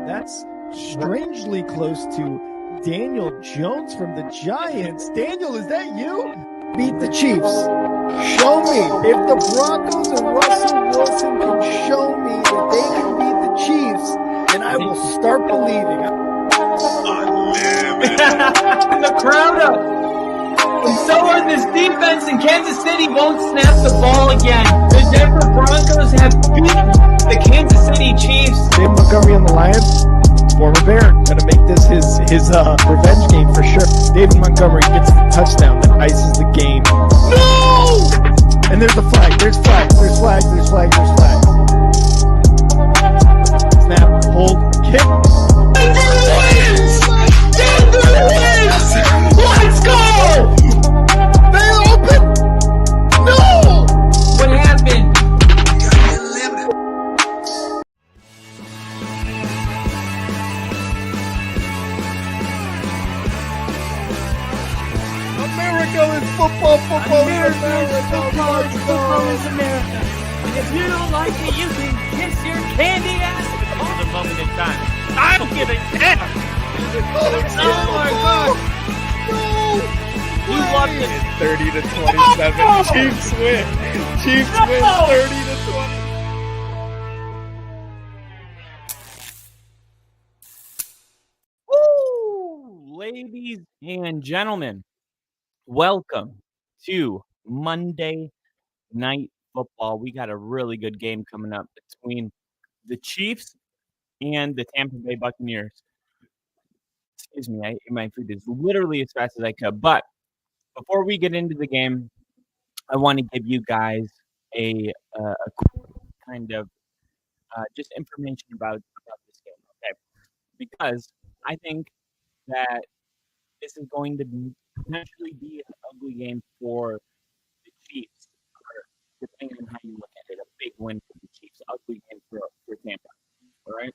That's strangely close to Daniel Jones from the Giants. Daniel, is that you? Beat the Chiefs. Show me. If the Broncos and Russell Wilson can show me that they can beat the Chiefs, then I will start believing. And the crowd up. And so on, this defense in Kansas City won't snap the ball again. The Denver Broncos have beaten the Kansas City Chiefs. David Montgomery on the Lions. Former Bear, gonna make this his revenge game for sure. David Montgomery gets the touchdown that ices the game. No! And there's a flag. There's flag. There's flag. There's flag. There's flag. Snap. Hold. Kick. Denver wins! Denver wins! Let's go! They open. No! What happened? America is football. Football is America. Football is America. If you don't like it, you can kiss your candy ass. For the moment in time, I'm giving 10. Oh my God! No! You loved it. 30-27. Chiefs win. Chiefs win 30-20. Woo! Ladies and gentlemen, welcome to Monday Night Football. We got a really good game coming up between the Chiefs and the Tampa Bay Buccaneers. Excuse me, I ate my food as literally as fast as I could. But before we get into the game, I want to give you guys a quick kind of just information about this game, okay? Because I think that this is going to potentially be an ugly game for the Chiefs, or depending on how you look at it, a big win for the Chiefs, ugly game for Tampa, all right?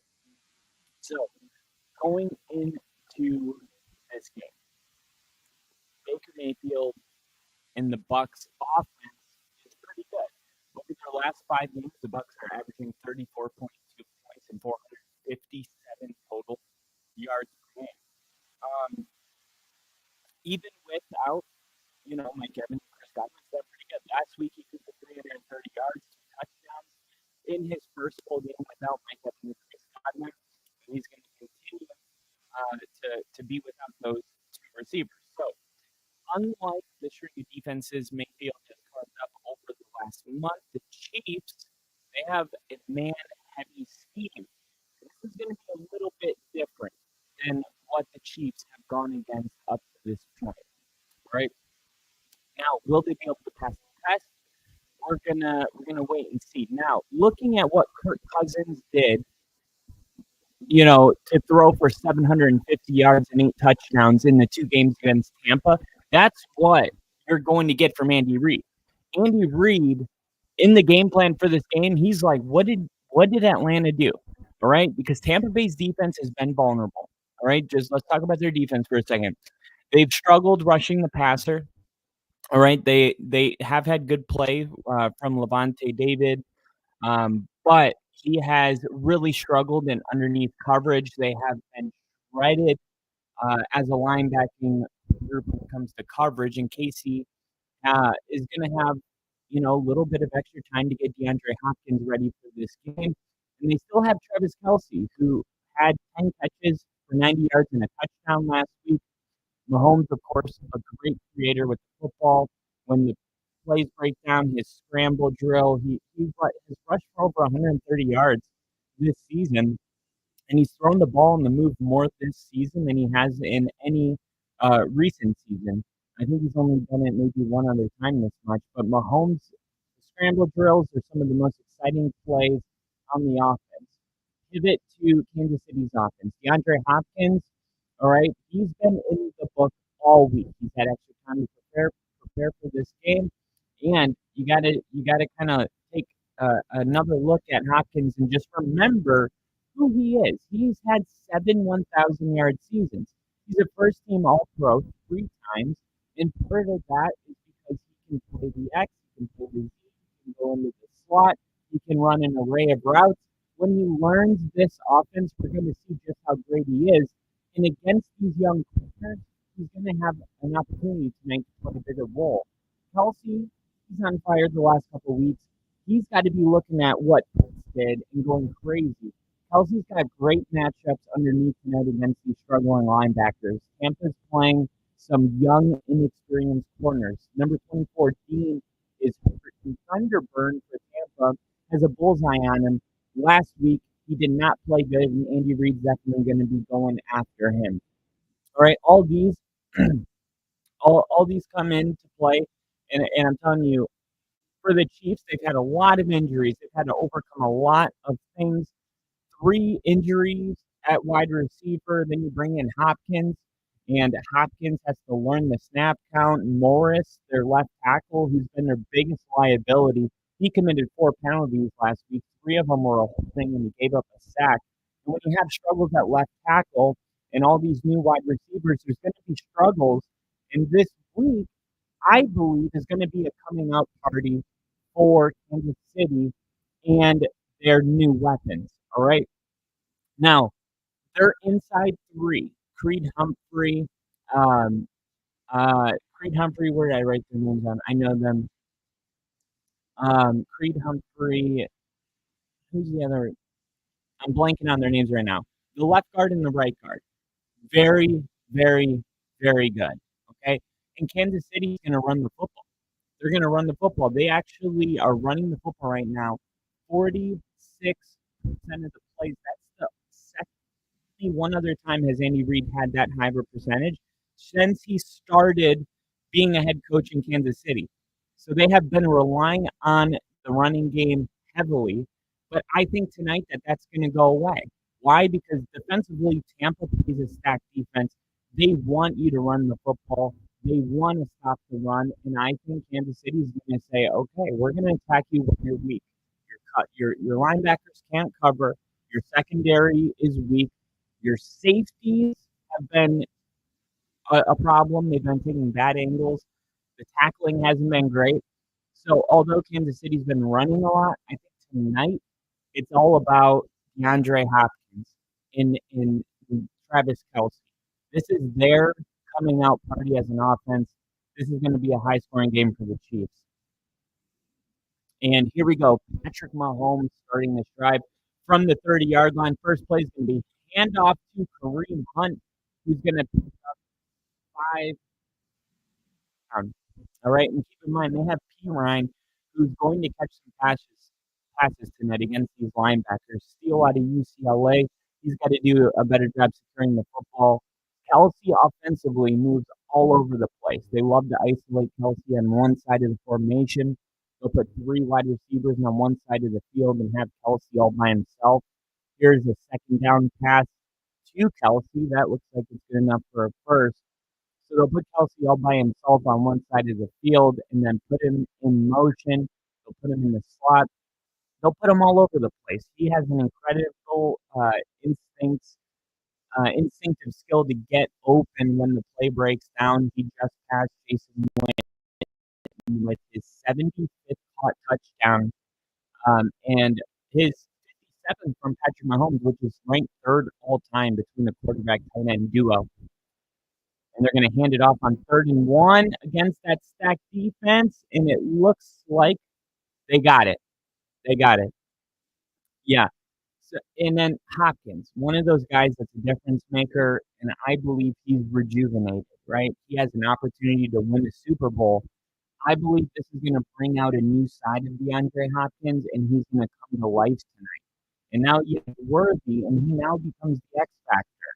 So, going into this game, Baker Mayfield and the BUCS offense is pretty good. Look at their last 5 games, the BUCS are averaging 34.2 points and 457 total yards per game. Even without, Mike Evans and Chris Godwin, they're pretty good. Last week, he took the 330 yards, 2 touchdowns in his first full game without Mike Evans and Chris Godwin. And he's going to continue to be without those 2 receivers. So, unlike the shrinking defenses Mayfield has carved up over the last month, the Chiefs, they have a man-heavy scheme. This is going to be a little bit different than what the Chiefs have gone against up to this point, right? Now, will they be able to pass the test? We're gonna wait and see. Now, looking at what Kirk Cousins did, to throw for 750 yards and 8 touchdowns in the 2 games against Tampa, that's what you're going to get from Andy Reid. Andy Reid, in the game plan for this game, he's like, what did Atlanta do? All right, because Tampa Bay's defense has been vulnerable. All right, just let's talk about their defense for a second. They've struggled rushing the passer. All right, they have had good play from Levante David, but he has really struggled in underneath coverage. They have been shredded as a linebacking group when it comes to coverage. And Casey is going to have a little bit of extra time to get DeAndre Hopkins ready for this game. And they still have Travis Kelce, who had 10 catches for 90 yards and a touchdown last week. Mahomes, of course, a great creator with the football. When the plays break down, his scramble drill, he's rushed for over 130 yards this season. And he's thrown the ball on the move more this season than he has in any recent season. I think he's only done it maybe one other time this much. But Mahomes' scramble drills are some of the most exciting plays on the offense. Pivot to Kansas City's offense. DeAndre Hopkins, all right, he's been in the book all week. He's had extra time to prepare for this game, and you gotta kind of take another look at Hopkins and just remember who he is. He's had 7 1,000-yard seasons. He's a first-team All-Pro 3 times, and part of that is because he can play the X, he can play the Z, he can go into the slot, he can run an array of routes. when he learns this offense, we're going to see just how great he is. And against these young corners, he's going to have an opportunity tonight to play a bigger role. Kelsey, he's on fire the last couple of weeks. He's got to be looking at what Pitts did and going crazy. Kelsey's got great matchups underneath tonight against these struggling linebackers. Tampa's playing some young, inexperienced corners. Number 24, Dean, is Thunderburn for Tampa, has a bullseye on him. Last week, he did not play good, and Andy Reid's definitely going to be going after him. All right, all these, all these come into play, and I'm telling you, for the Chiefs, they've had a lot of injuries. They've had to overcome a lot of things. 3 injuries at wide receiver. Then you bring in Hopkins, and Hopkins has to learn the snap count. Morris, their left tackle, who's been their biggest liability, he committed 4 penalties last week. 3 of them were a holding, and he gave up a sack. And when you have struggles at left tackle and all these new wide receivers, there's going to be struggles. And this week, I believe, is going to be a coming out party for Kansas City and their new weapons. All right. Now, they're inside 3. Creed Humphrey, where did I write their names on? I know them. Creed Humphrey, who's the other? I'm blanking on their names right now. The left guard and the right guard. Very, very, very good. Okay. And Kansas City is going to run the football. They're going to run the football. They actually are running the football right now. 46% of the plays. That's the second. One other time has Andy Reid had that high of a percentage since he started being a head coach in Kansas City. So they have been relying on the running game heavily. But I think tonight that's going to go away. Why? Because defensively, Tampa plays a stacked defense. They want you to run the football. They want to stop the run, and I think Kansas City is going to say, "Okay, we're going to attack you when you're weak. Your linebackers can't cover. Your secondary is weak. Your safeties have been a problem. They've been taking bad angles. The tackling hasn't been great. So, although Kansas City's been running a lot, I think tonight it's all about DeAndre Hopkins in Travis Kelsey. This is their coming out party as an offense. This is going to be a high-scoring game for the Chiefs. And here we go. Patrick Mahomes starting this drive from the 30-yard line. First play is going to be handoff to Kareem Hunt, who's going to pick up 5 pounds. All right, and keep in mind, they have P. Ryan, who's going to catch some passes tonight against these linebackers. Steele out of UCLA. He's got to do a better job securing the football. Kelsey offensively moves all over the place. They love to isolate Kelsey on one side of the formation. They'll put 3 wide receivers on one side of the field and have Kelsey all by himself. Here's a second down pass to Kelsey. That looks like it's good enough for a first. So they'll put Kelsey all by himself on one side of the field and then put him in motion. They'll put him in the slot. They'll put him all over the place. He has an incredible instinctive skill to get open when the play breaks down. He just passed Jason Witten with his 75th caught touchdown and his 57th from Patrick Mahomes, which is ranked 3rd all time between the quarterback tight end duo. And they're going to hand it off on 3rd and 1 against that stacked defense, and it looks like they got it. They got it. Yeah. So, and then Hopkins, one of those guys that's a difference maker, and I believe he's rejuvenated, right? He has an opportunity to win the Super Bowl. I believe this is going to bring out a new side of DeAndre Hopkins, and he's going to come to life tonight. And now you have Worthy, and he now becomes the X factor.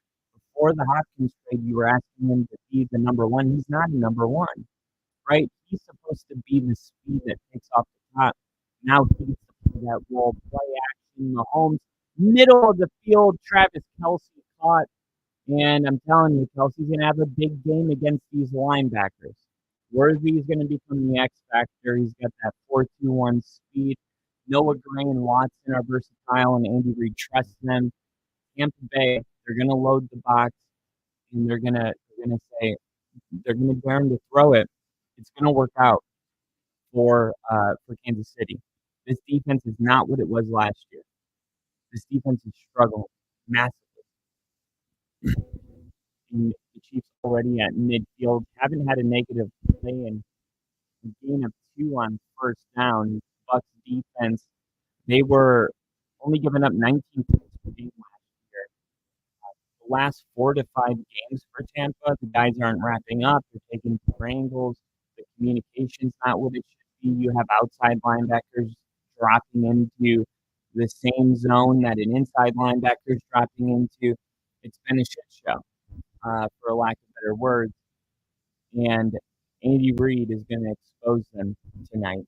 Before the Hopkins trade, you were asking him to be the number 1. He's not a number 1, right? He's supposed to be the speed that takes off the top. Now he gets to play that role, play action, Mahomes, middle of the field, Travis Kelsey caught. And I'm telling you, Kelsey's going to have a big game against these linebackers. Worthy is going to become the X factor. He's got that 4.21 speed. Noah Gray and Watson are versatile, and Andy Reid trusts them. Tampa Bay, they're going to load the box, and they're going to dare him to throw it. It's going to work out for Kansas City. This defense is not what it was last year. This defense is struggling massively. And the Chiefs already at midfield haven't had a negative play and a gain of 2 on first down. Bucks defense, they were only giving up 19 points per game last year. The last 4 to 5 games for Tampa, the guys aren't wrapping up. They're taking angles. The communication's not what it should be. You have outside linebackers dropping into the same zone that an inside linebacker's dropping into. It's been a shit show, for a lack of better words. And Andy Reid is going to expose them tonight.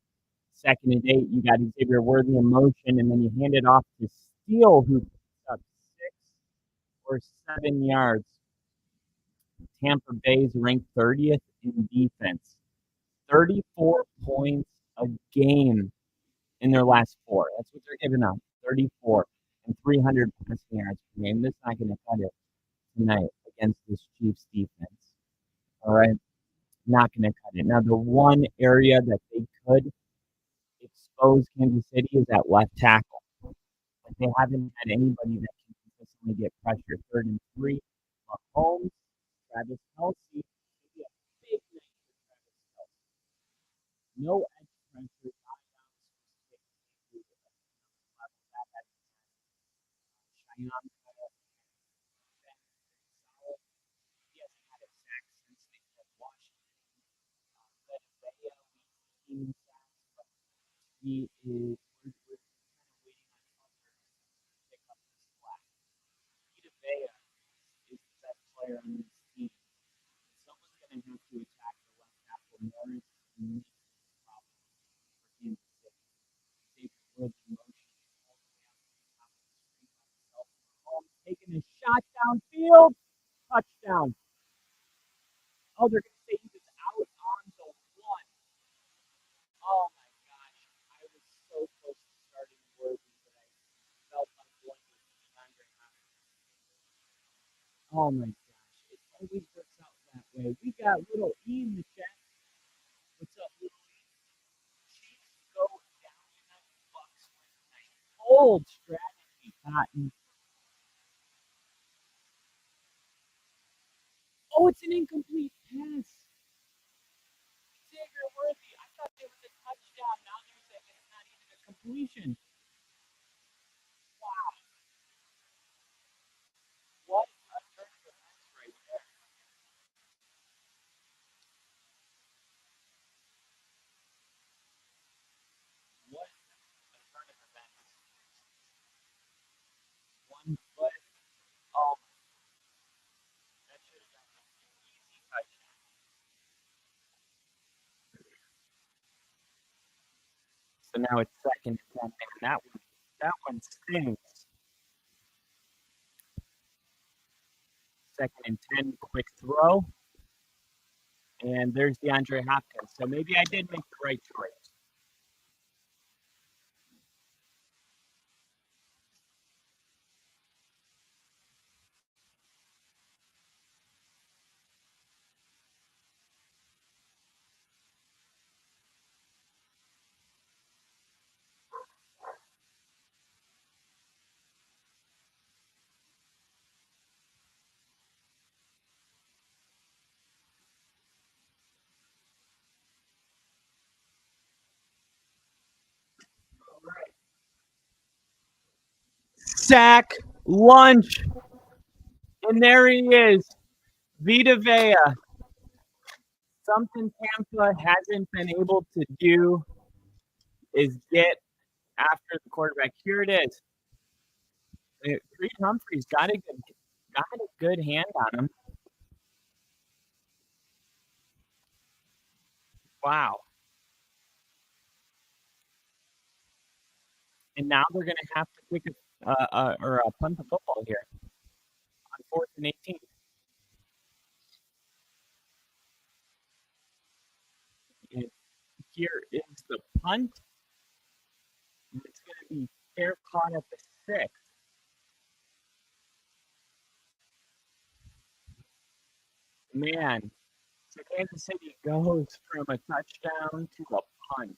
2nd and 8, you got Xavier Worthy in motion, and then you hand it off to Steele, who picks up 6 or 7 yards. Tampa Bay is ranked 30th in defense. 34 points a game in their last 4. That's what they're giving up. 34 and 300 passing yards per game. That's not going to cut it tonight against this Chiefs defense. All right? Not going to cut it. Now, the one area that they could expose Kansas City is at left tackle. But they haven't had anybody that can consistently get pressure. 3rd and 3. Mahomes, Travis Kelce. Should be a big night for Travis Kelce. No edge pressure. Cheyenne he hasn't had a sack since they played Washington. He is we're kind of waiting on others to pick up the slack. Vita Vea is the best player on this team. Someone's going to have to attack the left tackle. Morris and this is the problem for Kansas City. Xavier Woods in motion all the way out to the top of the screen by himself. Mahomes taking a shot downfield. Touchdown. Oh, they're going to say he was out on the 1. Oh my gosh. I was so close to starting Worthy, but I felt like going with DeAndre Hopkins. Oh my gosh. It always works out that way. We got little E in the chat. What's up, little E? Chiefs go down tonight. Bucks win tonight. Old strategy, Cotton. Oh, it's an incomplete pass. Xavier Worthy. I thought it was a touchdown. Now they're saying it's not even a completion. Wow. What a turn of events right there. What a turn of events. 1 foot. Oh, that should have been an easy touchdown. So now it's 2nd and 10, and that one stings. 2nd and 10, quick throw. And there's DeAndre Hopkins. So maybe I did make the right choice. Sack lunch. And there he is. Vita Vea. Something Tampa hasn't been able to do is get after the quarterback. Here it is. Creed Humphrey's got a good hand on him. Wow. And now they're going to have to kick a punt the football here on 4th and 18. And here is the punt. And it's going to be fair caught at the 6. Man, so Kansas City goes from a touchdown to a punt.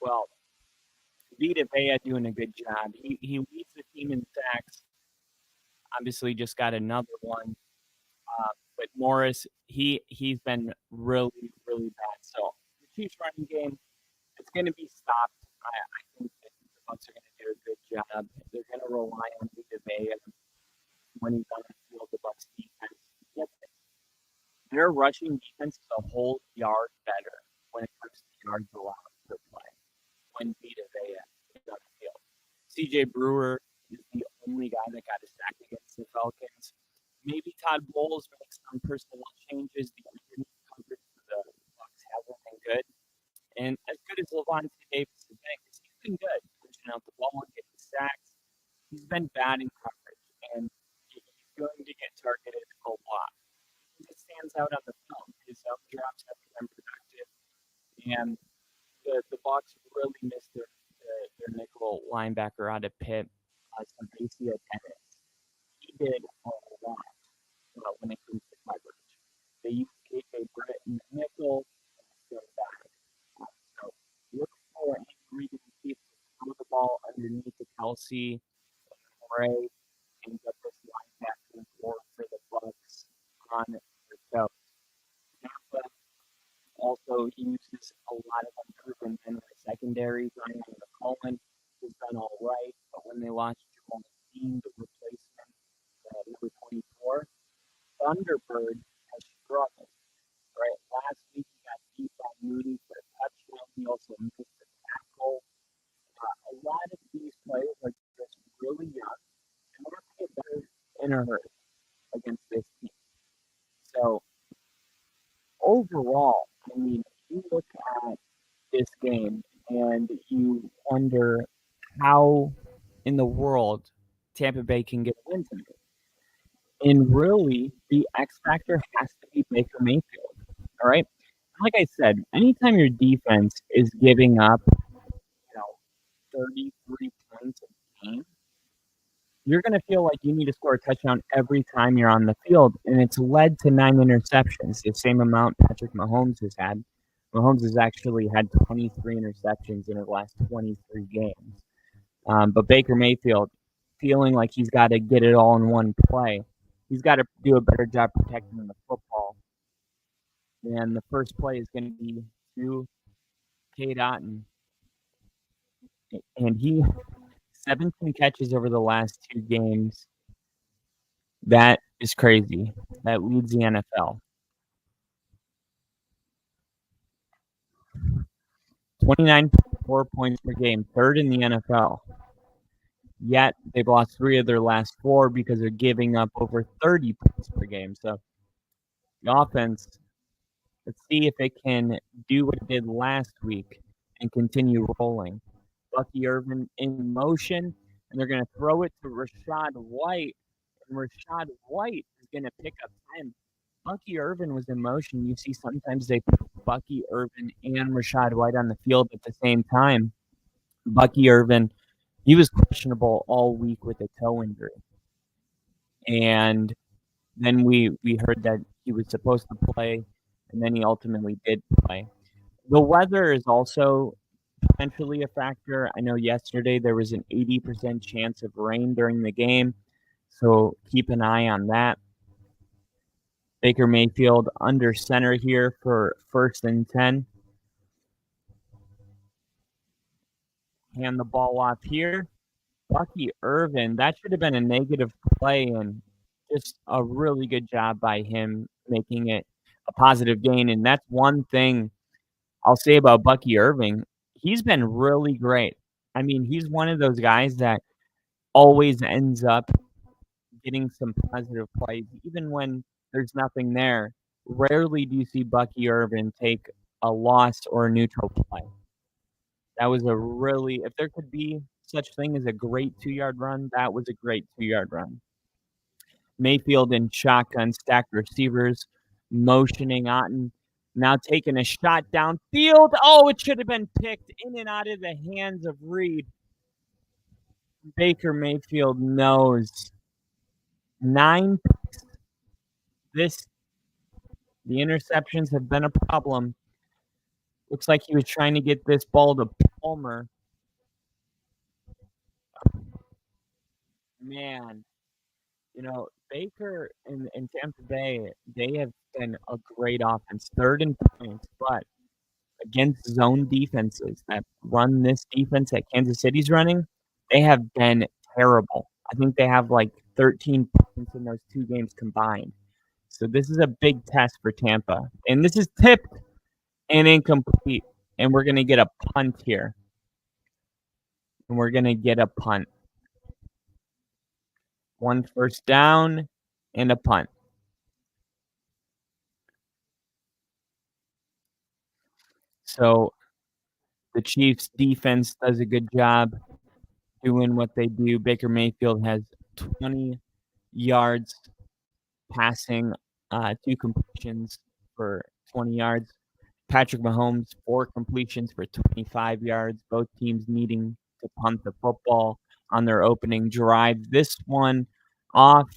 Well, Vita Vea doing a good job. He leads the team in sacks. Obviously, just got another one. But Morris, he's been really, really bad. So the Chiefs running game, it's going to be stopped. I think that the Bucs are going to do a good job. They're going to rely on Vita Vea when he's on the field. The Bucs defense, their rushing defense is a whole yard better when it comes to yards allowed per play when Vita Vea is on the field. CJ Brewer is the only guy that got a sack against the Falcons. Maybe Todd Bowles makes some personnel changes. The underneath coverage for the Bucs hasn't been good. And as good as Levante Davis has been, because he's been good pushing out the ball and getting sacks, he's been bad in coverage. And he's going to get targeted a lot. It stands out on the film. His drops haven't been productive. And the Bucs really missed their nickel linebacker out of Pitt, Sabacia Dennis. He did a lot when it comes to coverage. They used KJ Britt in the nickel and still back. So look for Andy Reid to throw the ball underneath to Kelsey and Ray and get this linebacker for the Bucs on the show. Tampa also uses a lot of unproven men in the secondary. Ryan McCullen has done all right, but when they lost Jamal Dean, the replacement, number 24, Thunderbird has struggled. Right, last week he got beat by Moody for a touchdown. He also missed a tackle. A lot of these players are just really young, and we're going to get better in a hurry against this team. So overall, I mean, you look at this game and you wonder how in the world Tampa Bay can get a win tonight. And really, the X factor has to be Baker Mayfield. All right. Like I said, anytime your defense is giving up, 33 points a game, you're going to feel like you need to score a touchdown every time you're on the field. And it's led to 9 interceptions, the same amount Patrick Mahomes has had. Mahomes has actually had 23 interceptions in his last 23 games. But Baker Mayfield, feeling like he's got to get it all in one play, he's got to do a better job protecting the football. And the first play is going to be to Cade Otton. And he 17 catches over the last 2 games. That is crazy. That leads the NFL. 29.4 points per game, third in the NFL. Yet they've lost 3 of their last 4 because they're giving up over 30 points per game. So the offense, let's see if it can do what it did last week and continue rolling. Bucky Irvin in motion, and they're going to throw it to Rachaad White. And Rachaad White is going to pick up 10. Bucky Irvin was in motion. You see sometimes they put Bucky Irvin and Rachaad White on the field at the same time. Bucky Irvin, he was questionable all week with a toe injury. And then we heard that he was supposed to play, and then he ultimately did play. The weather is also potentially a factor. I know yesterday there was an 80% chance of rain during the game, so keep an eye on that. Baker Mayfield under center here for 1st and 10. Hand the ball off here. Bucky Irvin, that should have been a negative play, and just a really good job by him making it a positive gain. And that's one thing I'll say about Bucky Irvin. He's been really great. I mean, he's one of those guys that always ends up getting some positive plays, even when there's nothing there. Rarely do you see Bucky Irvin take a lost or a neutral play. That was a really, if there could be such thing as a great 2-yard run, that was a great 2-yard run. Mayfield in shotgun, stacked receivers, motioning Otton. Now taking a shot downfield. Oh, it should have been picked in and out of the hands of Reed. Baker Mayfield knows. 9 picks. The interceptions have been a problem. Looks like he was trying to get this ball to Palmer. man, Baker and Tampa Bay, they have been a great offense, third in points, but against zone defenses that run this defense that Kansas City's running, they have been terrible. I think they have like 13 points in those two games combined. So this is a big test for Tampa. And this is tipped and incomplete. And we're going to get a punt here. And we're going to get a punt. 1 first down and a punt. So the Chiefs defense does a good job doing what they do. Baker Mayfield has 20 yards passing, 2 completions for 20 yards. Patrick Mahomes, 4 completions for 25 yards. Both teams needing to punt the football on their opening drive. This one off,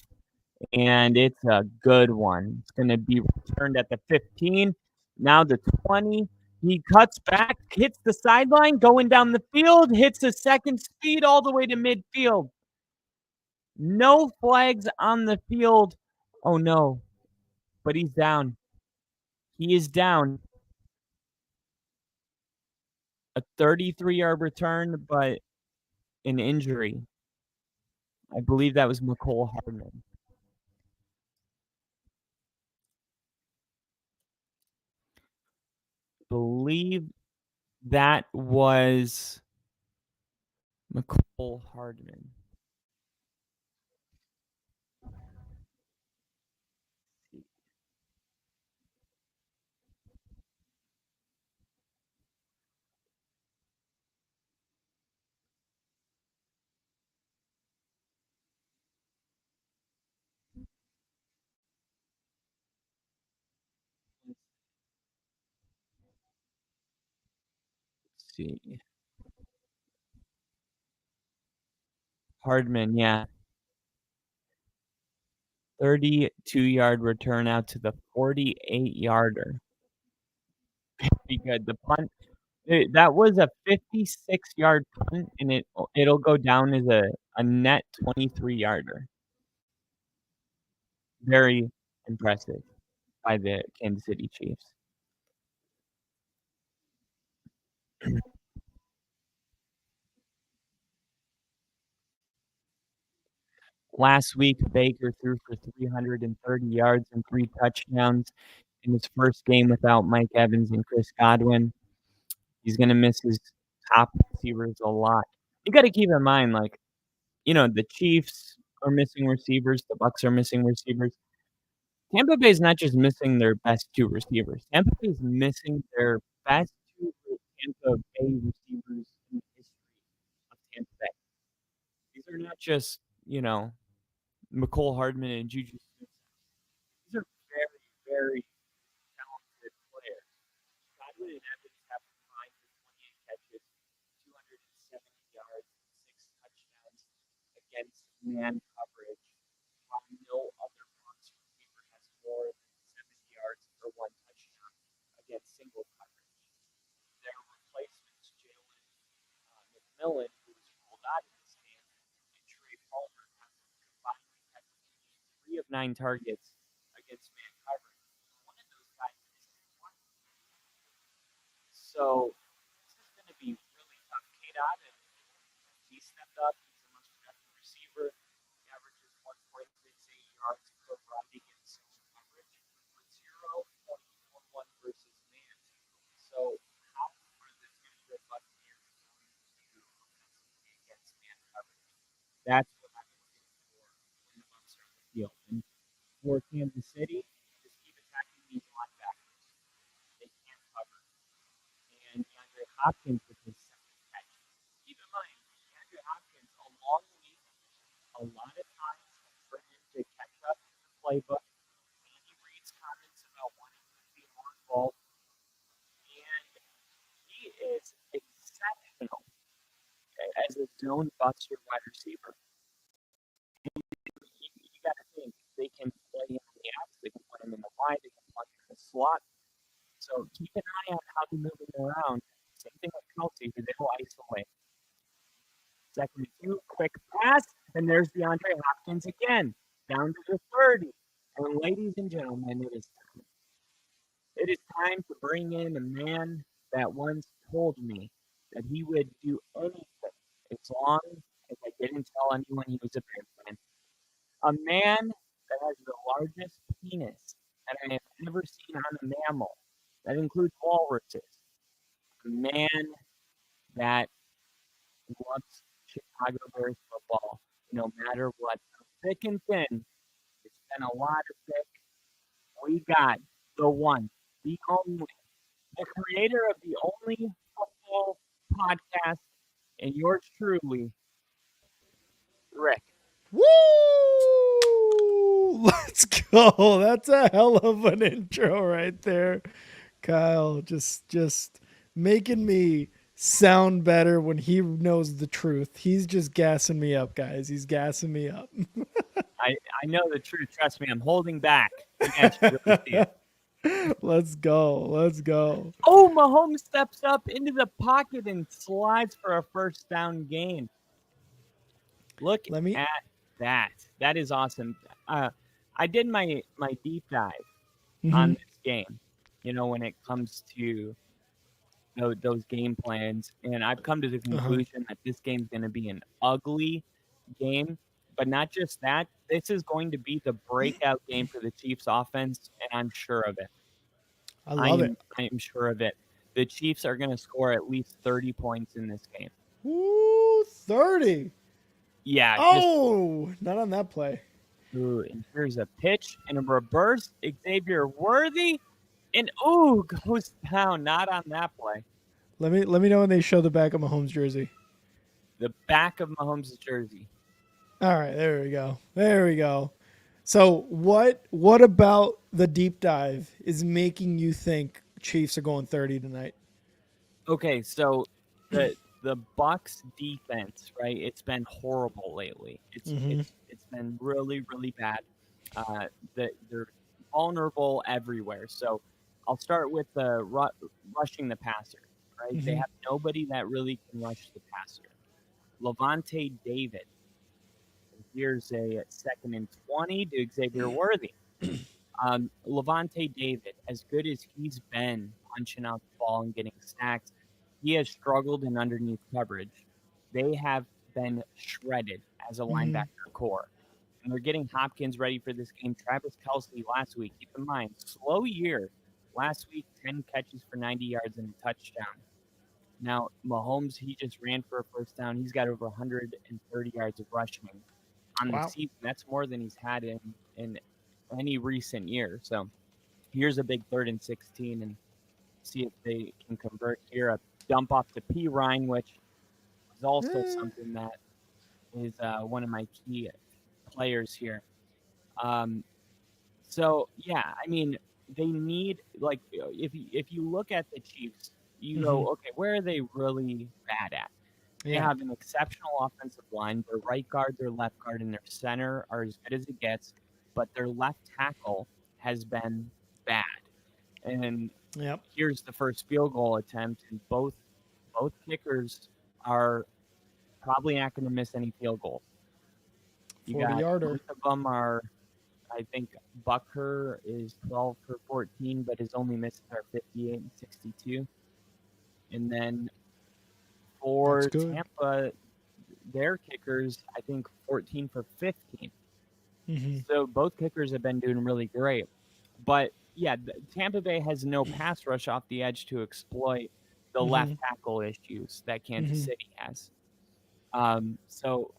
and it's a good one. It's going to be returned at the 15. Now the 20. He cuts back, hits the sideline, going down the field, hits a second speed all the way to midfield. No flags on the field. Oh, no. But he's down. He is down. A 33-yard return, but an injury. I believe that was McCole Hardman. Believe that was McCole Hardman. Let's see. Hardman, yeah. 32-yard return out to the 48-yarder. Pretty good. The punt, that was a 56-yard punt, and it'll go down as a net 23-yarder. Very impressive by the Kansas City Chiefs. Last week, Baker threw for 330 yards and 3 touchdowns in his first game without Mike Evans and Chris Godwin. He's going to miss his top receivers a lot. You got to keep in mind, the Chiefs are missing receivers. The BUCS are missing receivers. Tampa Bay is not just missing their best 2 receivers. Tampa Bay is missing their best 2 Tampa Bay receivers in the history of Tampa Bay. These are not just, McCole Hardman and Juju Smith. These are very, very talented players. Godwin and Evans have combined for 28 catches, 270 yards, 6 touchdowns against man coverage, while no other BUCS receiver has more than 70 yards or 1 touchdown against single coverage. Their replacements, Jalen McMillan, who was ruled out of this game, and Trey Palmer, have combined 3 of 9 targets against man coverage. One of those guys is one. So this is going to be really tough. K-Dot, and he stepped up. He's the most productive receiver. He averages 1.68 yards per run against zone coverage, with 0.41 versus man. So how are the Tampa Bay Buccaneers going to offensively against man coverage? That's what I'm looking for when the BUCS are on the field. And for Kansas City, just keep attacking these linebackers. They can't cover. And DeAndre Hopkins with his second catch. Keep in mind, DeAndre Hopkins, a long week, a lot of times for him to catch up in the playbook. Andy Reid's comments about wanting him to be more involved. And he is exceptional as a zone buster wide receiver. You got to think they can play him in the outs, they can play him in the wide, they can play him in the slot. So keep an eye on how they move him around. Same thing with Kelsey, who they will isolate. Second and 2, quick pass, And there's DeAndre Hopkins again, down to the 30. And ladies and gentlemen, it is time. It is time to bring in a man that once told me that he would do anything as long as I didn't tell anyone he was a Bears fan. A man that has the largest penis that I have ever seen on a mammal. That includes walruses. A man that loves Chicago Bears football, no matter what. Thick and thin, it's been a lot of thick. We got the one, the only, the creator of the only football podcast, and yours truly, Rick. Woo! Let's go. That's a hell of an intro right there, Kyle. Just making me sound better when he knows the truth. He's just gassing me up, guys. He's gassing me up. I know the truth. Trust me, I'm holding back. You guys should really see it. Let's go. Let's go. Oh, Mahomes steps up into the pocket and slides for a first down gain. Look at that. That is awesome. I did my deep dive on this game, when it comes to those game plans. And I've come to the conclusion that this game's going to be an ugly game. But not just that, this is going to be the breakout game for the Chiefs offense, and I'm sure of it. I love it. I'm sure of it. The Chiefs are going to score at least 30 points in this game. Ooh, 30. Yeah. Oh, not on that play. Ooh, and here's a pitch and a reverse. Xavier Worthy, and goes down. Not on that play. Let me know when they show the back of Mahomes' jersey. The back of Mahomes' jersey. All right, there we go. There we go. So what about the deep dive is making you think Chiefs are going 30 tonight? Okay, so the BUCS defense, right? It's been horrible lately. It's been really, really bad. They're vulnerable everywhere. So I'll start with the rushing the passer, right? They have nobody that really can rush the passer. Levante David. Here's a 2nd and 20 to Xavier Worthy. Levante David, as good as he's been punching out the ball and getting sacks, he has struggled in underneath coverage. They have been shredded as a linebacker core. And they're getting Hopkins ready for this game. Travis Kelce last week, keep in mind, slow year. Last week, 10 catches for 90 yards and a touchdown. Now, Mahomes, he just ran for a first down. He's got over 130 yards of rushing on the season. That's more than he's had in any recent year. So here's a big 3rd and 16, and see if they can convert here. A dump off to P. Ryan, which is also something that is one of my key players here. So yeah, I mean, they need, like, if you look at the Chiefs, you go, okay, where are they really bad at? They have an exceptional offensive line. Their right guard, their left guard, and their center are as good as it gets, but their left tackle has been bad. And here's the first field goal attempt, and both kickers are probably not going to miss any field goals. You got both of them are, I think Bucker is 12 for 14, but his only misses are 58 and 62. And then for Tampa, their kickers, I think 14 for 15. So both kickers have been doing really great. But yeah, Tampa Bay has no pass rush off the edge to exploit the left tackle issues that Kansas City has. So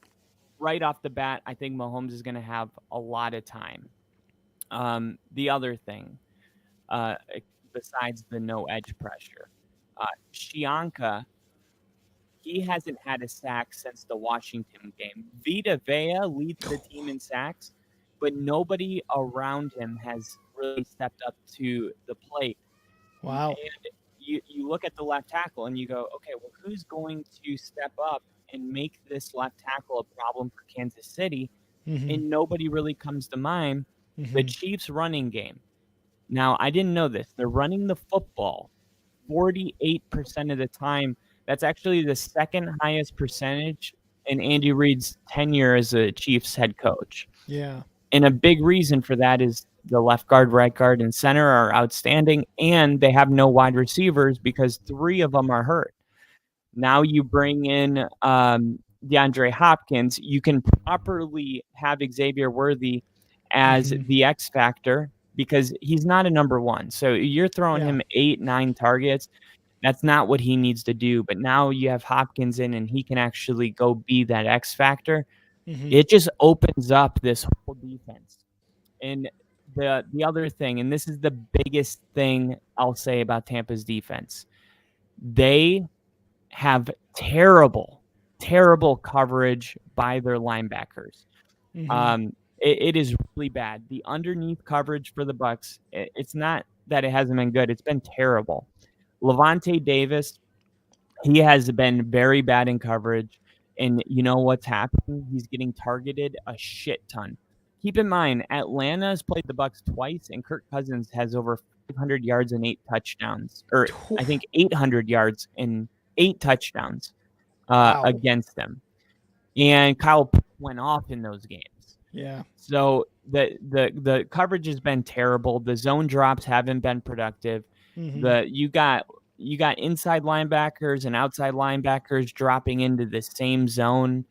right off the bat, I think Mahomes is going to have a lot of time. The other thing, besides the no edge pressure, Shianka, he hasn't had a sack since the Washington game. Vita Vea leads the team in sacks, but nobody around him has really stepped up to the plate. Wow. And you look at the left tackle and you go, okay, well, who's going to step up and make this left tackle a problem for Kansas City? And nobody really comes to mind. The Chiefs running game. Now, I didn't know this. They're running the football 48% of the time. That's actually the second highest percentage in Andy Reid's tenure as a Chiefs head coach. Yeah. And a big reason for that is the left guard, right guard, and center are outstanding, and they have no wide receivers because 3 of them are hurt. Now you bring in DeAndre Hopkins. You can properly have Xavier Worthy as the X factor because he's not a number 1. So you're throwing him 8, 9 targets. That's not what he needs to do. But now you have Hopkins in, and he can actually go be that X factor. It just opens up this whole defense. And the other thing, and this is the biggest thing I'll say about Tampa's defense, they have terrible coverage by their linebackers. It is really bad. The underneath coverage for the BUCS, it's not that it hasn't been good. It's been terrible. Levante Davis, he has been very bad in coverage. And you know what's happening? He's getting targeted a shit ton. Keep in mind, Atlanta has played the BUCS twice, and Kirk Cousins has over 500 yards and 8 touchdowns. Or I think 800 yards and 8 touchdowns against them. And Kyle went off in those games. Yeah. So the coverage has been terrible. The zone drops haven't been productive. You got inside linebackers and outside linebackers dropping into the same zone.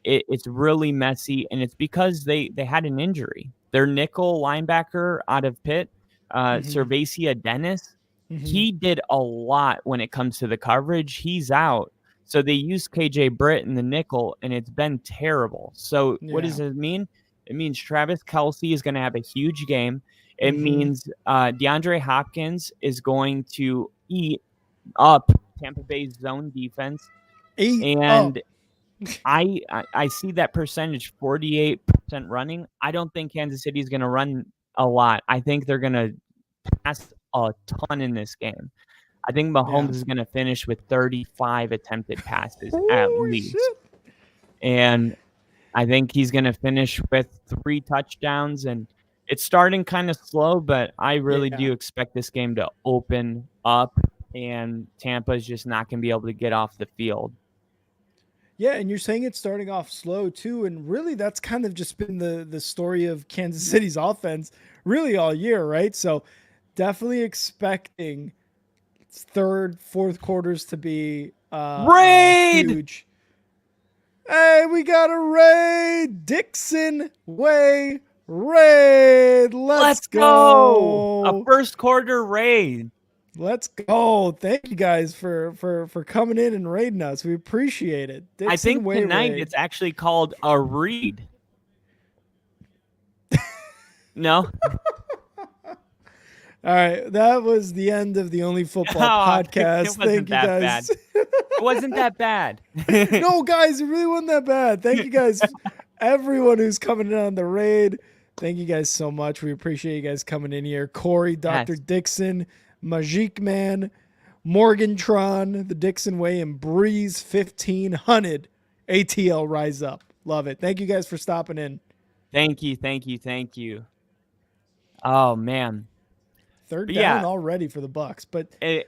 It's really messy, and it's because they had an injury. Their nickel linebacker out of Pitt, Cervasia Dennis, he did a lot when it comes to the coverage. He's out. So they used KJ Britt in the nickel, and it's been terrible. So what does it mean? It means Travis Kelce is going to have a huge game. It means DeAndre Hopkins is going to eat up Tampa Bay's zone defense. I see that percentage, 48% running. I don't think Kansas City is going to run a lot. I think they're going to pass a ton in this game. I think Mahomes is going to finish with 35 attempted passes at least. Shit. And I think he's going to finish with 3 touchdowns. And it's starting kind of slow, but I really do expect this game to open up, and Tampa is just not going to be able to get off the field. Yeah, and you're saying it's starting off slow too, and really that's kind of just been the story of Kansas City's offense really all year, right? So definitely expecting third, fourth quarters to be huge. Hey, we got a raid! Dixon Way raid! Let's go! A first quarter raid. Let's go. Thank you guys for coming in and raiding us. We appreciate it. Dixon I think Way tonight raid. It's actually called a read. No? All right. That was the end of the Only Football podcast. Thank you guys. It wasn't that bad. No, guys, it really wasn't that bad. Thank you guys. Everyone who's coming in on the raid. Thank you guys so much. We appreciate you guys coming in here. Corey, Dr. Dixon, Magic Man, Morgantron, the Dixon Way, and Breeze 1500. ATL Rise Up. Love it. Thank you guys for stopping in. Thank you. Oh, man. Third down already for the BUCS.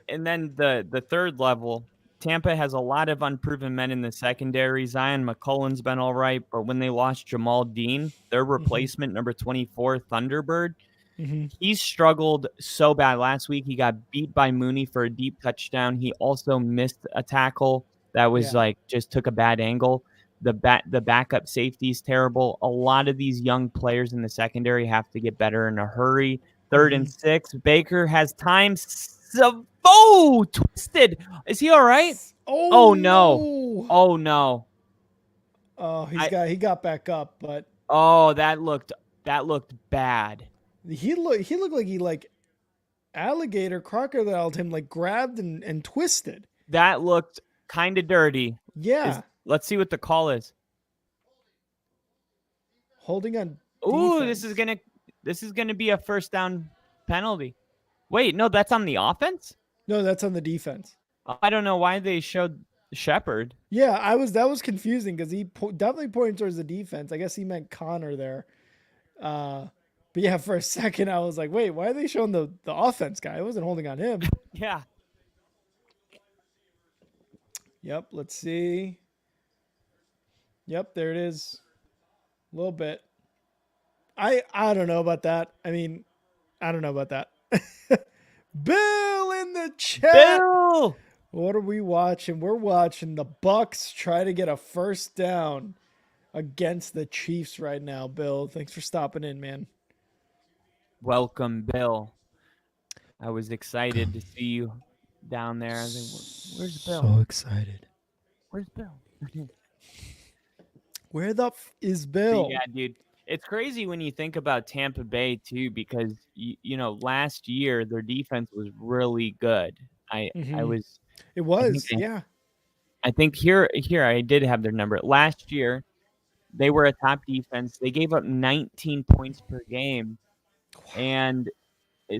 And then the third level, Tampa has a lot of unproven men in the secondary. Zion McCullough's been all right, but when they lost Jamal Dean, their replacement, number 24, Thunderbird, he struggled so bad. Last week, he got beat by Mooney for a deep touchdown. He also missed a tackle that was just took a bad angle. The backup safety is terrible. A lot of these young players in the secondary have to get better in a hurry. 3rd and 6. Baker has time. Twisted. Is he all right? Oh no. Oh no. Oh, he got back up, but that looked bad. He looked like he alligator crocodiled him, grabbed and twisted. That looked kind of dirty. Yeah. Let's see what the call is. Holding on. Ooh, defense. this is gonna be a first down penalty. Wait, no, that's on the offense? No, that's on the defense. I don't know why they showed Shepard. Yeah, that was confusing because he definitely pointed towards the defense. I guess he meant Connor there. But yeah, for a second I was like, wait, why are they showing the offense guy? I wasn't holding on him. Yeah. Yep, let's see. Yep, there it is. A little bit. I don't know about that. I mean, I don't know about that. Bill in the chat. Bill! What are we watching? We're watching the Bucks try to get a first down against the Chiefs right now. Bill, thanks for stopping in, man. Welcome, Bill. I was excited to see you down there. I was like, where's Bill? So excited. Where's Bill? Where the is But Bill? yeah, dude. It's crazy when you think about Tampa Bay too, because you know last year their defense was really good. I was It I think was, yeah. I think here I did have their number. Last year they were a top defense. They gave up 19 points per game, and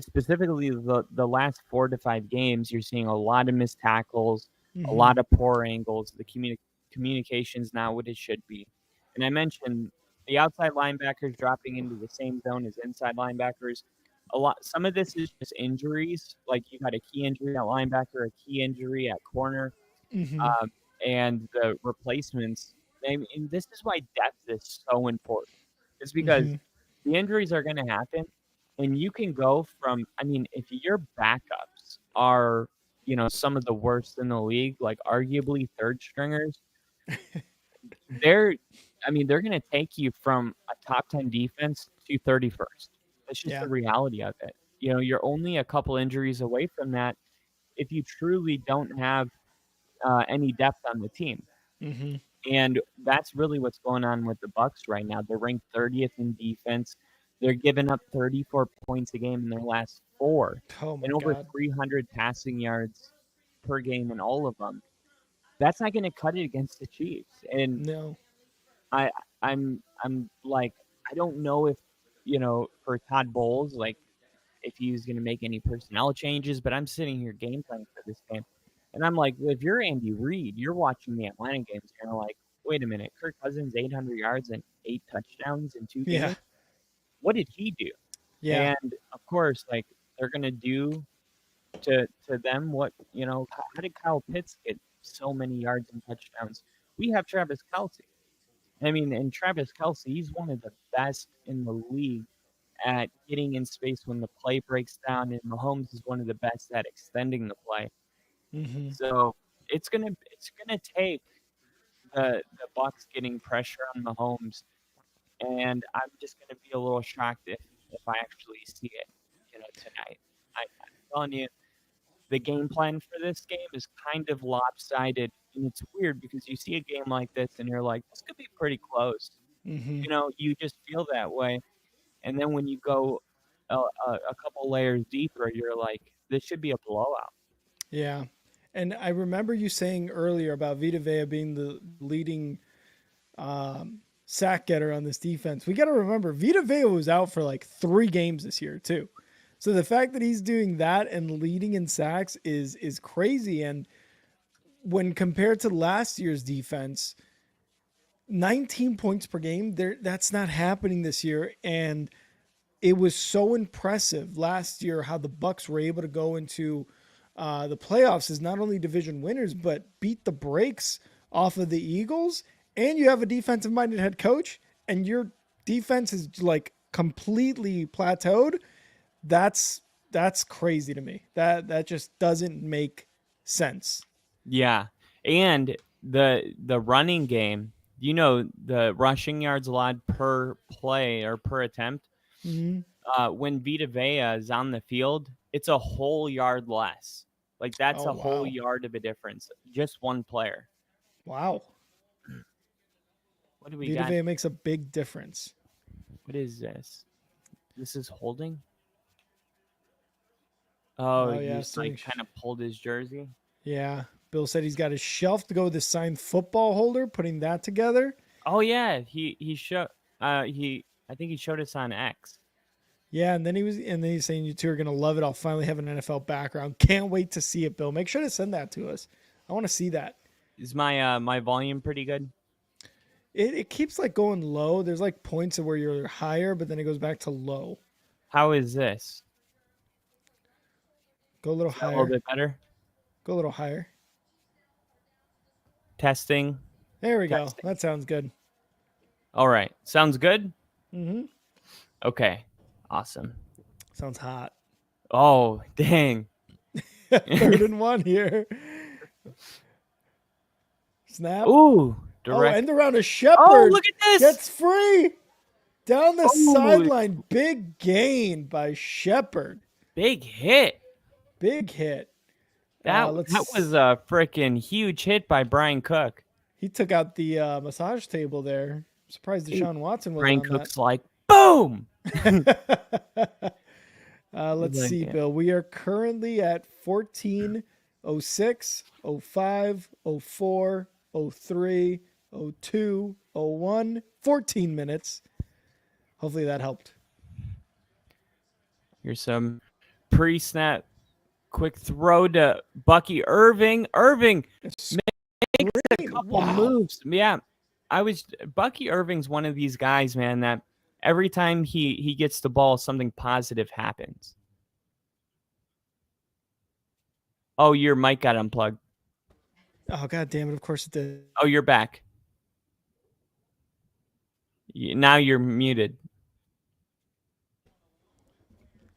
specifically the last 4 to 5 games, you're seeing a lot of missed tackles, a lot of poor angles. The communication's not what it should be. And I mentioned the outside linebackers dropping into the same zone as inside linebackers. Some of this is just injuries, like you got a key injury at linebacker, a key injury at corner, and the replacements. I mean, this is why depth is so important. It's because the injuries are going to happen, and you can go from. I mean, if your backups are, some of the worst in the league, like arguably third stringers, they're going to take you from a top 10 defense to 31st. That's just the reality of it. You're only a couple injuries away from that if you truly don't have any depth on the team. And that's really what's going on with the Bucks right now. They're ranked 30th in defense. They're giving up 34 points a game in their last 4, and over 300 passing yards per game in all of them. That's not going to cut it against the Chiefs. And no, I'm like, I don't know if, for Todd Bowles, like if he's going to make any personnel changes, but I'm sitting here game planning for this game. And I'm like, if you're Andy Reid, you're watching the Atlanta games, and you're like, wait a minute, Kirk Cousins, 800 yards and 8 touchdowns in 2 games? What did he do? Yeah. And, of course, like, they're going to do to them what, how did Kyle Pitts get so many yards and touchdowns? We have Travis Kelce. I mean, and Travis Kelce, he's one of the best in the league at getting in space when the play breaks down, and Mahomes is one of the best at extending the play. So it's gonna take the Bucs getting pressure on Mahomes, and I'm just gonna be a little shocked if I actually see it, tonight. I'm telling you, the game plan for this game is kind of lopsided, and it's weird because you see a game like this and you're like, this could be pretty close. You just feel that way. And then when you go a couple layers deeper, you're like, this should be a blowout. Yeah. And I remember you saying earlier about Vita Vea being the leading sack getter on this defense. We got to remember Vita Vea was out for like 3 games this year too. So the fact that he's doing that and leading in sacks is crazy. And when compared to last year's defense, 19 points per game, that's not happening this year. And it was so impressive last year how the Bucs were able to go into the playoffs as not only division winners, but beat the brakes off of the Eagles. And you have a defensive-minded head coach, and your defense is like completely plateaued. That's crazy to me. That just doesn't make sense. Yeah, and the running game, the rushing yards allowed per play or per attempt. When Vita Vea is on the field, it's a whole yard less. Like that's a whole yard of a difference. Just one player. Wow. What do we Vita got? Vea makes a big difference. What is this? This is holding? Oh, yeah, just like kind of pulled his jersey. Yeah. Bill said he's got his shelf to go with the signed football holder, putting that together. Oh yeah, he showed I think he showed us on X. Yeah, and then he's saying you two are gonna love it. I'll finally have an NFL background. Can't wait to see it, Bill. Make sure to send that to us. I want to see that. Is my my volume pretty good? It keeps like going low. There's like points where you're higher, but then it goes back to low. How is this? Go a little higher. A little bit better. Go a little higher. Testing. There we go. That sounds good. All right. Sounds good? Mm-hmm. Okay. Awesome. Sounds hot. Oh, dang. 3rd and 1 here. Snap. Ooh, Oh, direct. end around a Oh, Shepherd. look at this. Gets free. Down the Oh. sideline. Big gain by Shepherd. Big hit. Big hit. That was a freaking huge hit by Brian Cook. He took out the massage table there. I'm surprised Deshaun Watson wasn't Brian on Cook's like, boom. that. Let's Like see, it. Bill. We are currently at 14, 06, 05, 04, 03, 02, 01, 14 minutes. Hopefully that helped. Here's some pre-snap quick throw to Bucky Irving. Irving makes a couple moves. Yeah. Bucky Irving's one of these guys, man, that every time he gets the ball, something positive happens. Oh, your mic got unplugged. Oh, God damn it. Of course it did. Oh, you're back. Now you're muted.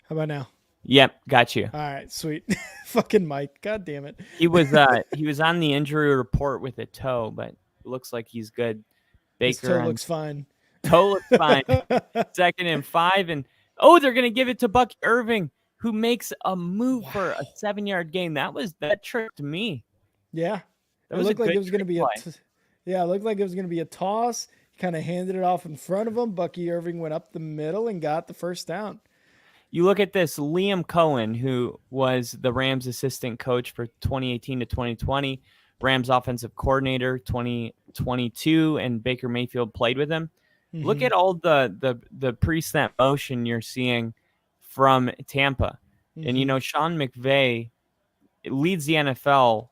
How about now? Yep, got you. All right, sweet. Fucking Mike. God damn it. He was on the injury report with a toe, but it looks like he's good. His Baker toe looks fine. Toe looks fine. 2nd and 5, and they're gonna give it to Bucky Irving, who makes a move for a 7-yard gain. That tricked me. Yeah. That was it looked like it was gonna be it looked like it was gonna be a toss. He kind of handed it off in front of him. Bucky Irving went up the middle and got the first down. You look at this, Liam Cohen, who was the Rams assistant coach for 2018 to 2020, Rams offensive coordinator 2022, and Baker Mayfield played with him. Mm-hmm. Look at all the pre-snap motion you're seeing from Tampa. Mm-hmm. And, Sean McVay leads the NFL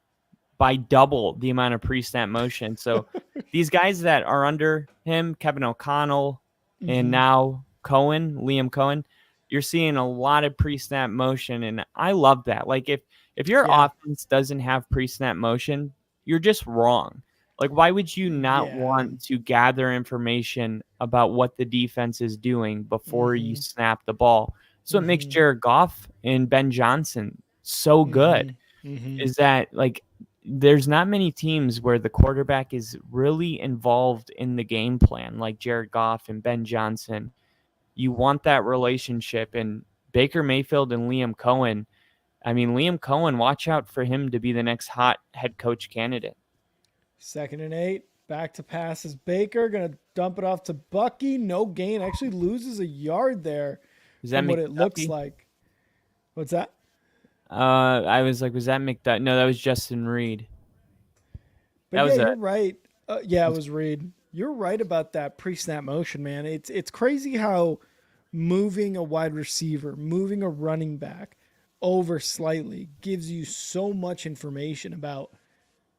by double the amount of pre-snap motion. So these guys that are under him, Kevin O'Connell, and now Liam Cohen, you're seeing a lot of pre-snap motion, and I love that. Like, if your offense doesn't have pre-snap motion, you're just wrong. Like, why would you not want to gather information about what the defense is doing before you snap the ball? So it makes Jared Goff and Ben Johnson so good, is that, like, there's not many teams where the quarterback is really involved in the game plan, like Jared Goff and Ben Johnson. You want that relationship, and Baker Mayfield and Liam Cohen. I mean, Liam Cohen, watch out for him to be the next hot head coach candidate. 2nd and 8, back to pass is Baker, gonna dump it off to Bucky. No gain, actually loses a yard there. Is that what it looks like? What's that? I was like, was that McDuck? No, that was Justin Reed. But you're right. It was Reed. You're right about that pre-snap motion, man. It's crazy how moving a wide receiver, moving a running back over slightly gives you so much information about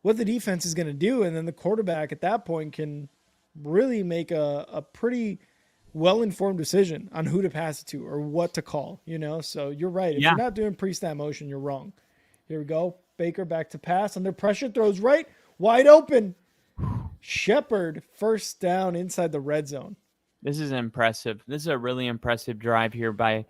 what the defense is going to do, and then the quarterback at that point can really make a pretty well-informed decision on who to pass it to or what to call, So you're right. If you're not doing pre-snap motion, you're wrong. Here we go. Baker back to pass. Under pressure, throws right, wide open. Shepherd, first down inside the red zone. This is impressive. This is a really impressive drive here by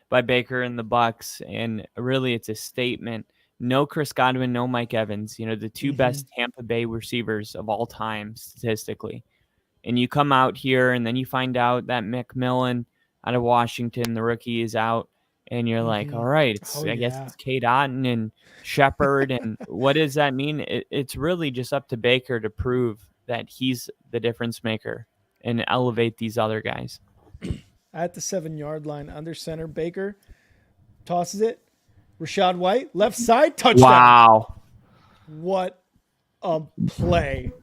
Baker and the BUCS, and really it's a statement. No Chris Godwin, no Mike Evans, the two best Tampa Bay receivers of all time statistically. And you come out here and then you find out that McMillan out of Washington, the rookie, is out. And you're like, all right, I guess it's Cade Otton and Shepherd. And what does that mean? It's really just up to Baker to prove that he's the difference maker and elevate these other guys. At the 7-yard line, under center, Baker tosses it. Rashad White, left side, touchdown. Wow. What a play.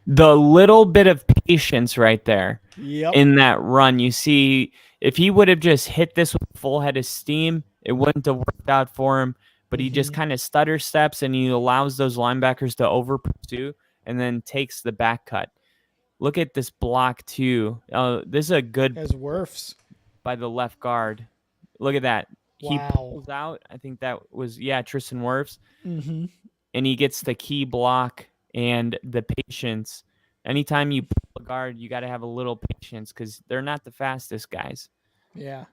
The little bit of patience right there in that run. You see, if he would have just hit this with full head of steam, it wouldn't have worked out for him. But he just kind of stutter steps, and he allows those linebackers to over pursue and then takes the back cut. Look at this block, too. This is a good Wirfs by the left guard. Look at that. Wow. He pulls out. I think that was, Tristan Wirfs. Mm-hmm. And he gets the key block and the patience anytime you pull a guard, you got to have a little patience because they're not the fastest guys. Yeah.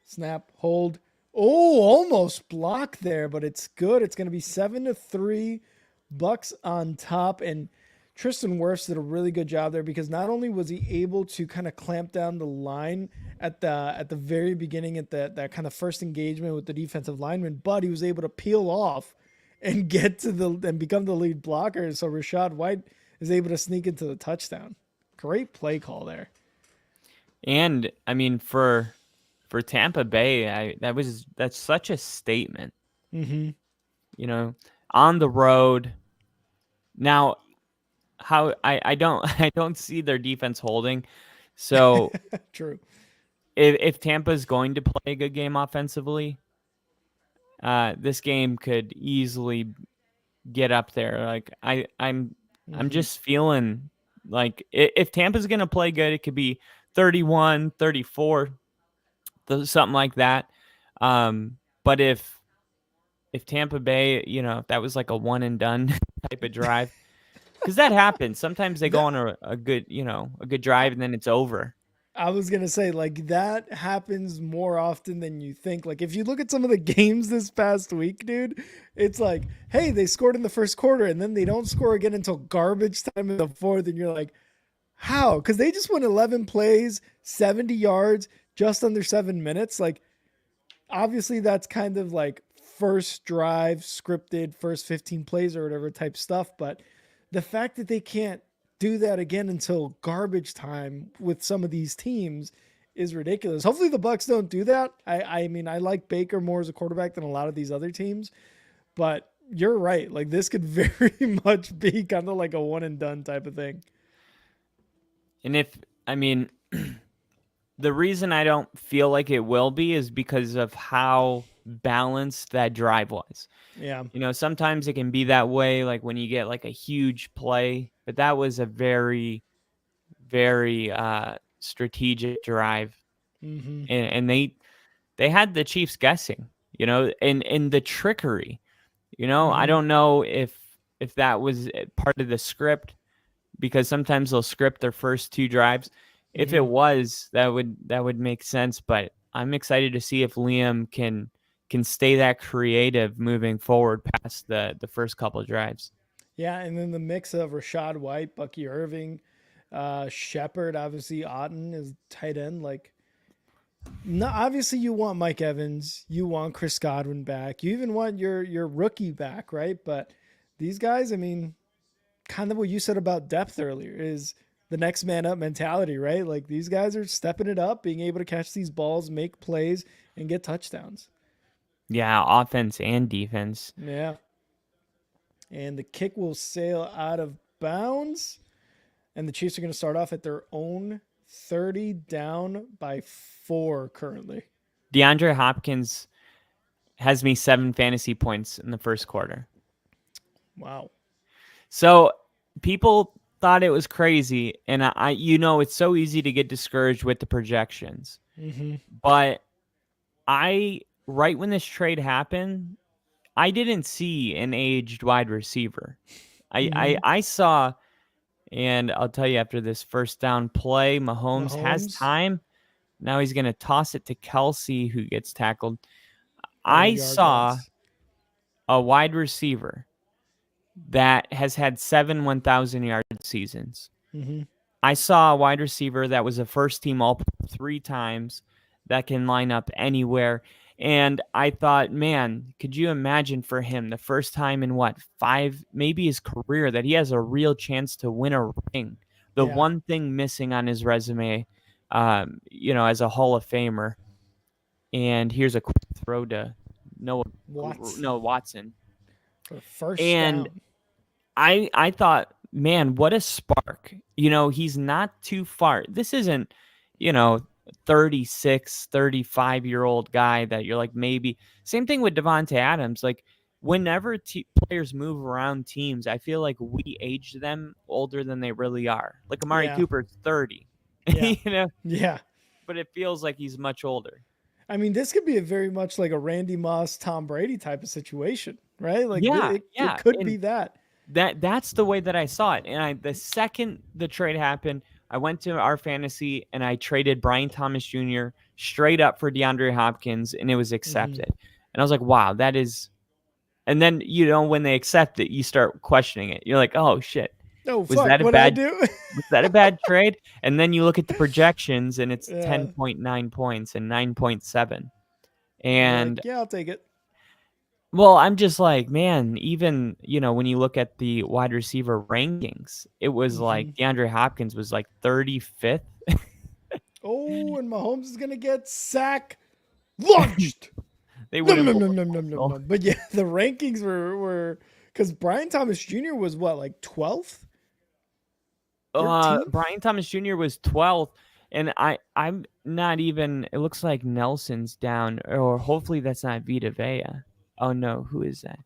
Snap, hold. Oh, almost blocked there, but it's good. It's going to be 7-3, Bucks on top, and Tristan Wirfs did a really good job there because not only was he able to kind of clamp down the line at the very beginning at that kind of first engagement with the defensive lineman, but he was able to peel off and get to and become the lead blocker. So Rashad White is able to sneak into the touchdown. Great play call there. And I mean, for Tampa Bay, that's such a statement. Mm-hmm. You know, on the road. Now, how I don't see their defense holding. So True. If Tampa's going to play a good game offensively, this game could easily get up there. Like I'm just feeling like if Tampa's going to play good, it could be 31, 34, something like that. But if Tampa Bay, if that was like a one and done type of drive, because that happens. Sometimes they go on a good, a good drive and then it's over. I was going to say, like, that happens more often than you think. Like, if you look at some of the games this past week, dude, it's like, hey, they scored in the first quarter and then they don't score again until garbage time in the fourth. And you're like, how? Because they just went 11 plays, 70 yards, just under 7 minutes. Like, obviously, that's kind of like first drive, scripted, first 15 plays or whatever type stuff. But the fact that they can't do that again until garbage time with some of these teams is ridiculous. Hopefully the Bucks don't do that. I mean, I like Baker more as a quarterback than a lot of these other teams, but you're right. Like, this could very much be kind of like a one and done type of thing. And the reason I don't feel like it will be is because of how balanced that drive was. Yeah. Sometimes it can be that way, like when you get like a huge play, but that was a very, very strategic drive. Mm-hmm. And they had the Chiefs guessing, and the trickery, I don't know if that was part of the script, because sometimes they'll script their first two drives. If it was, that would make sense, but I'm excited to see if Liam can stay that creative moving forward past the first couple of drives. Yeah, and then the mix of Rashad White, Bucky Irving, Shepard, obviously Otten is tight end. Like, no, obviously you want Mike Evans, you want Chris Godwin back, you even want your rookie back, right? But these guys, I mean, kind of what you said about depth earlier is the next man up mentality, right? Like, these guys are stepping it up, being able to catch these balls, make plays, and get touchdowns. Yeah, offense and defense. Yeah. And the kick will sail out of bounds. And the Chiefs are going to start off at their own 30, down by 4 currently. DeAndre Hopkins has me 7 fantasy points in the first quarter. Wow. So people thought it was crazy. And it's so easy to get discouraged with the projections. Mm-hmm. But right when this trade happened, I didn't see an aged wide receiver. I saw, and I'll tell you, after this first down play, Mahomes has time. Now he's going to toss it to Kelsey, who gets tackled. I saw a wide receiver that has had 7 1,000-yard seasons. Mm-hmm. I saw a wide receiver that was a first-team All-Pro 3 times that can line up anywhere. And I thought, man, could you imagine for him the first time in 5, maybe his career, that he has a real chance to win a ring? The one thing missing on his resume, as a Hall of Famer. And here's a quick throw to Noah Watson. For first down. I thought, man, what a spark. He's not too far. This isn't, 36, 35-year-old guy that you're like, maybe. Same thing with Devontae Adams. Like, whenever players move around teams, I feel like we age them older than they really are. Like Amari Cooper's 30. Yeah. Yeah. But it feels like he's much older. I mean, this could be a very much like a Randy Moss, Tom Brady type of situation, right? Like, it could be that. That's the way that I saw it. And the second the trade happened, I went to our fantasy and I traded Brian Thomas Jr. straight up for DeAndre Hopkins, and it was accepted. And I was like, wow, that is. And then when they accept it, you start questioning it. You're like, oh shit, Oh fuck! What I do? was that a bad trade? And then you look at the projections, and it's 10.9 points and 9.7. And yeah, I'll take it. Well, I'm just like, man, even, when you look at the wide receiver rankings, it was like DeAndre Hopkins was like 35th. Oh, and Mahomes is going to get sack launched. They wouldn't. No. But yeah, the rankings were because Brian Thomas Jr. was what, like 12th? Brian Thomas Jr. was 12th. And I'm not even, it looks like Nelson's down, or hopefully that's not Vita Vea. Oh no, who is that?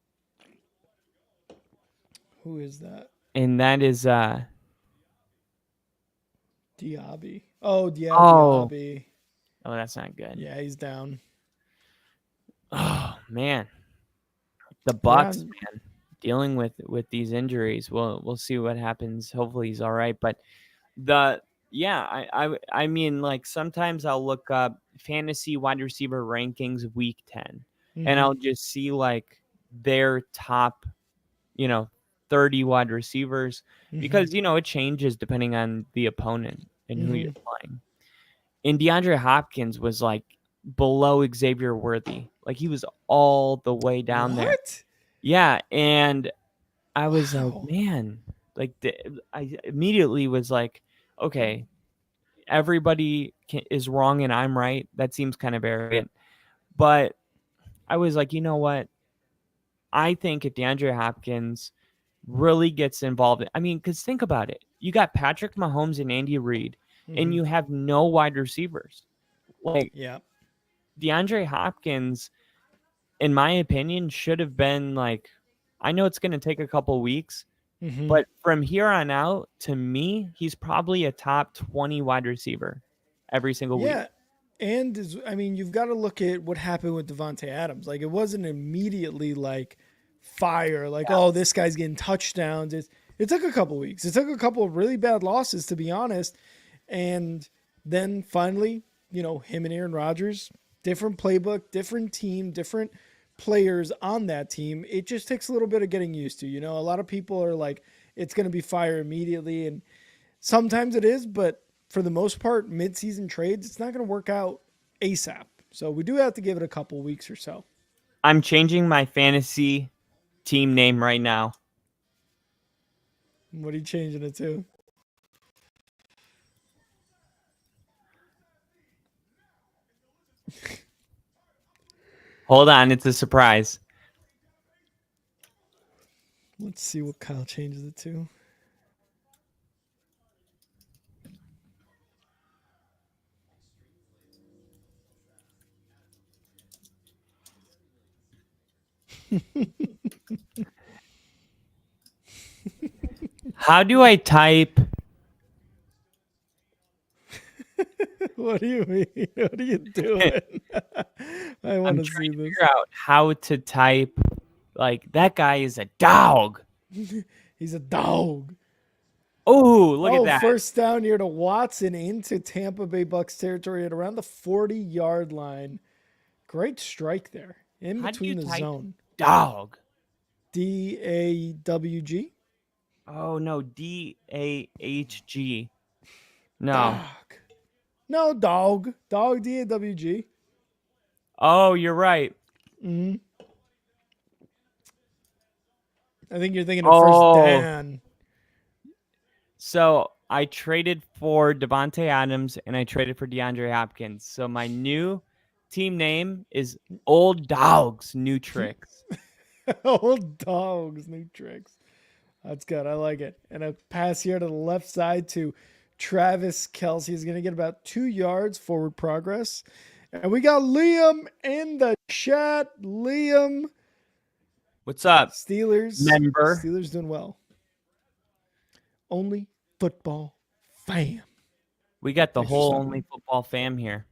Who is that? And that is Diaby. Oh, yeah, Diaby. Oh, that's not good. Yeah, he's down. Oh man. The BUCS, man, dealing with these injuries. We'll see what happens. Hopefully he's all right. But I mean, like, sometimes I'll look up fantasy wide receiver rankings week 10. And I'll just see like their top, 30 wide receivers because, it changes depending on the opponent and who you're playing. And DeAndre Hopkins was like below Xavier Worthy. Like he was all the way down there. Yeah. And I was like, man, like I immediately was like, okay, everybody is wrong and I'm right. That seems kind of arrogant. But I was like, you know what? I think if DeAndre Hopkins really gets involved, I mean, because think about it. You got Patrick Mahomes and Andy Reid, and you have no wide receivers. Like, DeAndre Hopkins, in my opinion, should have been like, I know it's going to take a couple weeks, but from here on out, to me, he's probably a top 20 wide receiver every single week. Yeah. And you've got to look at what happened with Devontae Adams. Like, it wasn't immediately like fire, like, oh, this guy's getting touchdowns. It took a couple weeks. It took a couple of really bad losses, to be honest. And then finally, him and Aaron Rodgers, different playbook, different team, different players on that team. It just takes a little bit of getting used to. A lot of people are like, it's going to be fire immediately. And sometimes it is, but for the most part, mid-season trades, it's not going to work out ASAP. So we do have to give it a couple weeks or so. I'm changing my fantasy team name right now. What are you changing it to? Hold on, it's a surprise. Let's see what Kyle changes it to. How do I type? What do you mean? What are you doing? I want to see this. Figure out how to type. Like, that guy is a dog. He's a dog. Oh, look at that. First down here to Watson into Tampa Bay Bucks territory at around the 40-yard line. Great strike there. In between the zone. Dog. D-A-W-G? Oh, no. D-A-H-G. No. Dog. No, dog. Dog, D-A-W-G. Oh, you're right. I think you're thinking of first down. So I traded for Devontae Adams and I traded for DeAndre Hopkins. So my new team name is Old Dogs New Tricks. Old Dogs New Tricks. That's good. I like it. And a pass here to the left side to Travis Kelce is going to get about 2 yards forward progress. And we got Liam in the chat. Liam. What's up? Steelers. Member. Steelers doing well. Only football fam. We got the whole Only Football fam here.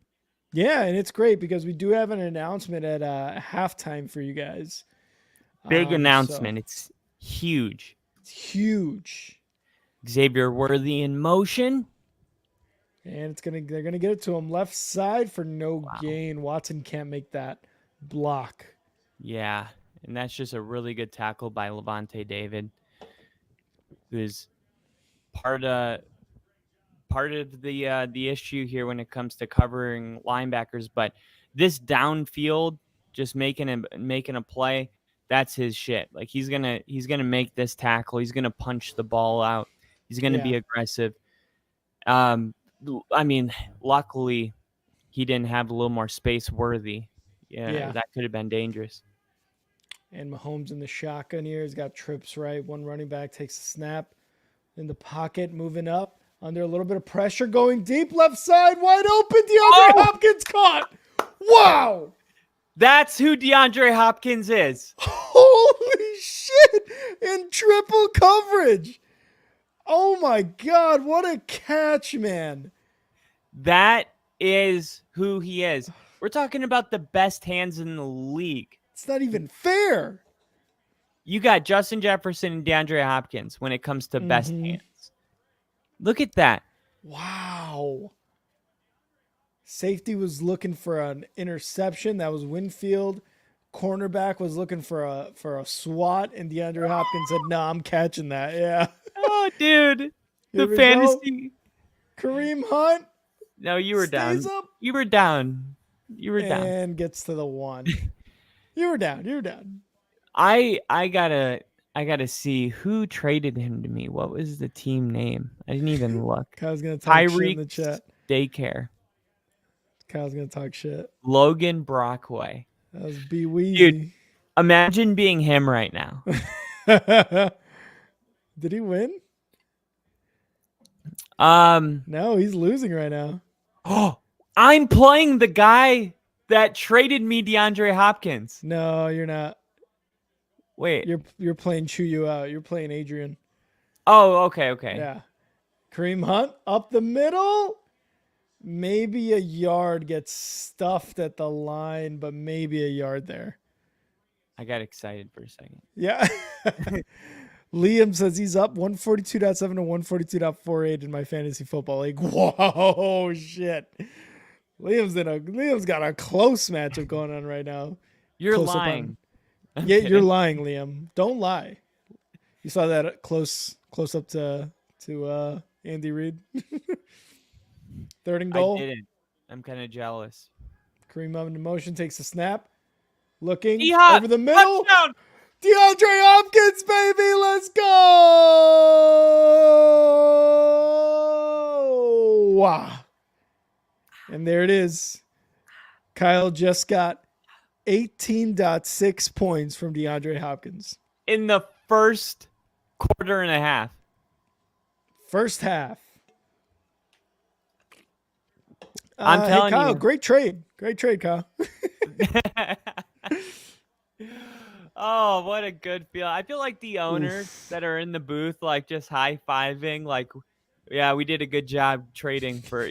Yeah, and it's great because we do have an announcement at halftime for you guys. Big announcement. It's huge. It's huge. Xavier Worthy in motion. And they're gonna get it to him left side for no gain. Watson can't make that block. Yeah, and that's just a really good tackle by Levante David, who's part of the issue here when it comes to covering linebackers. But this downfield, just making a play, that's his shit. Like he's gonna make this tackle. He's gonna punch the ball out. He's gonna be aggressive. I mean, luckily he didn't have a little more space. Worthy. Yeah, that could have been dangerous. And Mahomes in the shotgun here. He's got trips right. One running back takes a snap in the pocket, moving up under a little bit of pressure, going deep left side, wide open. DeAndre Hopkins caught. Wow. That's who DeAndre Hopkins is. Holy shit. In triple coverage. Oh my God. What a catch, man. That is who he is. We're talking about the best hands in the league. It's not even fair. You got Justin Jefferson and DeAndre Hopkins when it comes to best hands. Look at that. Wow. Safety was looking for an interception. That was Winfield. Cornerback was looking for a swat, and DeAndre Hopkins said, "No, I'm catching that." Yeah. Oh, dude. The fantasy. Kareem Hunt. No, you were down. Up. You were down. You were down. And gets to the one. You were down. You were down. I gotta see who traded him to me. What was the team name? I didn't even look. Kyle's gonna talk shit in the chat. Daycare. Kyle's gonna talk shit. Logan Brockway. That was B-Weezy. Dude, imagine being him right now. Did he win? No, he's losing right now. Oh, I'm playing the guy that traded me DeAndre Hopkins. No, you're not. Wait. You're playing Chew You Out. You're playing Adrian. Oh, okay. Yeah. Kareem Hunt up the middle. Maybe a yard gets stuffed at the line, but maybe a yard there. I got excited for a second. Yeah. Liam says he's up 142.7 to 142.48 in my fantasy football league. Whoa, shit. Liam's got a close matchup going on right now. You're close lying. Yeah, you're lying, Liam. Don't lie. You saw that close up to Andy Reid. 3rd and goal. I didn't. I'm kind of jealous. Kareem up into motion, takes a snap. Looking Yeehaw! over the middle. Touchdown! DeAndre Hopkins, baby, let's go! Wow. And there it is. Kyle just got 18.6 points from DeAndre Hopkins. In the first quarter and a half. First half. I'm telling Kyle, you. great trade. Great trade, Kyle. Oh, what a good feel. I feel like the owners that are in the booth, like just high-fiving, like, yeah, we did a good job trading for,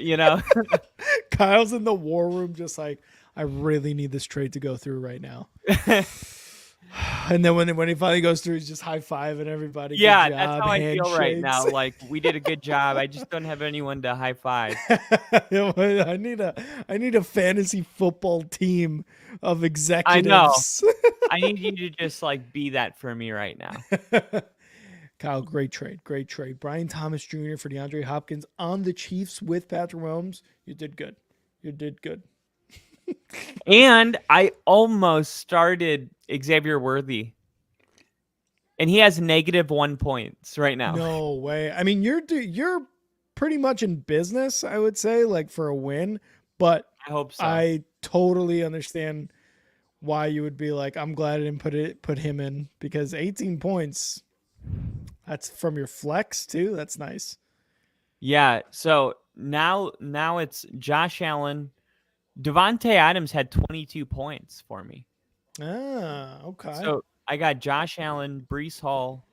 Kyle's in the war room just like, I really need this trade to go through right now. And then when he finally goes through, he's just high-fiving everybody. Yeah, good that's job, how I feel right handshakes. now. Like, we did a good job. I just don't have anyone to high-five. I need a fantasy football team of executives. I know. I need you to just, like, be that for me right now. Kyle, great trade. Brian Thomas Jr. for DeAndre Hopkins on the Chiefs with Patrick Mahomes. You did good. And I almost started Xavier Worthy. And he has -1 points right now. No way. I mean, you're pretty much in business, I would say, like for a win. But I hope so. I totally understand why you would be like, I'm glad I didn't put him in, because 18 points, that's from your flex too. That's nice. Yeah. So now it's Josh Allen. Devontae Adams had 22 points for me. Ah, okay. So I got Josh Allen, Breece Hall,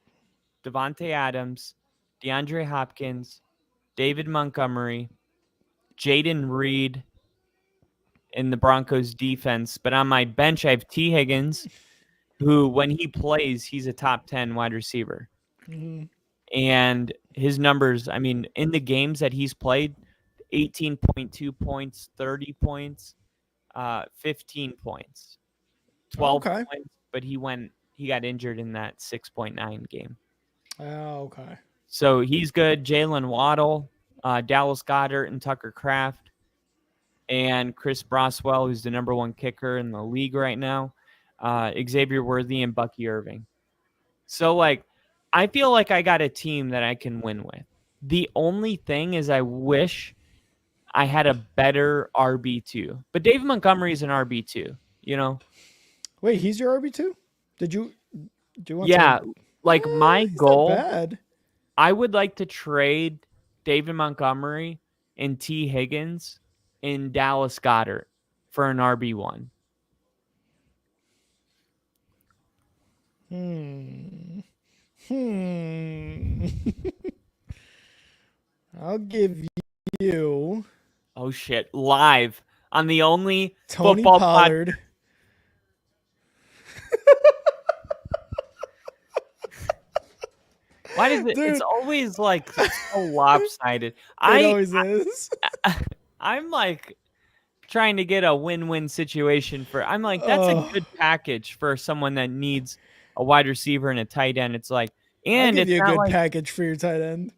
Devontae Adams, DeAndre Hopkins, David Montgomery, Jaden Reed in the Broncos defense. But on my bench, I have T. Higgins, who, when he plays, he's a top 10 wide receiver. And his numbers, I mean, in the games that he's played, 18.2 points, 30 points, 15 points, 12 Okay. points, but he got injured in that 6.9 game. Oh, okay. So he's good. Jalen Waddle, Dallas Goedert, and Tucker Kraft, and Chris Broswell, who's the number 1 kicker in the league right now, Xavier Worthy, and Bucky Irving. So, like, I feel like I got a team that I can win with. The only thing is I wish I had a better RB2. But David Montgomery is an RB2, you know? Wait, he's your RB2? Do you want Yeah, to... like my he's goal, not bad. I would like to trade David Montgomery and T. Higgins in Dallas Goedert for an RB1. I'll give you Oh, shit. Live on the only Tony football Pollard. Why does it? Dude. It's always like so lopsided. It always is. I'm like trying to get a win-win situation for. I'm like, that's a good package for someone that needs a wide receiver and a tight end. It's like, and I'll give it's you a not good like, package for your tight end.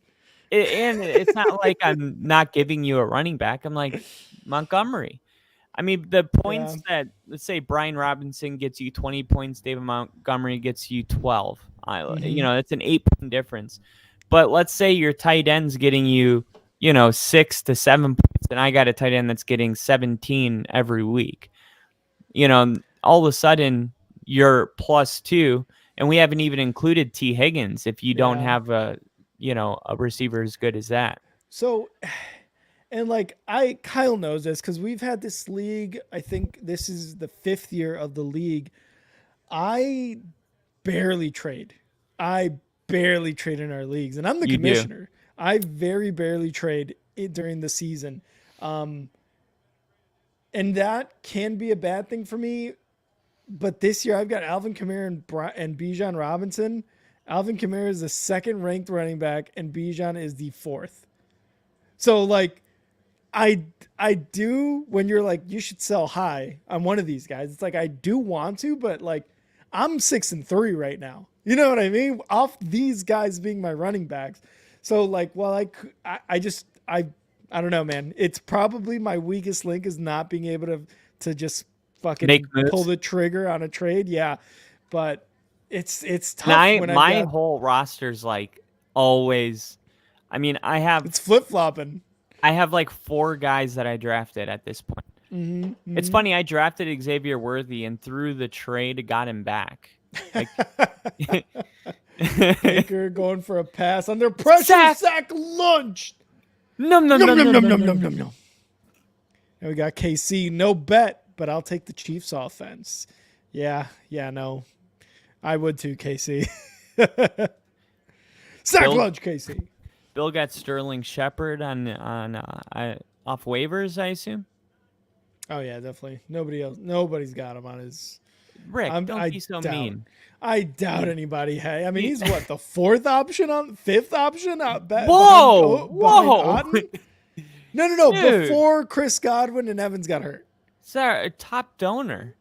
and it's not like I'm not giving you a running back. I'm like Montgomery. I mean, the points that, let's say Brian Robinson gets you 20 points, David Montgomery gets you 12. You know, that's an 8-point difference. But let's say your tight end's getting you, 6 to 7 points, and I got a tight end that's getting 17 every week. All of a sudden you're +2, and we haven't even included T. Higgins if you don't have a receiver as good as that. So, and like Kyle knows this because we've had this league. I think this is the 5th year of the league. I barely trade. I barely trade in our leagues, and I'm the commissioner. I very barely trade during the season. And that can be a bad thing for me. But this year I've got Alvin Kamara and Bijan Robinson. Alvin Kamara is the 2nd ranked running back, and Bijan is the 4th. So like, I do, when you're like, you should sell high on one of these guys. It's like, I do want to, but like, I'm 6-3 right now. You know what I mean? Off these guys being my running backs. So like, well, I don't know, man. It's probably my weakest link is not being able to just fucking pull the trigger on a trade. Yeah. But it's tough. My whole roster's like always, I mean, it's flip-flopping. I have like 4 guys that I drafted at this point. It's funny. I drafted Xavier Worthy and through the trade got him back. Like, Baker going for a pass under pressure. Sack lunch. No. And we got KC. No bet, but I'll take the Chiefs offense. Yeah, no. I would too, KC. Sack lunch, KC. Bill got Sterling Shepard on off waivers, I assume. Oh yeah, definitely. Nobody's got him on his. Rick, don't be so mean. I doubt anybody. Hey, I mean, he's what, the 5th option? Whoa! No. Dude. Before Chris Godwin and Evans got hurt. It's our top donor.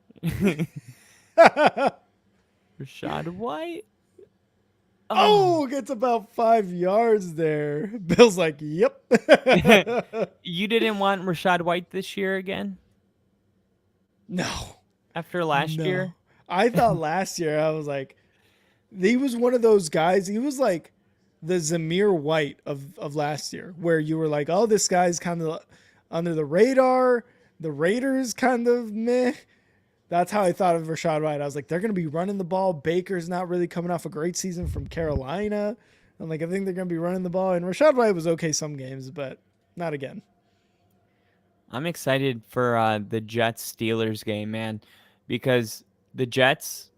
Rashad White. Oh, gets about 5 yards there. Bill's like, yep. You didn't want Rashad White this year again? No. After last year? I thought last year, I was like, he was one of those guys. He was like the Zamir White of last year, where you were like, oh, this guy's kind of under the radar. The Raiders kind of meh. That's how I thought of Rashad White. I was like, they're going to be running the ball. Baker's not really coming off a great season from Carolina. I'm like, I think they're going to be running the ball. And Rashad White was okay some games, but not again. I'm excited for the Jets-Steelers game, man, because the Jets,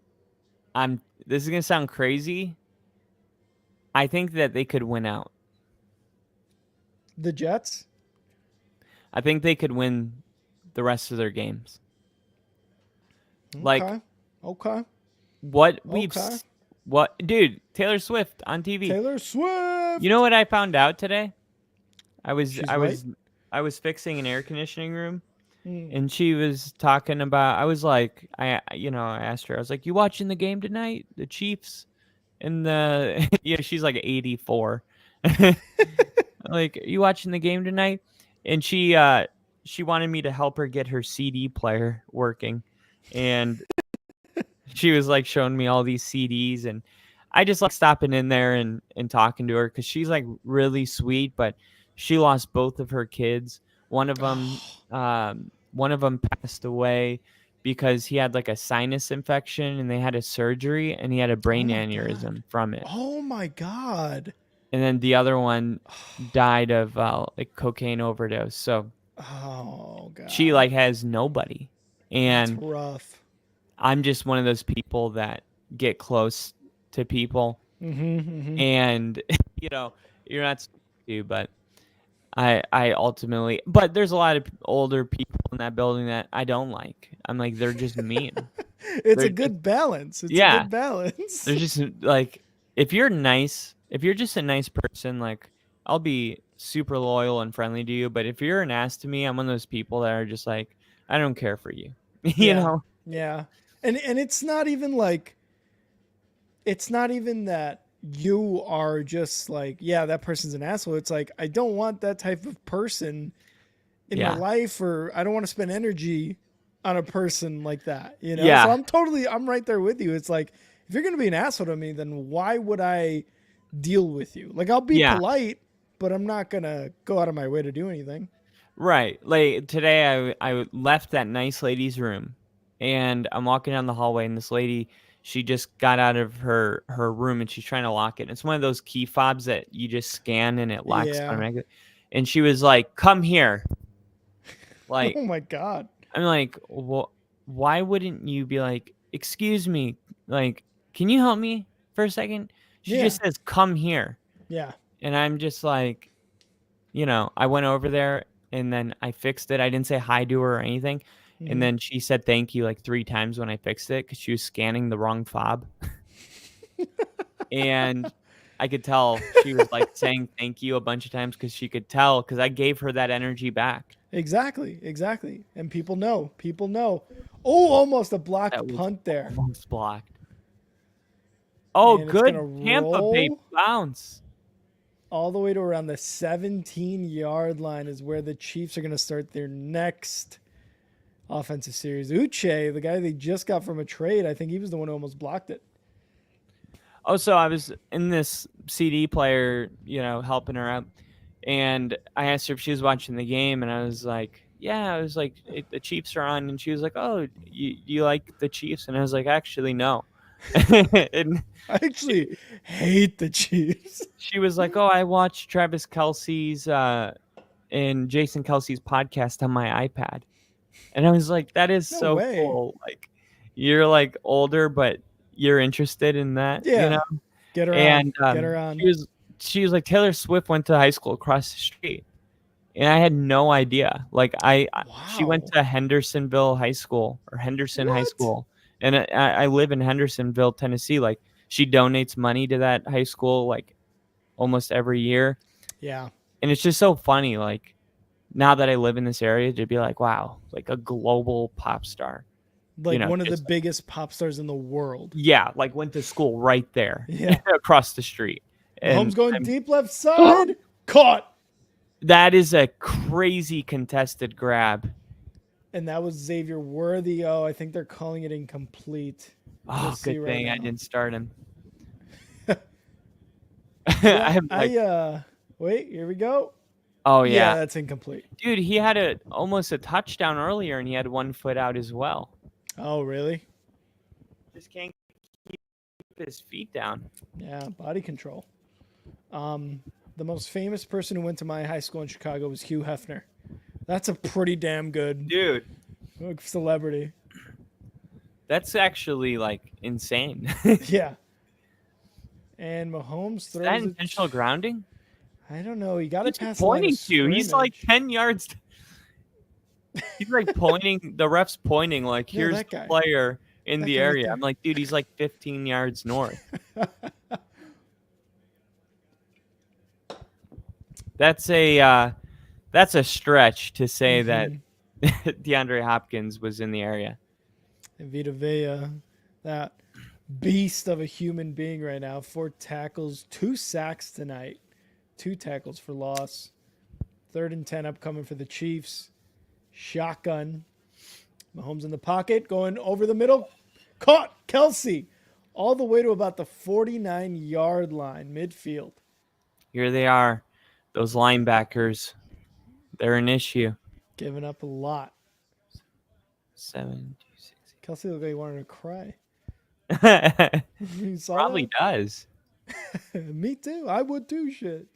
this is going to sound crazy. I think that they could win out. The Jets? I think they could win the rest of their games. Okay. Okay. What What, dude? Taylor Swift on TV. Taylor Swift. You know what I found out today? She's white? I was fixing an air conditioning room, Mm. and she was talking about. I was like, I asked her. I was like, "You watching the game tonight? The Chiefs and the she's like 84. Like, you watching the game tonight? And she wanted me to help her get her CD player working, and she was like showing me all these CDs, and I just like stopping in there and talking to her because she's like really sweet, but she lost both of her kids. One of them passed away because he had like a sinus infection, and they had a surgery, and he had a brain aneurysm from it. Oh my God. And then the other one died of like cocaine overdose. So Oh God. she like has nobody, and That's rough. I'm just one of those people that get close to people, and you're not supposed to, but I ultimately. But there's a lot of older people in that building that I don't like. I'm like, they're just mean. It's a good balance. It's a good balance. They're just like, if you're just a nice person, like, I'll be super loyal and friendly to you. But if you're an ass to me, I'm one of those people that are just like, I don't care for you. You know? Yeah. And it's not even like, it's not even that you are just like, yeah, that person's an asshole. It's like, I don't want that type of person in my life, or I don't want to spend energy on a person like that, you know? Yeah. So I'm right there with you. It's like, if you're going to be an asshole to me, then why would I deal with you? Like, I'll be polite, but I'm not going to go out of my way to do anything. Right. Like today I left that nice lady's room, and I'm walking down the hallway, and this lady, she just got out of her room, and she's trying to lock it. It's one of those key fobs that you just scan and it locks automatically. And she was like, "Come here." Like, oh my God. I'm like, well, why wouldn't you be like, "Excuse me, like, can you help me for a second?" She just says, "Come here." Yeah. And I'm just like, I went over there, and then I fixed it. I didn't say hi to her or anything. And then she said thank you like 3 times when I fixed it, because she was scanning the wrong fob. And I could tell she was like saying thank you a bunch of times, because she could tell, because I gave her that energy back. Exactly. And people know. Oh, almost a blocked punt there. Almost blocked. Oh, and good Tampa Bay bounce. All the way to around the 17-yard line is where the Chiefs are going to start their next offensive series. Uche, the guy they just got from a trade, I think he was the one who almost blocked it. Oh, so I was in this CD player, helping her out, and I asked her if she was watching the game, and I was like, yeah, I was like, the Chiefs are on, and she was like, oh, you like the Chiefs? And I was like, actually, no. And I actually hate the Chiefs. She was like, oh, I watched Travis Kelce's and Jason Kelce's podcast on my iPad. And I was like, that is so cool. Like, you're like older, but you're interested in that. Yeah. Get her on. Get her on. She was like, Taylor Swift went to high school across the street. And I had no idea. Like, she went to Hendersonville High School, or Henderson High School. And I live in Hendersonville, Tennessee. Like, she donates money to that high school like almost every year. Yeah. And it's just so funny. Like, now that I live in this area, to be like, wow, like a global pop star. Like, one of the biggest pop stars in the world. Yeah. Like, went to school right there. Yeah. Across the street. Holmes going deep left side. Caught. That is a crazy contested grab. And that was Xavier Worthy. Oh, I think they're calling it incomplete. Oh, good thing I didn't start him. Wait, here we go. Oh, yeah. Yeah, that's incomplete. Dude, he had almost a touchdown earlier, and he had 1 foot out as well. Oh, really? Just can't keep his feet down. Yeah, body control. The most famous person who went to my high school in Chicago was Hugh Hefner. That's a pretty damn good celebrity. That's actually like insane. Yeah. And Mahomes throws. Is that intentional grounding? I don't know. He got it past the line of scrimmage. He's like 10 yards. He's like pointing. The ref's pointing like, here's the player in That the guy right area. there. I'm like, dude, he's like 15 yards north. That's a stretch to say that DeAndre Hopkins was in the area. And Vita Vea, that beast of a human being right now. 4 tackles, 2 sacks tonight. 2 tackles for loss. 3rd and 10 upcoming for the Chiefs. Shotgun. Mahomes in the pocket, going over the middle. Caught Kelsey all the way to about the 49-yard line, midfield. Here they are. Those linebackers. They're an issue. Giving up a lot. 7, 2, 6. Kelsey looked like he wanted to cry. You saw Probably does. that? Me too. I would too, shit.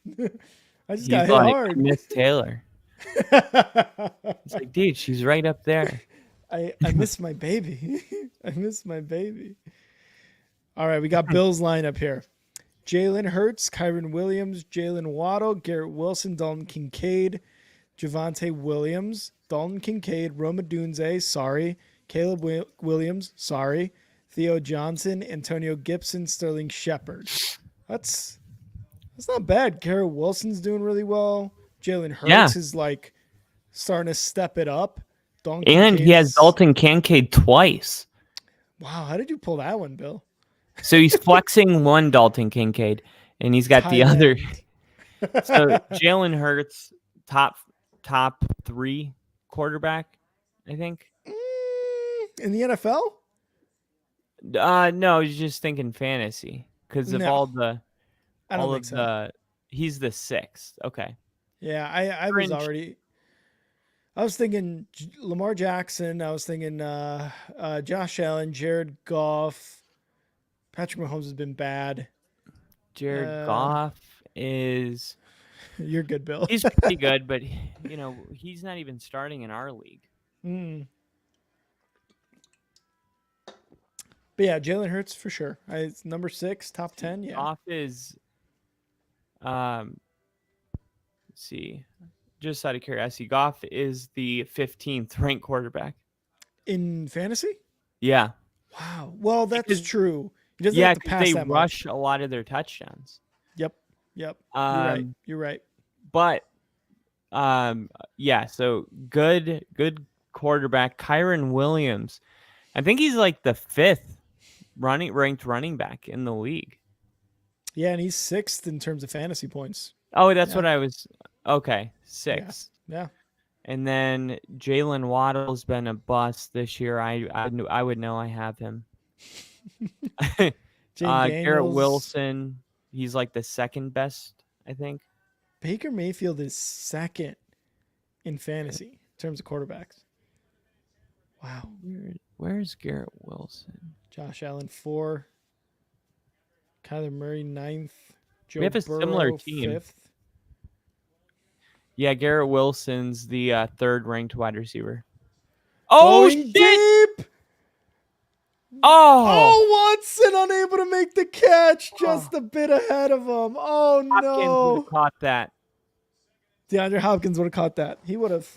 I just He's got hit like, hard. Miss Taylor. It's like, dude, she's right up there. I miss my baby. I miss my baby. All right, we got Bills lineup here. Jalen Hurts, Kyron Williams, Jalen Waddle, Garrett Wilson, Dalton Kincaid, Javonte Williams, Dalton Kincaid, Roma Dunze, sorry, Caleb Williams, sorry, Theo Johnson, Antonio Gibson, Sterling Shepard. That's not bad. Garrett Wilson's doing really well. Jalen Hurts is like starting to step it up. And he has Dalton Kincaid twice. Wow, how did you pull that one, Bill? So he's flexing one Dalton Kincaid, and he's got the other. So Jalen Hurts, top 3 quarterback, I think. In the NFL? No, he's just thinking fantasy because of all the. I don't think so. He's the 6th. Okay. Yeah, I was already. I was thinking Lamar Jackson. I was thinking Josh Allen, Jared Goff. Patrick Mahomes has been bad. Jared Goff is. You're good, Bill. He's pretty good, but he's not even starting in our league. But yeah, Jalen Hurts for sure. It's number 6, top 10. Yeah. Goff is. Let's see. Just out of curiosity, Goff is the 15th ranked quarterback in fantasy. Yeah. Wow. Well, that's true. He doesn't have to pass they that rush much. a lot of their touchdowns. Yep. You're right. But so good quarterback. Kyron Williams. I think he's like the 5th ranked running back in the league. Yeah, and he's 6th in terms of fantasy points. Oh, that's what I was. Okay, 6th. Yeah. And then Jalen Waddle's been a bust this year. I would know I have him. Garrett Wilson, he's like the 2nd best, I think. Baker Mayfield is 2nd in fantasy in terms of quarterbacks. Wow. Where's Garrett Wilson? Josh Allen 4. Kyler Murray 9th. We have a similar team. 5th. Yeah, Garrett Wilson's the 3rd ranked wide receiver. Oh, shit! Deep! Oh, Watson unable to make the catch, just a bit ahead of him. Oh, Hopkins no. would have caught that. DeAndre Hopkins would have caught that. He would have.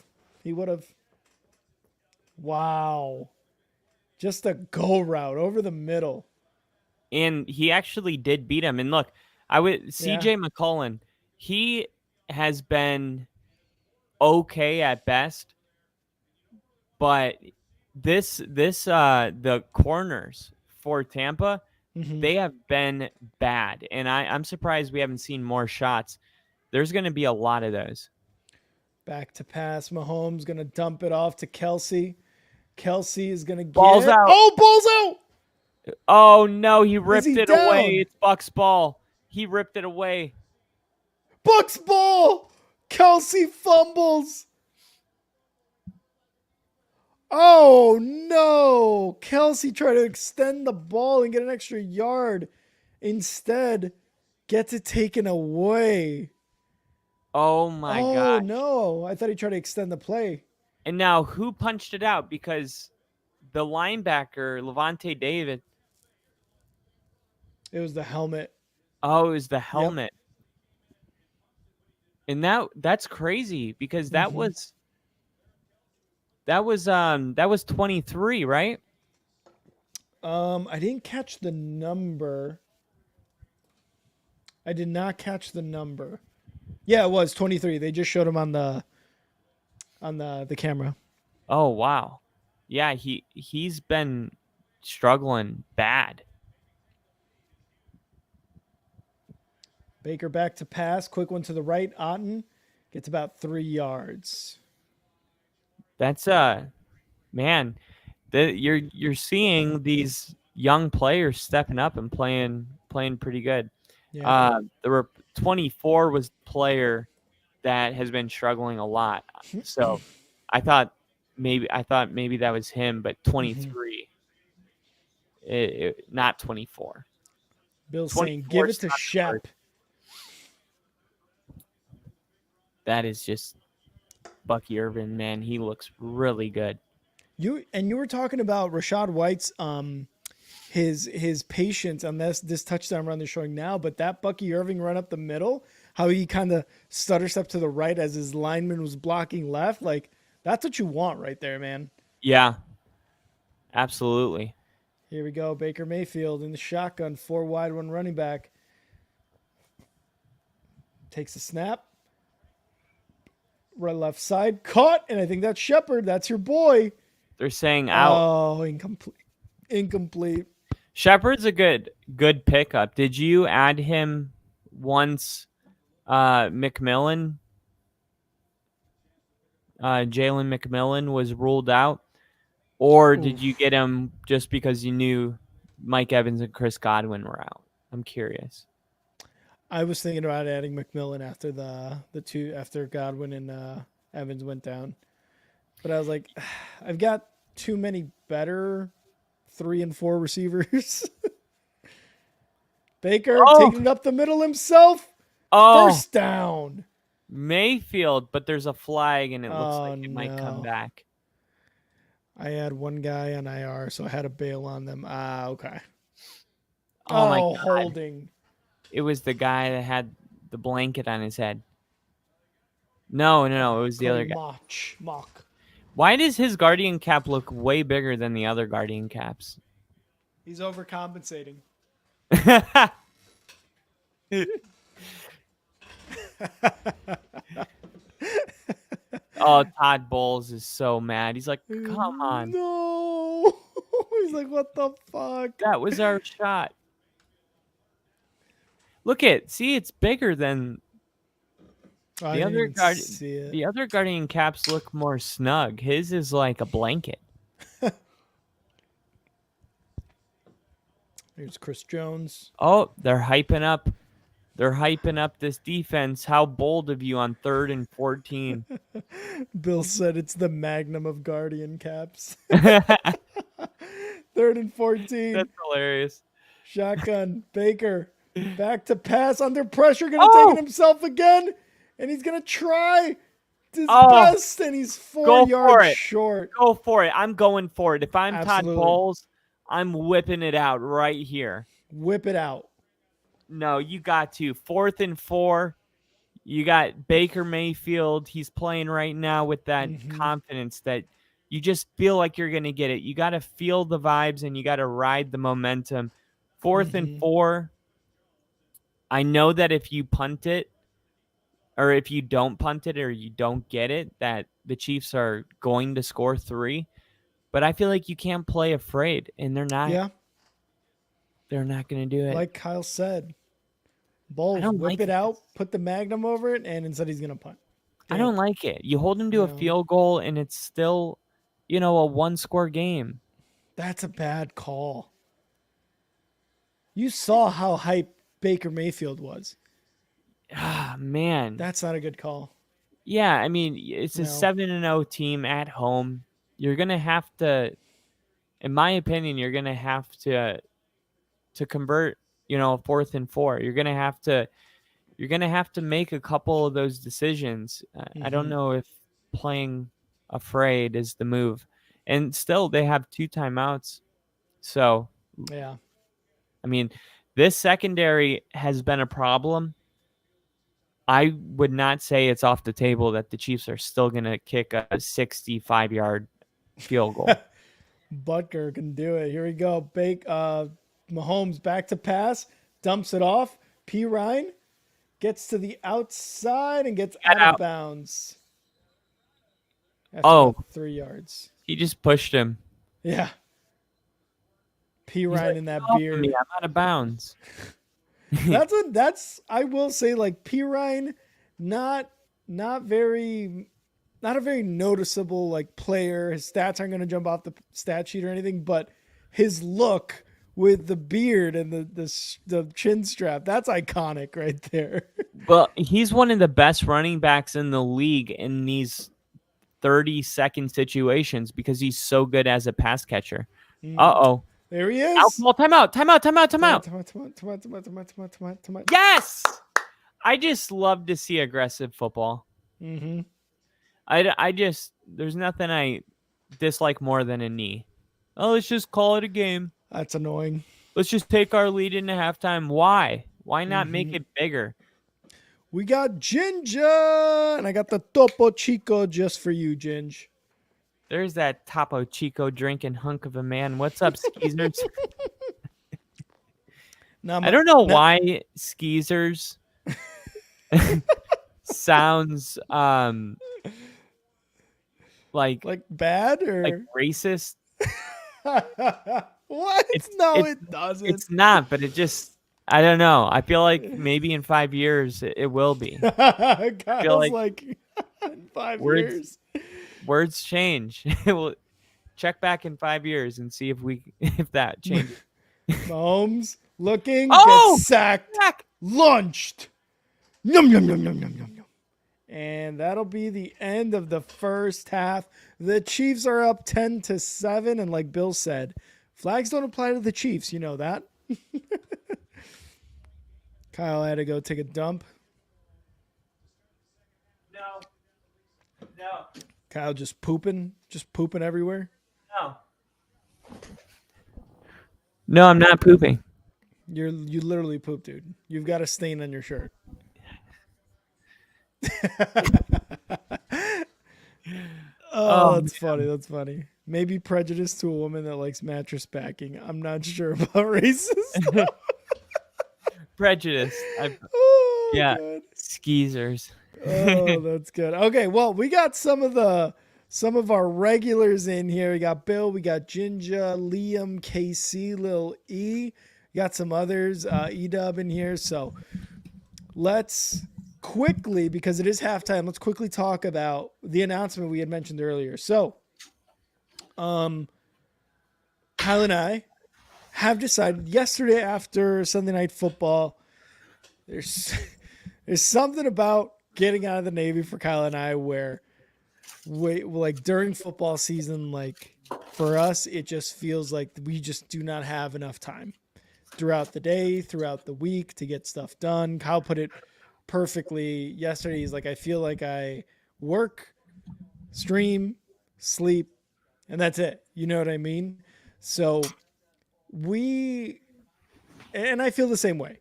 Wow. Just a go route over the middle. And he actually did beat him. And look, CJ McCollum, he has been okay at best, but the corners for Tampa, they have been bad, and I'm surprised we haven't seen more shots. There's going to be a lot of those. Back to pass. Mahomes going to dump it off to Kelsey. Kelsey is going to get balls out. Oh, balls out. Oh no, he ripped it down? away. It's Buck's ball. He ripped it away. Buck's ball. Kelsey fumbles. Oh, no. Kelsey tried to extend the ball and get an extra yard. Instead, gets it taken away. Oh, my God. Oh, no. I thought he tried to extend the play. And now, who punched it out? Because the linebacker, Levante David. It was the helmet. Oh, it was the helmet. Yep. And that's crazy because that was 23, right? I didn't catch the number. I did not catch the number. Yeah, it was 23. They just showed him on the camera. Oh wow. Yeah, he's been struggling bad. Baker back to pass. Quick one to the right. Otten gets about 3 yards. That's man, you're seeing these young players stepping up and playing pretty good. Yeah. There were 24 was the player that has been struggling a lot. So I thought maybe that was him, but 23, not 24. Bill saying, give it to Shep. That is just Bucky Irvin, man. He looks really good. You were talking about Rashad White's his patience on this touchdown run they're showing now, but that Bucky Irving run up the middle, how he kind of stutter step to the right as his lineman was blocking left, like that's what you want right there, man. Yeah, absolutely. Here we go, Baker Mayfield in the shotgun, 4 wide, 1 running back. Takes a snap. Right left side, caught, and I think that's Shepard. That's your boy. They're saying out. Oh, incomplete. Shepard's a good pickup. Did you add him once Jalen McMillan was ruled out? Or did you get him just because you knew Mike Evans and Chris Godwin were out? I'm curious. I was thinking about adding McMillan after the two after Godwin and Evans went down, but I was like, I've got too many better 3 and 4 receivers. Baker taking up the middle himself. First down. Mayfield, but there's a flag and it looks like it might come back. I had one guy on IR, so I had to bail on them. Okay. Oh my God. Holding. It was the guy that had the blanket on his head. No, it was the other guy. Mock. Why does his Guardian cap look way bigger than the other Guardian caps? He's overcompensating. Oh, Todd Bowles is so mad. He's like, come on. No. He's like, what the fuck? That was our shot. Look see, it's bigger than the other Guardian. The other Guardian caps look more snug. His is like a blanket. Here's Chris Jones. Oh, they're hyping up. They're hyping up this defense. How bold of you on 3rd and 14. Bill said it's the magnum of Guardian caps. 3rd and 14. That's hilarious. Shotgun. Baker. Back to pass under pressure. Going to take it himself again. And he's going to try his best. And he's 4 yards short. Go for it. I'm going for it. If I'm Todd Bowles, I'm whipping it out right here. Whip it out. No, you got to. 4th and 4. You got Baker Mayfield. He's playing right now with that confidence that you just feel like you're going to get it. You got to feel the vibes and you got to ride the momentum. 4th and 4. I know that if you punt it, or if you don't punt it, or you don't get it, that the Chiefs are going to score 3. But I feel like you can't play afraid, and they're not. Yeah. They're not going to do it. Like Kyle said, Bowles, whip it out, put the magnum over it, and instead he's going to punt. I don't like it. You hold him to a field goal, and it's still, a 1-score game. That's a bad call. You saw how hyped Baker Mayfield was. Ah, man. That's not a good call. Yeah, I mean, it's a 7-0 team at home. You're going to have to, in my opinion, you're going to have to convert, 4th and 4. You're going to have to make a couple of those decisions. I don't know if playing afraid is the move. And still, they have 2 timeouts. So, yeah. I mean, this secondary has been a problem. I would not say it's off the table that the Chiefs are still going to kick a 65-yard field goal. Butker can do it. Here we go. Mahomes back to pass, dumps it off. P. Ryan gets to the outside and gets out of bounds. After about 3 yards. He just pushed him. Yeah. P. Ryan in that "Off of beard. me, I'm out of bounds." That's I will say, like, P. Ryan, not a very noticeable like player. His stats aren't going to jump off the stat sheet or anything, but his look with the beard and the chin strap, that's iconic right there. Well, he's one of the best running backs in the league in these 30-second situations because he's so good as a pass catcher. Uh-oh. There he is. Alcohol, timeout. Yes! I just love to see aggressive football. Mm-hmm. There's nothing I dislike more than a knee. Oh, let's just call it a game. That's annoying. Let's just take our lead into halftime. Why? Why not make it bigger? We got Ginger, and I got the Topo Chico just for you, Ginge. There's that Topo Chico drinking hunk of a man. What's up, Skeezers? I don't know why Skeezers sounds like bad or like racist. What? It doesn't. It's not, but it just, I don't know. I feel like maybe in 5 years it will be. I feel like in 5 years. Words change. We'll check back in 5 years and see if that changes. Mahomes looking, gets sacked, launched. Yum, yum, yum, yum, yum, yum, yum. And that'll be the end of the first half. The Chiefs are up 10-7, and like Bill said, flags don't apply to the Chiefs. You know that. Kyle had to go take a dump. No. Kyle just pooping everywhere. No, I'm not pooping. You literally poop, dude. You've got a stain on your shirt. That's funny. That's funny. Maybe prejudice to a woman that likes mattress backing. I'm not sure about racist. Prejudice. Yeah. God. Skeezers. Oh, that's good. Okay, well, we got some of our regulars in here. We got Bill, we got Ginger, Liam, KC, Lil E. We got some others, E-Dub in here. So let's quickly, because it is halftime, let's quickly talk about the announcement we had mentioned earlier. So, Kyle and I have decided yesterday after Sunday Night Football, there's something about getting out of the Navy for Kyle and I where like during football season, like for us, it just feels like we just do not have enough time throughout the day, throughout the week to get stuff done. Kyle put it perfectly yesterday. He's like, I feel like I work, stream, sleep, and that's it. You know what I mean? So and I feel the same way.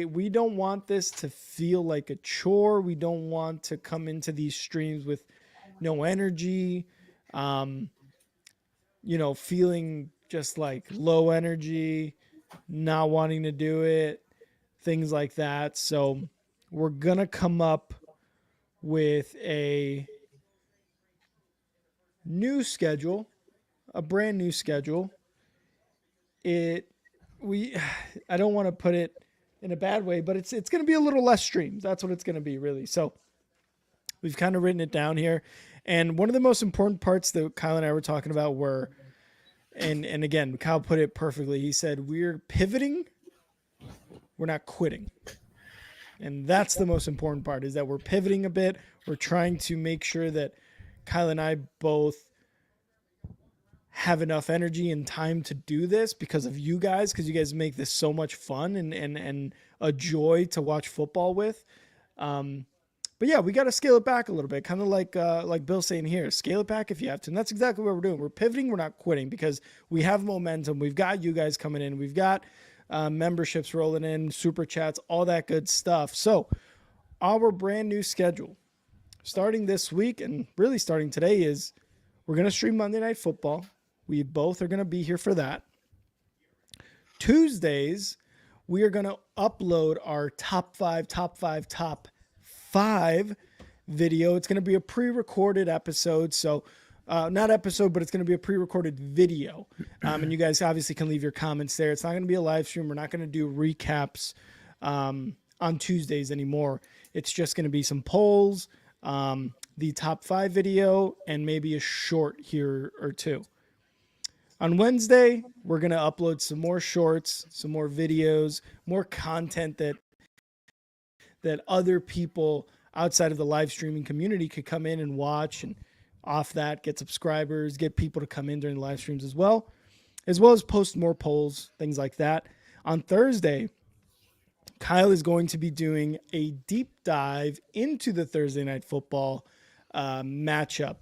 We don't want this to feel like a chore. We don't want to come into these streams with no energy, feeling just like low energy, not wanting to do it, things like that. So we're going to come up with a new schedule, a brand new schedule. I don't want to put it in a bad way, but it's going to be a little less streams. That's what it's going to be, really. So we've kind of written it down here. And one of the most important parts that Kyle and I were talking about were, and again, Kyle put it perfectly. He said, we're pivoting. We're not quitting. And that's the most important part, is that we're pivoting a bit. We're trying to make sure that Kyle and I both have enough energy and time to do this because of you guys, because you guys make this so much fun and a joy to watch football with. But yeah, we got to scale it back a little bit, kind of like Bill's saying here, scale it back if you have to. And that's exactly what we're doing. We're pivoting. We're not quitting because we have momentum. We've got you guys coming in. We've got memberships rolling in, super chats, all that good stuff. So our brand new schedule starting this week and really starting today is we're going to stream Monday Night Football We both are going to be here for that. Tuesdays, we are going to upload our top five video. It's going to be a pre-recorded episode. So not episode, but it's going to be a pre-recorded video. And you guys obviously can leave your comments there. It's not going to be a live stream. We're not going to do recaps on Tuesdays anymore. It's just going to be some polls, the top 5 video, and maybe a short here or two. On Wednesday, we're going to upload some more shorts, some more videos, more content that other people outside of the live streaming community could come in and watch, and off that get subscribers, get people to come in during the live streams as well as post more polls, things like that. On Thursday, Kyle is going to be doing a deep dive into the Thursday Night Football matchup.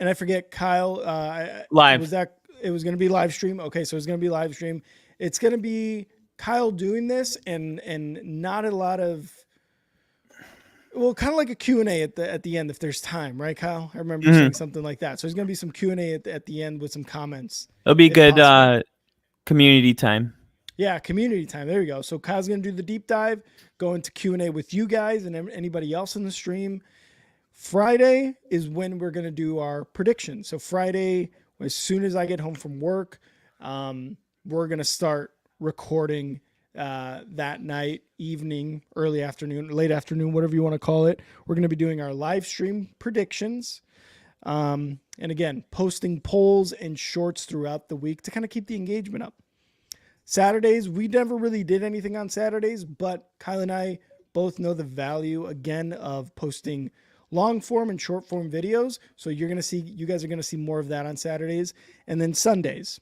And I forget, Kyle, Live. It was going to be live stream. Okay, so it's going to be live stream. It's going to be Kyle doing this and not a lot of, well, kind of like a Q&A at the end if there's time, right, Kyle? I remember you saying something like that. So there's going to be some Q&A at the end with some comments. It'll be good community time. Yeah, community time. There you go. So Kyle's going to do the deep dive, go into Q&A with you guys and anybody else in the stream. Friday is when we're going to do our predictions. So Friday, as soon as I get home from work, we're going to start recording that night, evening, early afternoon, late afternoon, whatever you want to call it. We're going to be doing our live stream predictions. And again, posting polls and shorts throughout the week to kind of keep the engagement up. Saturdays, we never really did anything on Saturdays, but Kyle and I both know the value, again, of posting long form and short form videos. So you guys are going to see more of that on Saturdays. And then Sundays,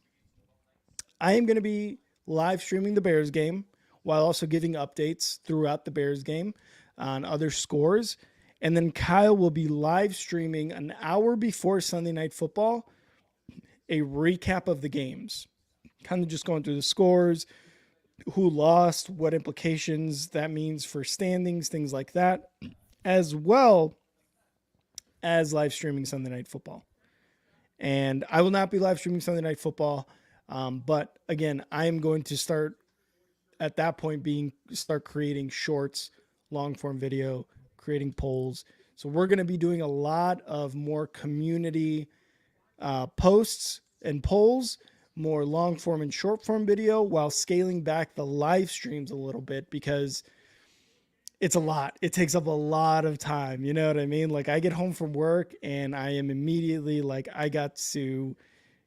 I am going to be live streaming the Bears game while also giving updates throughout the Bears game on other scores. And then Kyle will be live streaming an hour before Sunday Night Football, a recap of the games, kind of just going through the scores, who lost, what implications that means for standings, things like that, as well as live streaming Sunday Night Football. And I will not be live streaming Sunday Night Football. But again, I am going to start at that point start creating shorts, long form video, creating polls. So we're going to be doing a lot of more community posts and polls, more long form and short form video, while scaling back the live streams a little bit because it's a lot. It takes up a lot of time. You know what I mean? Like I get home from work and I am immediately like, I got to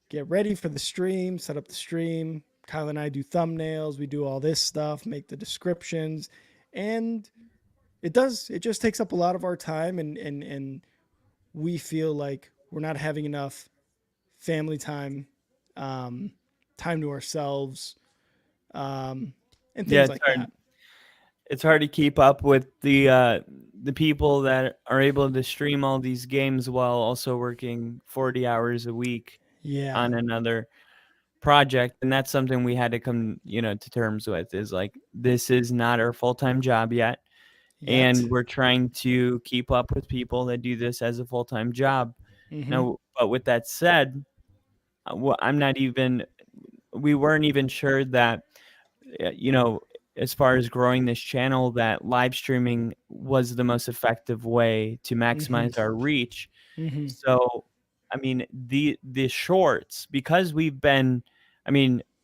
get ready for the stream, set up the stream. Kyle and I do thumbnails. We do all this stuff, make the descriptions. And it just takes up a lot of our time. And we feel like we're not having enough family time, time to ourselves, and things like that. It's hard to keep up with the people that are able to stream all these games while also working 40 hours a week on another project. And that's something we had to come, to terms with, is like, this is not our full-time job yet. And we're trying to keep up with people that do this as a full-time job. Mm-hmm. Now, but with that said, we weren't even sure that, as far as growing this channel, that live streaming was the most effective way to maximize our reach. Mm-hmm. So, I mean, the shorts, because we've been,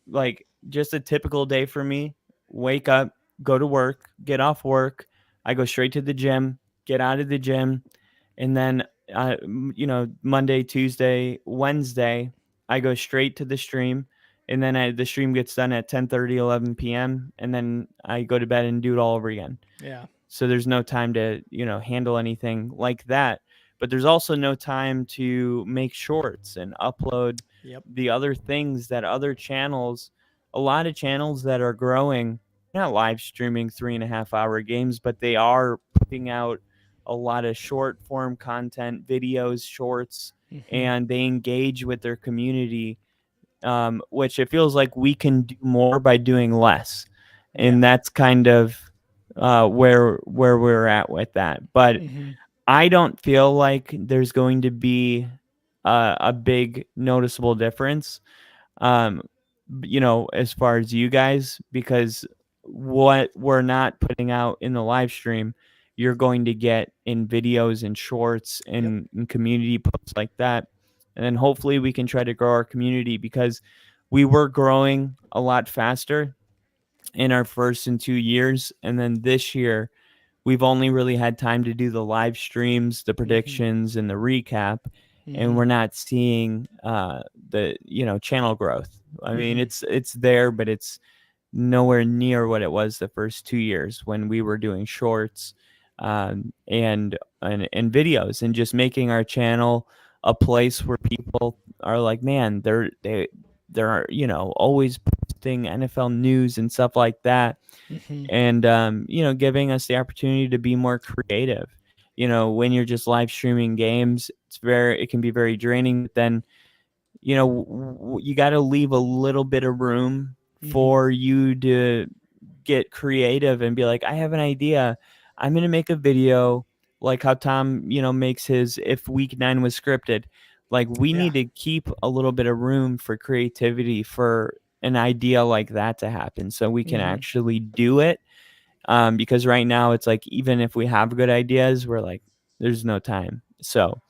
like just a typical day for me, wake up, go to work, get off work, I go straight to the gym, get out of the gym, and then, Monday, Tuesday, Wednesday, I go straight to the stream. And then the stream gets done at 10:30, 11 p.m. And then I go to bed and do it all over again. Yeah. So there's no time to, handle anything like that. But there's also no time to make shorts and upload the other things that other channels, a lot of channels that are growing, not live streaming 3.5-hour games, but they are putting out a lot of short form content, videos, shorts, and they engage with their community. Which it feels like we can do more by doing less. And that's kind of where we're at with that. But I don't feel like there's going to be a big noticeable difference. Um, as far as you guys, because what we're not putting out in the live stream, you're going to get in videos and shorts and, and community posts like that. And then hopefully we can try to grow our community, because we were growing a lot faster in our first and 2 years. And then this year, we've only really had time to do the live streams, the predictions, and the recap, and we're not seeing the channel growth. I mean, it's there, but it's nowhere near what it was the first 2 years when we were doing shorts and videos, and just making our channel a place where people are like, man, they're always posting NFL news and stuff like that, and giving us the opportunity to be more creative. When you're just live streaming games, it can be very draining. But then you got to leave a little bit of room for you to get creative and be like, I have an idea, I'm going to make a video, like how Tom makes his if week 9 was scripted. Like, we need to keep a little bit of room for creativity for an idea like that to happen, so we can actually do it. Because right now it's like, even if we have good ideas, we're like, there's no time. So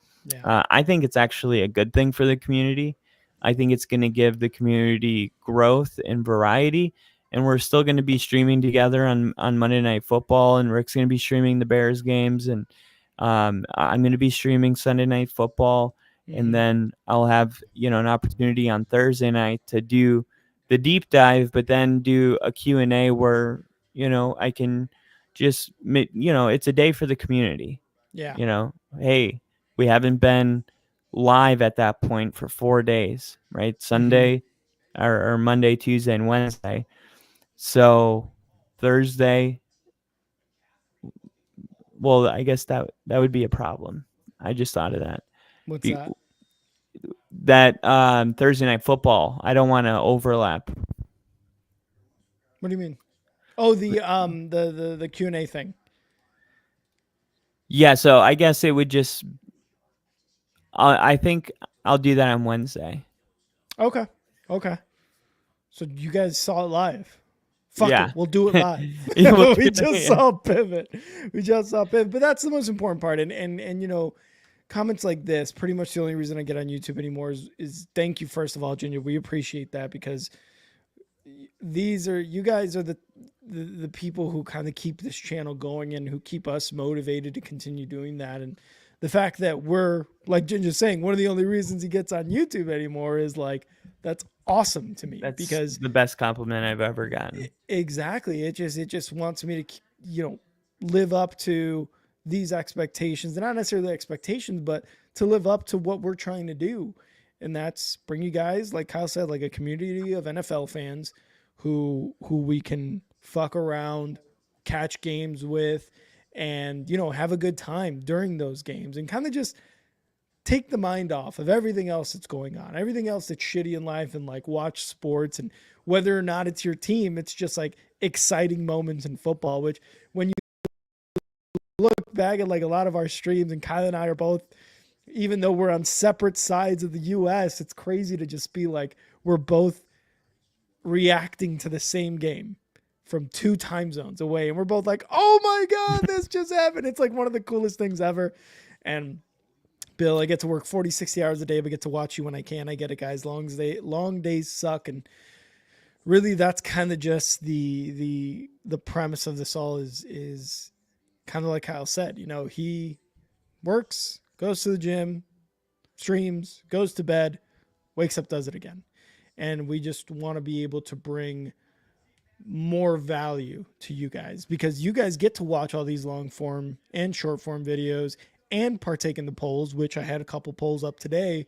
I think it's actually a good thing for the community. I think it's going to give the community growth and variety. And we're still going to be streaming together on Monday Night Football, and Rick's going to be streaming the Bears games, and I'm going to be streaming Sunday Night Football. And then I'll have, an opportunity on Thursday night to do the deep dive, but then do a Q&A where, I can just, it's a day for the community. Hey, we haven't been live at that point for 4 days, right? Sunday or Monday, Tuesday, and Wednesday. So Thursday, well, I guess that would be a problem. I just thought of that. What's that? That Thursday Night Football, I don't want to overlap. What do you mean? Oh, the Q&A thing. Yeah, so I guess it would just, I think I'll do that on Wednesday. Okay. So you guys saw it live. Fuck it, we'll do it live. We just saw a pivot. But that's the most important part. And comments like this, pretty much the only reason I get on YouTube anymore is thank you, first of all, Junior. We appreciate that, because you guys are the people who kind of keep this channel going and who keep us motivated to continue doing that. And the fact that we're, like Ginger's saying, one of the only reasons he gets on YouTube anymore is like, that's awesome to me. That's because the best compliment I've ever gotten. Exactly. It just wants me to, live up to these expectations, and not necessarily expectations, but to live up to what we're trying to do. And that's bring you guys, like Kyle said, like a community of NFL fans who we can fuck around, catch games with, and, have a good time during those games, and kind of just take the mind off of everything else that's going on, everything else that's shitty in life, and like watch sports. And whether or not it's your team, it's just like exciting moments in football, which when you look back at like a lot of our streams, and Kyle and I are both, even though we're on separate sides of the US, it's crazy to just be like, we're both reacting to the same game from 2 time zones away. And we're both like, oh my God, this just happened. It's like one of the coolest things ever. And Bill, I get to work 40, 60 hours a day, but get to watch you when I can. I get it, guys. Long days suck. And really, that's kind of just the premise of this all is kind of like Kyle said. He works, goes to the gym, streams, goes to bed, wakes up, does it again. And we just want to be able to bring more value to you guys, because you guys get to watch all these long form and short form videos and partake in the polls, which I had a couple polls up today,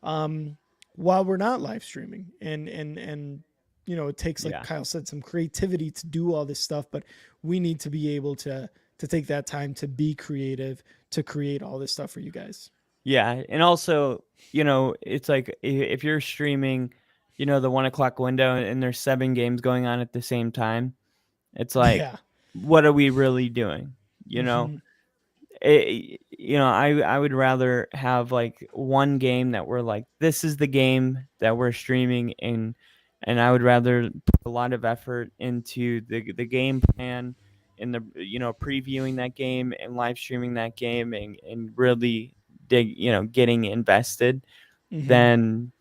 while we're not live streaming. And it takes, like Kyle said, some creativity to do all this stuff, but we need to be able to take that time to be creative, to create all this stuff for you guys. Yeah. And also, it's like if you're streaming, the 1:00 window, and there's 7 games going on at the same time, it's like, what are we really doing? I would rather have like one game that we're like, this is the game that we're streaming, and I would rather put a lot of effort into the game plan and the previewing that game and live streaming that game and really getting invested Mm-hmm. than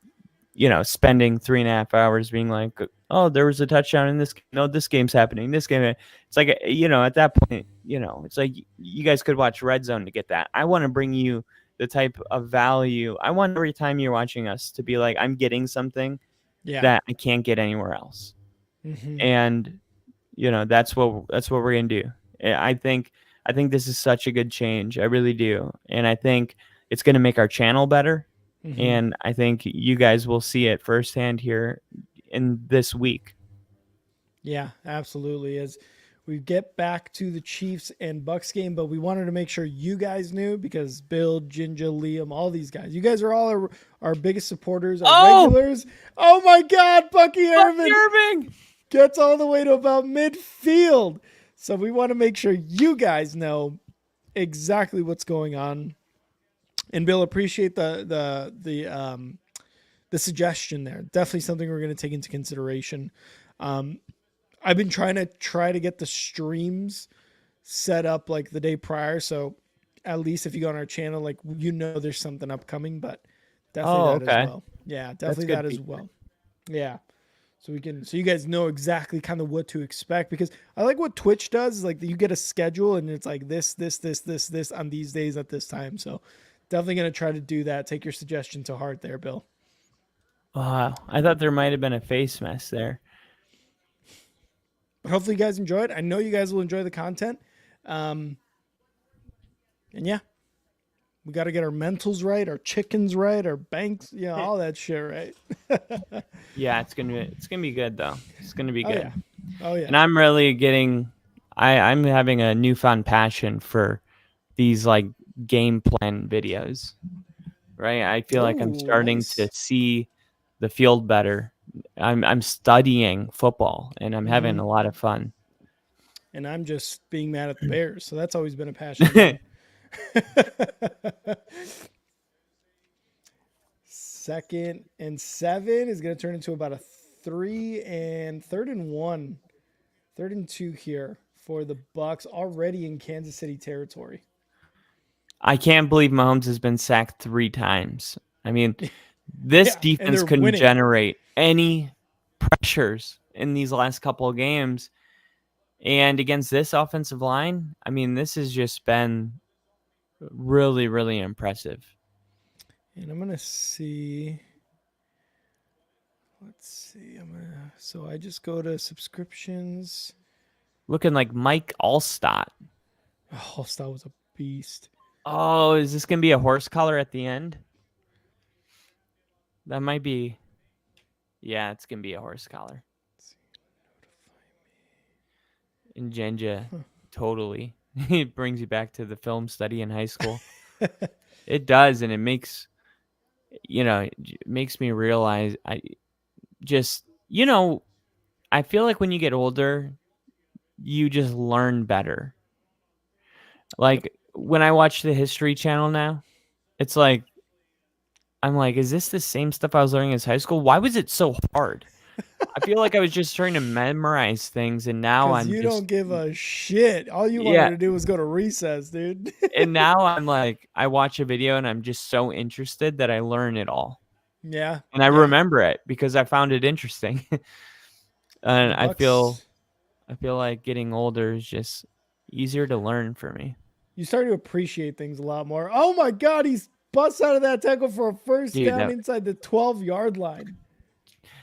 spending 3.5 hours being like, oh, there was a touchdown in this. No, this game's happening. This game. It's like, at that point, it's like you guys could watch Red Zone to get that. I want to bring you the type of value. I want every time you're watching us to be like, I'm getting something Yeah. that I can't get anywhere else. Mm-hmm. And, that's what we're going to do. I think this is such a good change. I really do. And I think it's going to make our channel better. Mm-hmm. And I think you guys will see it firsthand here in this week. Yeah, absolutely. As we get back to the Chiefs and Bucks game, but we wanted to make sure you guys knew because Bill, Ginger, Liam, all these guys, you guys are all our biggest supporters, our regulars. Oh my God, Bucky Irving gets all the way to about midfield. So we want to make sure you guys know exactly what's going on. And Bill, appreciate the suggestion there. Definitely something we're going to take into consideration. I've been trying to get the streams set up like the day prior, so at least if you go on our channel, like there's something upcoming. But definitely as well. Yeah, definitely that as well. Yeah. So you guys know exactly kind of what to expect, because I like what Twitch does is like you get a schedule and it's like this on these days at this time. So definitely going to try to do that. Take your suggestion to heart there, Bill. Wow. I thought there might have been a face mess there. But hopefully you guys enjoy it. I know you guys will enjoy the content. And yeah, we got to get our mentals right, our chickens right, our banks, all that shit right. Yeah, it's gonna be good though. It's gonna be good. Oh yeah. And I'm really I'm having a newfound passion for these like game plan videos. Right? I feel like I'm starting to see the field better. I'm studying football and I'm having a lot of fun. And I'm just being mad at the Bears, so that's always been a passion of mine. 2nd and 7 is going to turn into about a 3 and 3rd and 1. 3rd and 2 here for the Bucks, already in Kansas City territory. I can't believe Mahomes has been sacked 3 times. I mean, this defense couldn't generate any pressures in these last couple of games. And against this offensive line, I mean, this has just been really, really impressive. And I'm going to see. Let's see. So I just go to subscriptions. Looking like Mike Allstott. Allstott was a beast. Oh, is this going to be a horse collar at the end? That might be. Yeah, it's going to be a horse collar. And Jenja, totally. It brings you back to the film study in high school. It does, and it makes me realize I feel like when you get older, you just learn better. Like when I watch the History Channel now, it's like I'm like, is this the same stuff I was learning in high school? Why was it so hard? I feel like I was just trying to memorize things, and now you don't give a shit. All you wanted to do was go to recess, dude. And now I'm like, I watch a video and I'm just so interested that I learn it all. Yeah. And I remember it because I found it interesting. And I feel like getting older is just easier to learn for me. You start to appreciate things a lot more. Oh my God, he's busts out of that tackle for a first down inside the 12-yard line.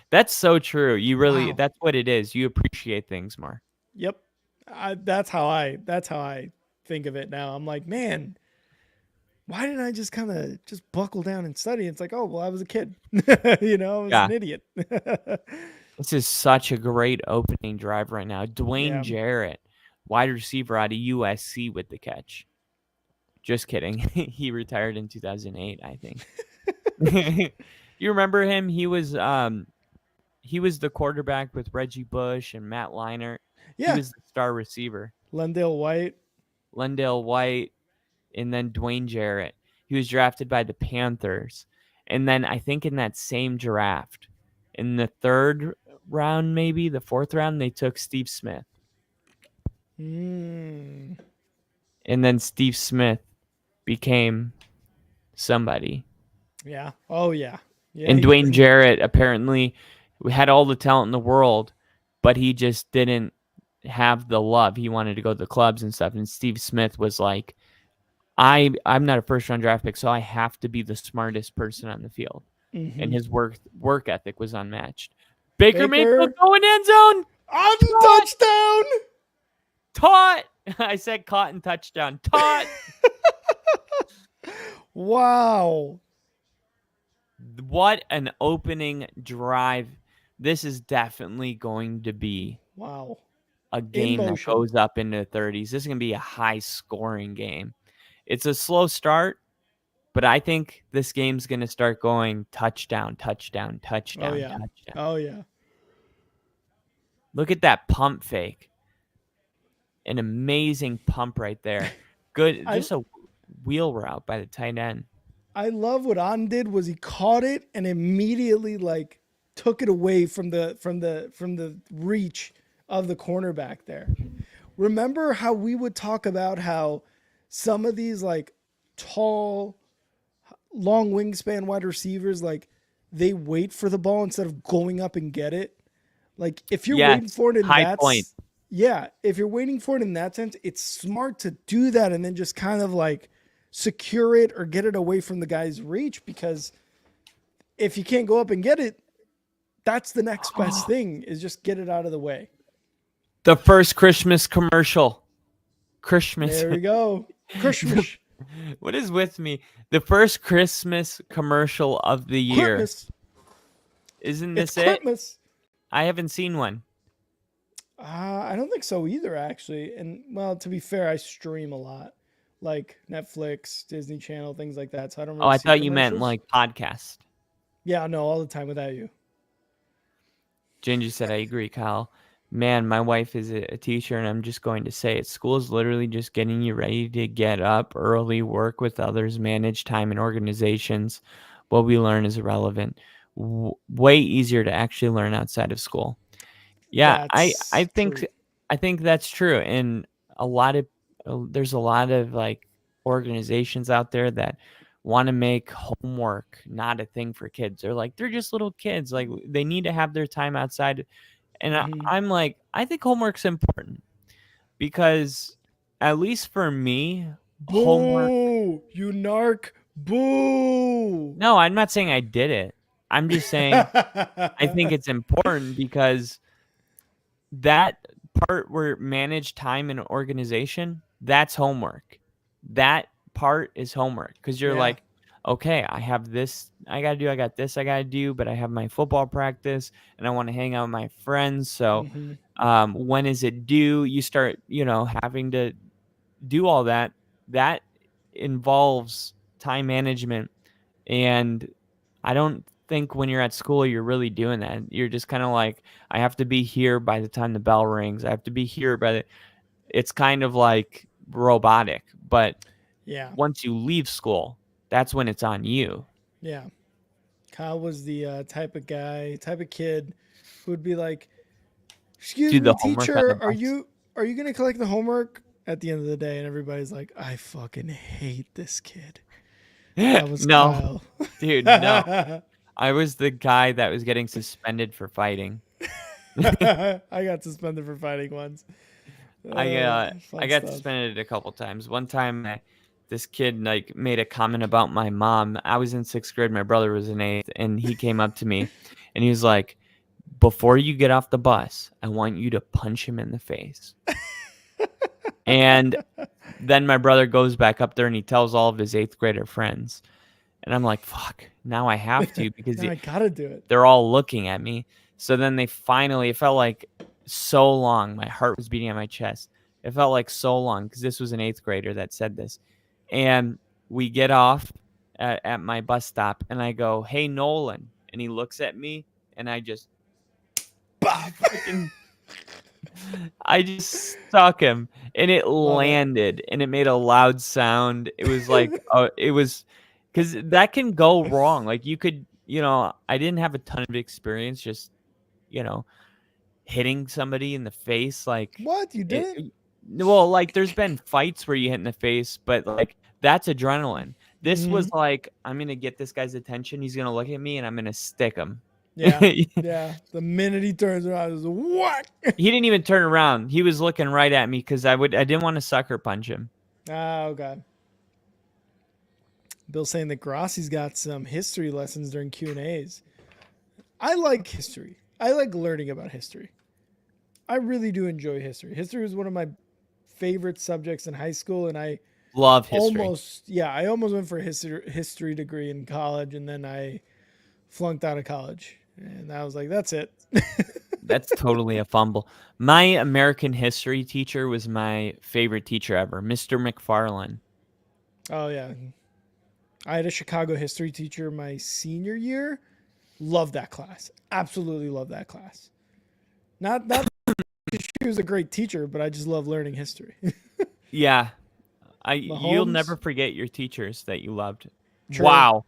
That's so true. You really, that's what it is. You appreciate things more. Yep. That's how I think of it now. I'm like, man, why didn't I just kind of just buckle down and study? It's like, oh, well, I was a kid. I was an idiot. This is such a great opening drive right now. Dwayne Jarrett, wide receiver out of USC with the catch. Just kidding. He retired in 2008, I think. You remember him? He was the quarterback with Reggie Bush and Matt Leinart. Yeah. He was the star receiver. Lendale White. and then Dwayne Jarrett. He was drafted by the Panthers. And then I think in that same draft, in the third round, maybe the fourth round, they took Steve Smith. Mm. And then Steve Smith became somebody. Yeah. Oh, yeah. Yeah. And he Dwayne did. Jarrett apparently had all the talent in the world, but he just didn't have the love. He wanted to go to the clubs and stuff. And Steve Smith was like, I'm not a first round draft pick, so I have to be the smartest person on the field. Mhm. And his work ethic was unmatched. Baker Baker. Mayfield going end zone. On touchdown. Taught. I said caught and touchdown. Taught. Wow. What an opening drive. This is definitely going to be Wow. a game that motion. goes up into the 30s. This is going to be a high scoring game. It's a slow start, but I think this game's going to start going touchdown, touchdown, touchdown, Oh, yeah. touchdown. Oh, yeah. Look at that pump fake. An amazing pump right there. Good. Just a wheel route by the tight end. I love what On did was he caught it and immediately like took it away from the reach of the cornerback there. Remember how we would talk about how some of these like tall, long wingspan wide receivers, like they wait for the ball instead of going up and get it. Like if you're waiting for it in that point. Yeah, if you're waiting for it in that sense, it's smart to do that and then just kind of like secure it or get it away from the guy's reach, because if you can't go up and get it, that's the next best thing, is just get it out of the way. The first Christmas commercial. Christmas. There we go. Christmas. What is with me? The first Christmas commercial of the year. Christmas. Isn't this It's it? Christmas. I haven't seen one. I don't think so either, actually. And well, to be fair, I stream a lot, like Netflix, Disney Channel, things like that. So I don't really I see thought you meant commercials. like podcast. Yeah, no, all the time without you. Ginger said, I agree, Kyle. Man, my wife is a teacher, and I'm just going to say it. School is literally just getting you ready to get up early, work with others, manage time and organizations. What we learn is irrelevant. Way easier to actually learn outside of school. Yeah, I think true. I think that's true. And there's a lot of like organizations out there that want to make homework not a thing for kids. They're like, they're just little kids. Like they need to have their time outside. And I'm like, I think homework's important because at least for me, homework. Boo! You narc! Boo! No, I'm not saying I did it. I'm just saying I think it's important because that part where manage time and organization, that's homework. That part is homework because you're like, okay, I have this I got this I got to do, but I have my football practice and I want to hang out with my friends. So when is it due? You start, having to do all that. That involves time management. And I don't think when you're at school, you're really doing that. You're just kind of like, I have to be here by the time the bell rings. I have to be here it's kind of like robotic, but once you leave school, that's when it's on you. Yeah. Kyle was the type of kid who would be like, excuse me, teacher, are you going to collect the homework at the end of the day? And everybody's like, I fucking hate this kid. That was Kyle. Dude, no. I was the guy that was getting suspended for fighting. I got suspended for fighting once. I got suspended a couple times. One time, this kid made a comment about my mom. I was in 6th grade. My brother was in 8th, and he came up to me, and he was like, "Before you get off the bus, I want you to punch him in the face." And then my brother goes back up there and he tells all of his 8th grader friends. And I'm like, fuck, now I have to because I gotta do it. They're all looking at me. So then it felt like so long. My heart was beating on my chest. It felt like so long because this was an 8th grader that said this. And we get off at my bus stop and I go, "Hey, Nolan." And he looks at me and I just I just stuck him, and it Love it. landed, and it made a loud sound. It was like, it was, because that can go wrong. Like you could, I didn't have a ton of experience just, you know, hitting somebody in the face. Like, What? You didn't? well, like there's been fights where you hit in the face, but like that's adrenaline. This was like, I'm gonna get this guy's attention. He's gonna look at me, and I'm gonna stick him. Yeah. Yeah. The minute he turns around, it's a whack. He didn't even turn around. He was looking right at me because I didn't want to sucker punch him. Oh, God. Bill's saying that Grossi's got some history lessons during Q&As. I like history. I like learning about history. I really do enjoy history. History was one of my favorite subjects in high school, and I Love history. I almost went for a history degree in college, and then I flunked out of college. And I was like, that's it. That's totally a fumble. My American history teacher was my favorite teacher ever, Mr. McFarlane. Oh, yeah. I had a Chicago history teacher my senior year. Loved that class. Absolutely loved that class. Not because she was a great teacher, but I just love learning history. Yeah. You'll Mahomes? never forget your teachers that you loved. True. Wow.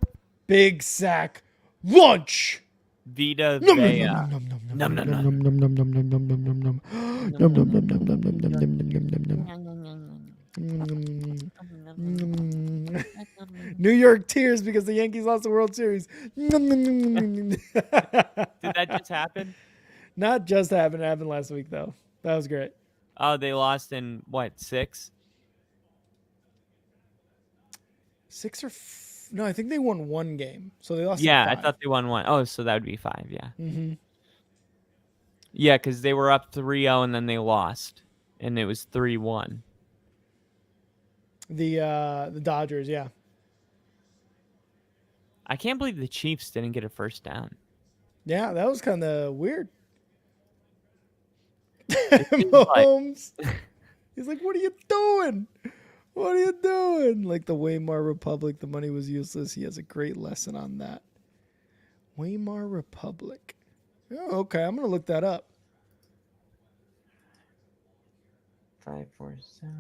Big sack lunch. Vita Num, Vea. num, num, num, Num, num, num, num, num. num, num, num, num, num, num, num. Num, num, num, num, num, num, num, num, num, num. New York tears because the Yankees lost the World Series. Did that just happen? Not just happened. It happened last week, though. That was great. Oh, they lost in what, 6? 6 or no, I think they won 1 game. So they lost. Yeah, in I 5. thought they won 1. Oh, so that would be 5, yeah. Mm-hmm. Yeah, because they were up 3-0 and then they lost, and it was 3-1. The Dodgers, yeah. I can't believe the Chiefs didn't get a first down. Yeah, that was kind of weird. seems Mahomes. He's like, what are you doing? What are you doing? Like the Weimar Republic, the money was useless. He has a great lesson on that. Weimar Republic. Oh, okay, I'm going to look that up. 5, 4, 7.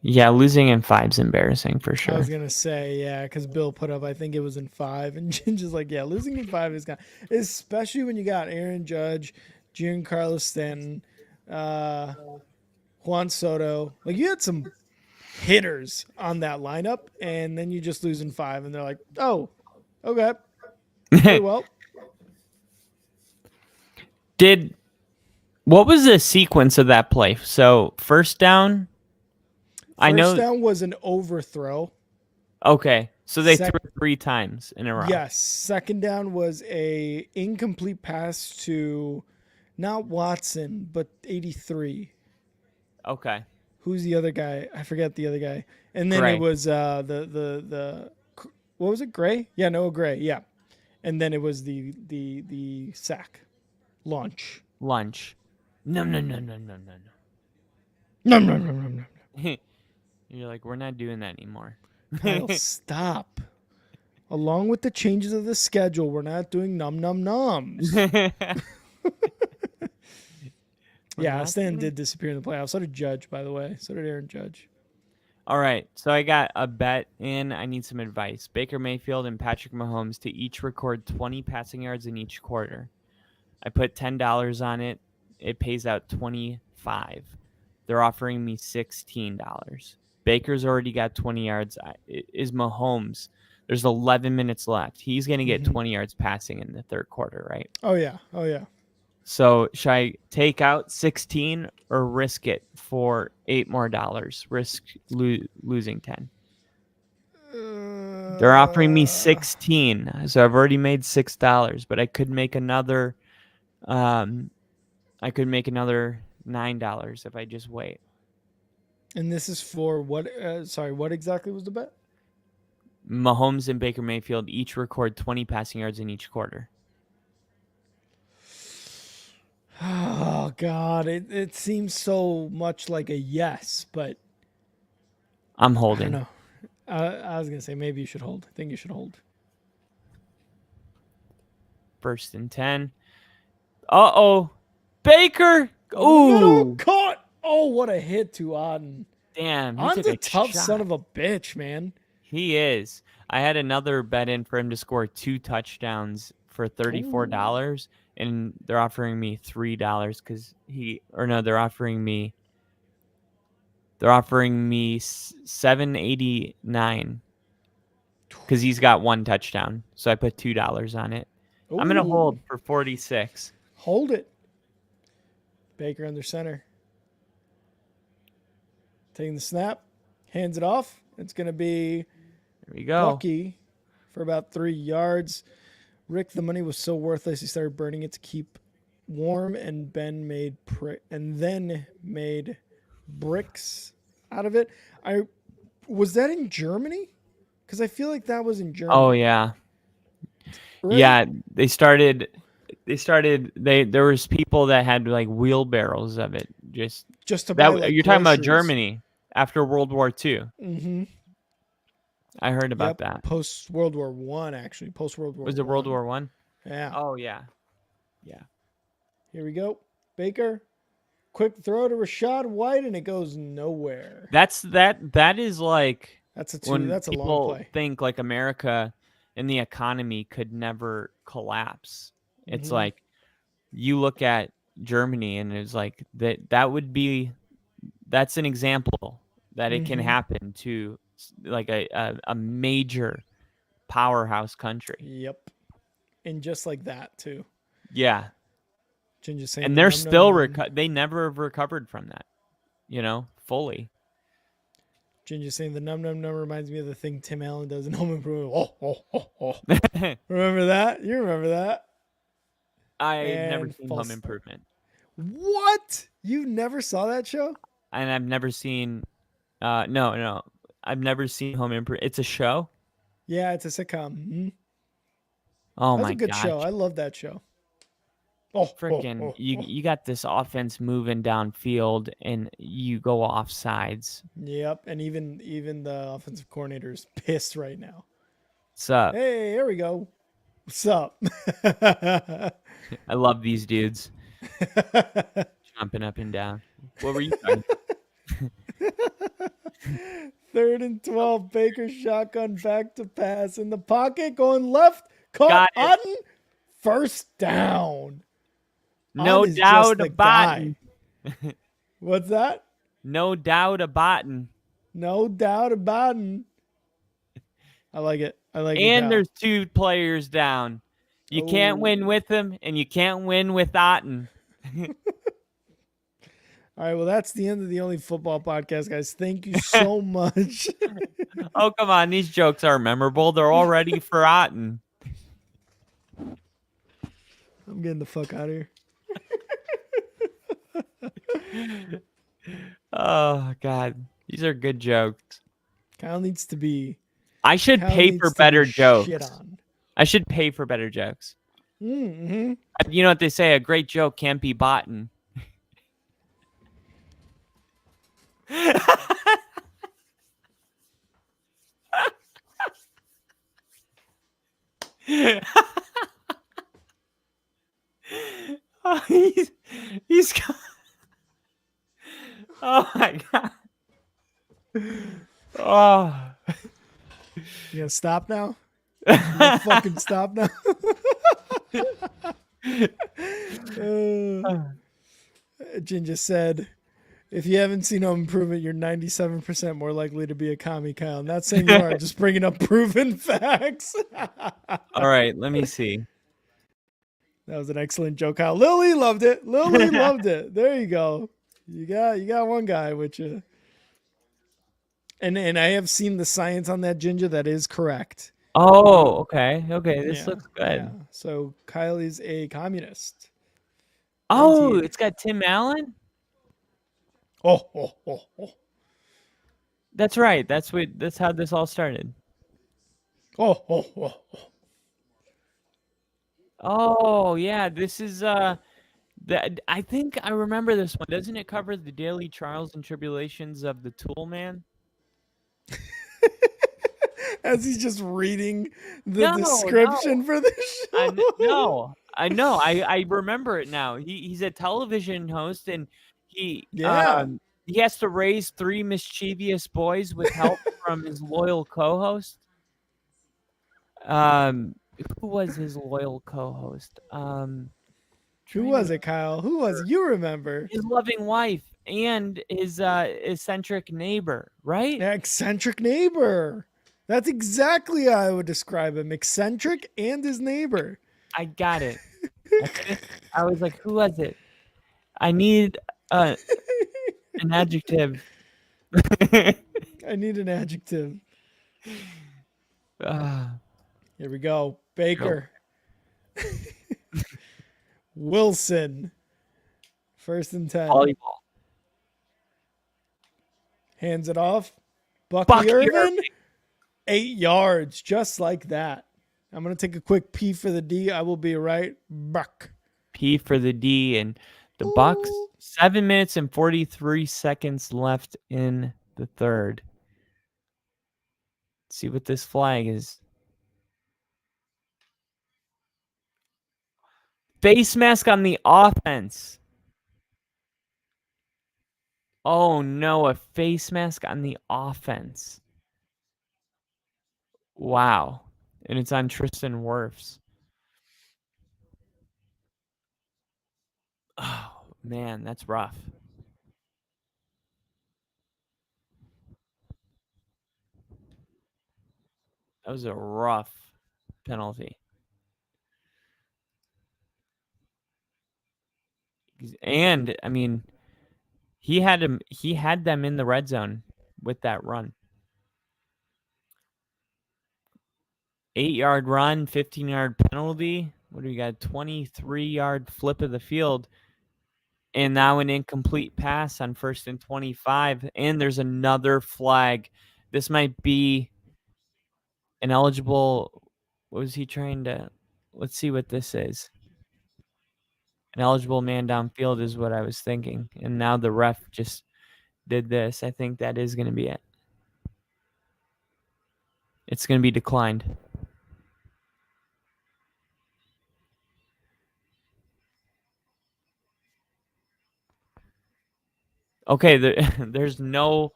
Yeah, losing in 5 is embarrassing for sure. I was going to say, yeah, because Bill put up, I think it was in 5. And Ginger's like, yeah, losing in 5 is kind of, especially when you got Aaron Judge, Giancarlo Stanton, Juan Soto. Like, you had some hitters on that lineup, and then you just lose in 5, and they're like, oh, okay. Very well. What was the sequence of that play? So first down. First down was an overthrow. Okay, so they threw 3 times in a row. Yes. Second down was a incomplete pass to not Watson, but 83. Okay. Who's the other guy? I forget the other guy. And then Gray. it was the what was it? Gray? Yeah, Noah Gray. Yeah. And then it was the sack. Lunch. No. No. You're like, we're not doing that anymore. Kyle, stop. Along with the changes of the schedule, we're not doing nums. Yeah, Stan did disappear in the playoffs. So did Judge, by the way. So did Aaron Judge. All right, so I got a bet in. I need some advice. Baker Mayfield and Patrick Mahomes to each record 20 passing yards in each quarter. I put $10 on it. It pays out $25. They're offering me $16. Baker's already got 20 yards. Is Mahomes? There's 11 minutes left. He's going to get 20 yards passing in the third quarter, right? Oh, yeah. So should I take out 16 or risk it for $8 more? Risk losing 10. They're offering me 16, so I've already made $6. But I could make another. $9 if I just wait. And this is for what? What exactly was the bet? Mahomes and Baker Mayfield each record 20 passing yards in each quarter. Oh, God. It seems so much like a yes, but I'm holding. I don't know. I was going to say maybe you should hold. I think you should hold. 1st and 10. Uh-oh. Baker. Middle Ooh. caught. Oh, what a hit to Auden. Damn. He Aden's took a tough shot. son of a bitch, man. He is. I had another bet in for him to score 2 touchdowns for $34, and they're offering me $3 because they're offering me $7.89 because he's got 1 touchdown. So I put $2 on it. I'm gonna hold for 46. Hold it. Baker under center. Taking the snap, hands it off. It's gonna be There we go. Bucky for about 3 yards. Rick, the money was so worthless, he started burning it to keep warm, and Ben made bricks out of it. Was that in Germany? Because I feel like that was in Germany. Oh yeah, Right? yeah. There was people that had like wheelbarrows of it. Just to buy that like you're talking about groceries. Germany after World War II. Mm-hmm. I heard about that. Post World War I, actually. Post World War. Was it World War I? Yeah. Oh yeah, yeah. Here we go. Baker, quick throw to Rashad White, and it goes nowhere. That is like That's a when that's a long people play. think like America and the economy could never collapse. It's like you look at Germany and it's like that's an example that it can happen to like a major powerhouse country. Yep. And just like that too. Yeah. Ginger saying And they're still they never have recovered from that, fully. Ginger saying the num reminds me of the thing Tim Allen does in Home Improvement. Remember that? You remember that? I've never seen Home Improvement. What? You never saw that show? And I've never seen no. I've never seen Home Improvement. It's a show? Yeah, it's a sitcom. Mm-hmm. Oh That's my a good gosh. show. I love that show. Freaking you got this offense moving downfield and you go off sides. Yep, and even the offensive coordinator is pissed right now. What's up? Hey, here we go. What's up? I love these dudes. Jumping up and down. What were you talking? 3rd and 12, Baker shotgun back to pass in the pocket, going left, caught Got it. Auden, first down. No Auden is doubt just the about it. guy. What's that? No doubt about it. No doubt about it. I like it. I like it. And there's 2 players down. You can't win with them, and you can't win with Otten. All right, well, that's the end of the Only Football Podcast, guys. Thank you so much. Oh, come on. These jokes are memorable. They're already forgotten. I'm getting the fuck out of here. Oh, God. These are good jokes. Kyle needs to be... I should Kyle pay needs for to better be jokes. shit on. I should pay for better jokes. Mm-hmm. You know what they say? A great joke can't be bought. Oh, he's oh my God. Oh. You gonna stop now? You gonna fucking stop now? Ginger said, if you haven't seen Home Improvement, you're 97% more likely to be a commie, Kyle. I'm not saying you are, just bringing up proven facts. All right, let me see. That was an excellent joke, Kyle. Lily loved it. Lily loved it. There you go. You got one guy with you. And I have seen the science on that, Ginger. That is correct. Oh, okay. Okay, this looks good. Yeah. So Kyle is a communist. Oh, it's got Tim Allen? Oh. That's right. That's how this all started. Oh. Oh, yeah. This is I think I remember this one. Doesn't it cover the daily trials and tribulations of the Tool Man? As he's just reading the description for the show. I know. I remember it now. He's a television host, and he has to raise 3 mischievous boys with help from his loyal co-host. Who was his loyal co-host? Who was it, Kyle? Who was it? You remember? His loving wife and his eccentric neighbor, right? Eccentric neighbor. That's exactly how I would describe him. Eccentric and his neighbor. I got it. I was like, who was it? I need an adjective. I need an adjective. Here we go. Baker. Wilson. 1st and 10. Volleyball. Hands it off. Bucky Irvin. 8 yards. Just like that. I'm going to take a quick P for the D. I will be right back. P for the D, and the BUCS. 7 minutes and 43 seconds left in the third. Let's see what this flag is. Face mask on the offense. Oh no, a face mask on the offense. Wow. And it's on Tristan Wirfs. Oh man, that's rough. That was a rough penalty. And I mean, he had them in the red zone with that run. 8-yard run, 15-yard penalty. What do we got? 23-yard flip of the field. And now an incomplete pass on 1st and 25. And there's another flag. This might be an eligible. What was he trying to? Let's see what this is. An eligible man downfield is what I was thinking. And now the ref just did this. I think that is going to be it. It's going to be declined. Okay, there's no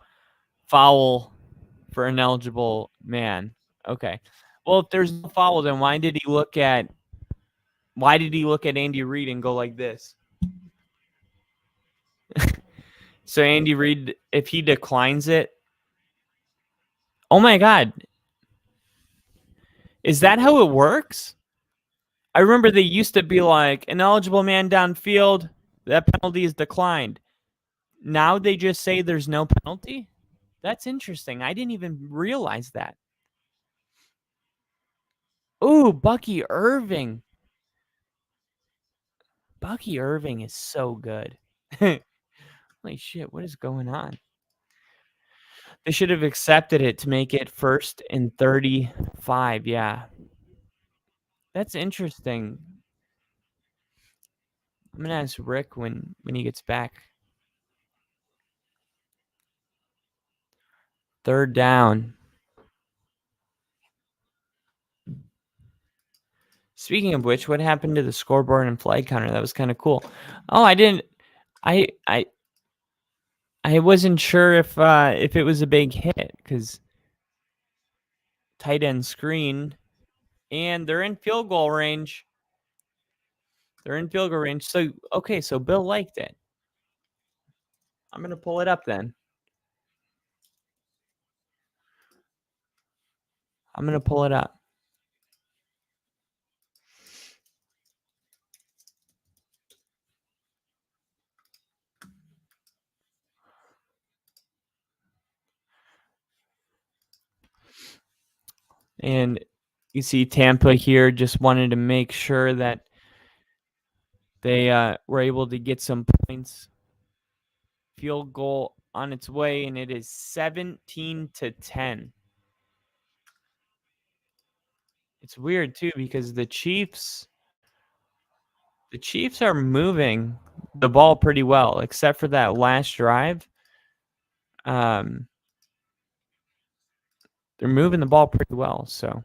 foul for an eligible man. Okay. Well, if there's no foul, then why did he look at Andy Reid and go like this? So Andy Reid, if he declines it, oh my God. Is that how it works? I remember they used to be like, an eligible man downfield, that penalty is declined. Now they just say there's no penalty? That's interesting. I didn't even realize that. Ooh, Bucky Irving. Bucky Irving is so good. Holy shit, what is going on? They should have accepted it to make it 1st and 35. Yeah. That's interesting. I'm going to ask Rick when he gets back. 3rd down. Speaking of which, what happened to the scoreboard and flag counter? That was kind of cool. Oh, I wasn't sure if it was a big hit because tight end screen, and they're in field goal range. So okay, so Bill liked it. I'm gonna pull it up then. I'm gonna pull it up. And you see Tampa here just wanted to make sure that they were able to get some points. Field goal on its way, and it is 17-10. It's weird too because the Chiefs are moving the ball pretty well, except for that last drive. they're moving the ball pretty well. So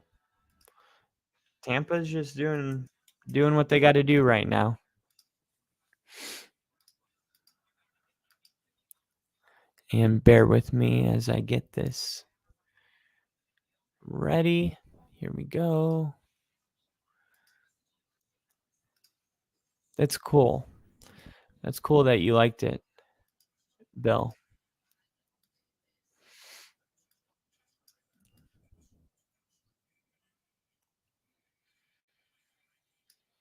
Tampa's just doing what they got to do right now. And bear with me as I get this ready. Here we go. That's cool. That's cool that you liked it, Bill.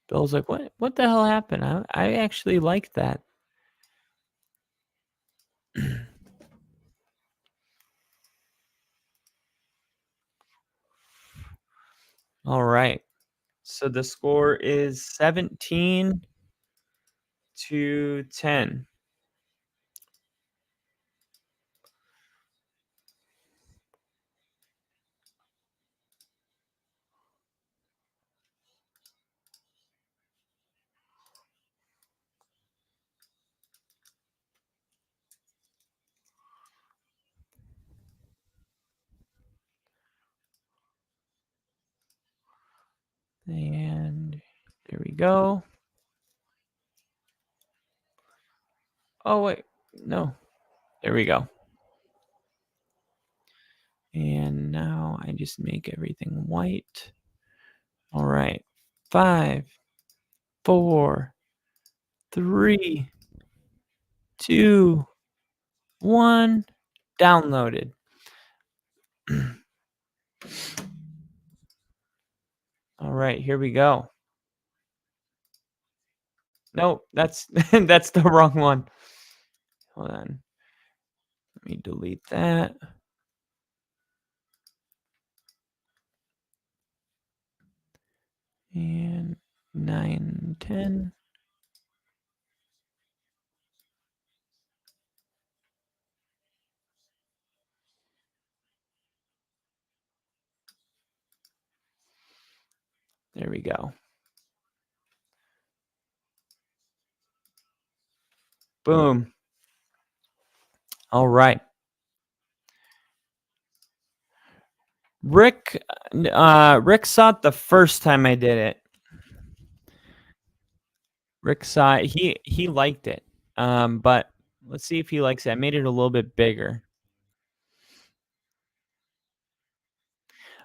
Bill's like, what the hell happened? I actually liked that. All right. So the score is 17-10. And there we go. Oh, wait. No. There we go. And now I just make everything white. All right. 5, 4, 3, 2, 1. Downloaded. All right, here we go. No, that's that's the wrong one. Hold on. Let me delete that. And 9, 10. There we go. Boom. All right. Rick saw it the first time I did it. Rick saw it. He liked it. But let's see if he likes it. I made it a little bit bigger.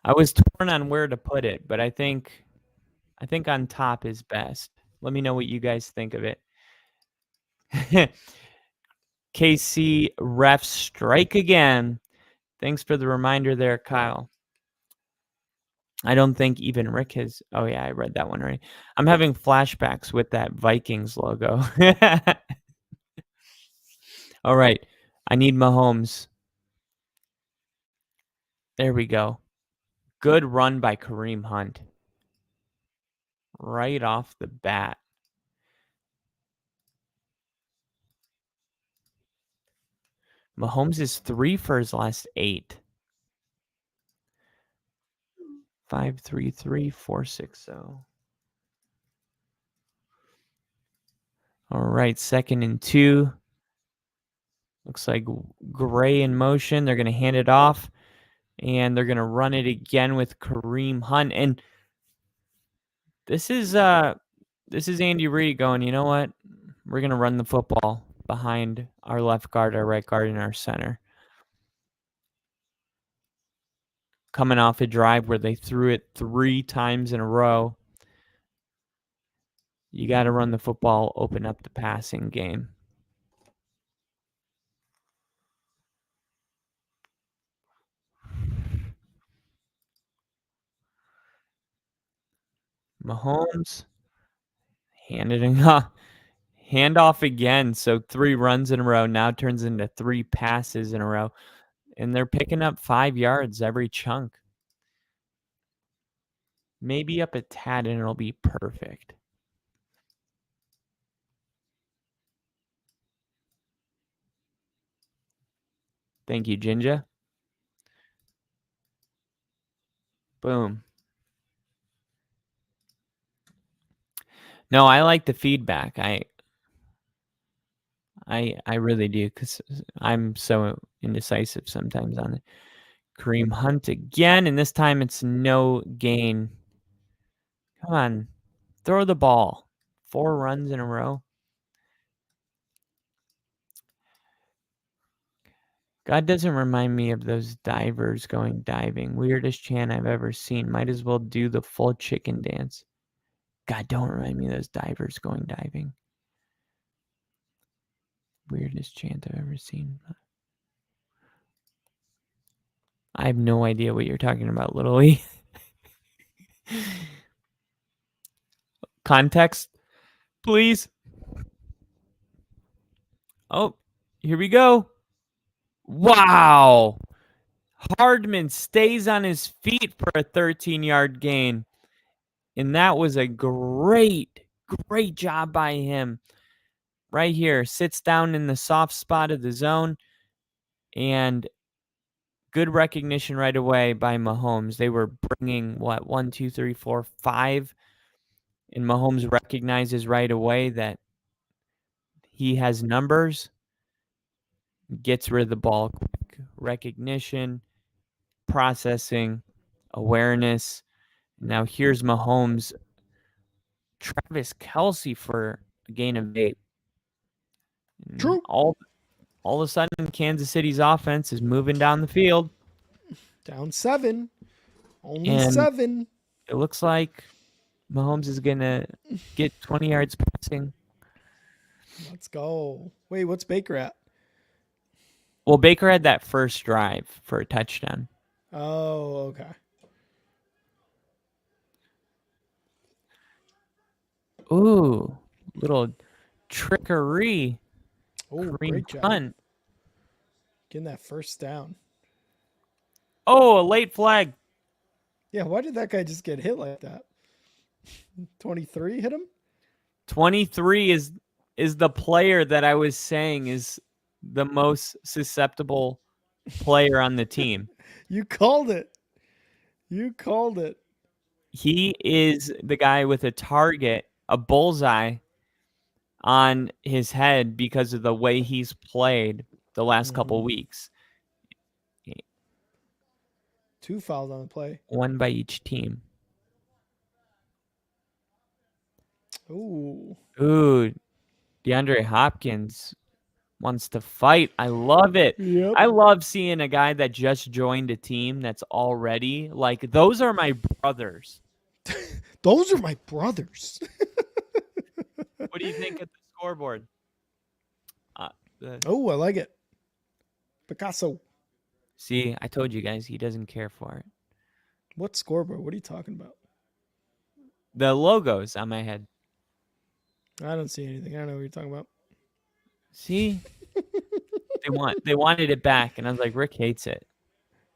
I was torn on where to put it, but I think on top is best. Let me know what you guys think of it. KC ref strike again. Thanks for the reminder there, Kyle. I don't think even Rick has. Oh, yeah, I read that one right. I'm having flashbacks with that Vikings logo. All right. I need Mahomes. There we go. Good run by Kareem Hunt. Right off the bat. Mahomes is 3 for his last 8. 5-3-3, 4-6-0. All right, 2nd and 2. Looks like Gray in motion. They're going to hand it off, and they're going to run it again with Kareem Hunt. And this is Andy Reid going, you know what? We're going to run the football behind our left guard, our right guard, and our center. Coming off a drive where they threw it 3 times in a row. You got to run the football, open up the passing game. Mahomes handing off. Handoff again. So 3 runs in a row now turns into 3 passes in a row. And they're picking up 5 yards every chunk. Maybe up a tad and it'll be perfect. Thank you, Jinja. Boom. No, I like the feedback. I really do, because I'm so indecisive sometimes on it. Kareem Hunt again, and this time it's no gain. Come on, throw the ball. 4 runs in a row. God doesn't remind me of those divers going diving. Weirdest chant I've ever seen. Might as well do the full chicken dance. God, don't remind me of those divers going diving. Weirdest chant I've ever seen. I have no idea what you're talking about, Little E. Context, please. Oh, here we go. Wow. Hardman stays on his feet for a 13-yard gain. And that was a great job by him. Right here, sits down in the soft spot of the zone. And good recognition right away by Mahomes. They were bringing, 1, 2, 3, 4, 5. And Mahomes recognizes right away that he has numbers. Gets rid of the ball quick. Recognition, processing, awareness. Now here's Mahomes. Travis Kelce for a gain of 8. True. All of a sudden, Kansas City's offense is moving down the field. Down 7. Only And 7. It looks like Mahomes is going to get 20 yards passing. Let's go. Wait, what's Baker at? Well, Baker had that first drive for a touchdown. Oh, okay. Ooh, little trickery. Oh, Kareem great job. Hunt. Getting that first down. Oh, a late flag. Yeah, why did that guy just get hit like that? 23 hit him? 23 is the player that I was saying is the most susceptible player on the team. You called it. You called it. He is the guy with a target, a bullseye on his head because of the way he's played the last couple weeks. 2 fouls on the play. 1 by each team. Ooh. Ooh, DeAndre Hopkins wants to fight. I love it. Yep. I love seeing a guy that just joined a team that's already like, those are my brothers. Those are my brothers. What do you think of the scoreboard? Oh, I like it. Picasso. See, I told you guys he doesn't care for it. What scoreboard? What are you talking about? The logos on my head. I don't see anything. I don't know what you're talking about. See? They wanted it back, and I was like, Rick hates it.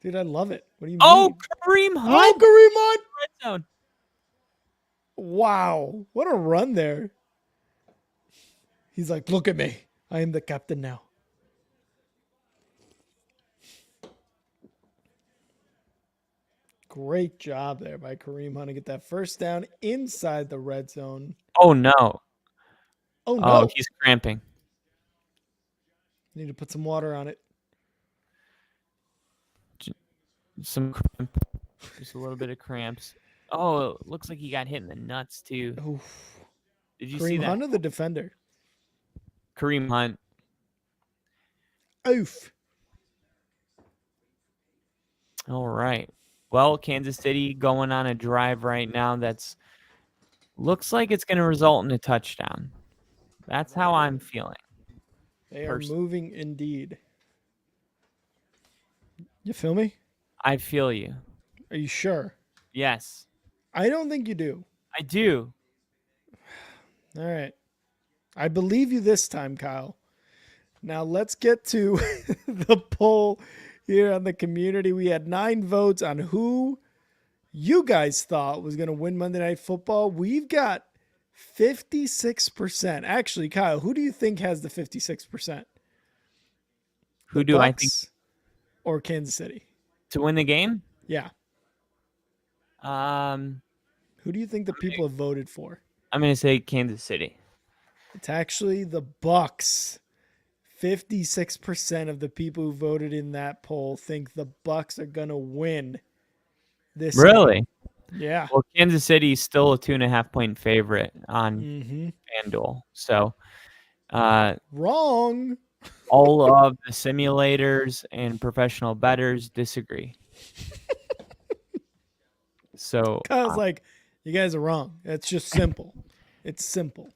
Dude, I love it. What do you mean? Oh, Kareem Hunt! Oh, Kareem Hunt! Red zone. Wow. What a run there. He's like, look at me. I am the captain now. Great job there by Kareem Hunt to get that first down inside the red zone. Oh, no. Oh, no. Oh, he's cramping. Need to put some water on it. Some cramp. Just a little bit of cramps. Oh, it looks like he got hit in the nuts, too. Oof. Did you Kareem see that? Hunt or the defender? Kareem Hunt. Oof. All right. Well, Kansas City going on a drive right now that's looks like it's going to result in a touchdown. That's how I'm feeling. They are moving indeed. You feel me? I feel you. Are you sure? Yes. I don't think you do. I do. All right. I believe you this time, Kyle. Now let's get to the poll here on the community. We had 9 votes on who you guys thought was going to win Monday Night Football. We've got 56%. Actually, Kyle, who do you think has the 56%? Who do I think? Bucks or Kansas City? To win the game? Yeah. Who do you think the people have voted for? I'm going to say Kansas City. It's actually the BUCS. 56% of the people who voted in that poll think the Bucks are gonna win this Really? game. Yeah. Well, Kansas City's still a 2.5-point favorite on Mm-hmm. FanDuel. So Wrong. all of the simulators and professional bettors disagree. So I was like, you guys are wrong. It's just simple. It's simple.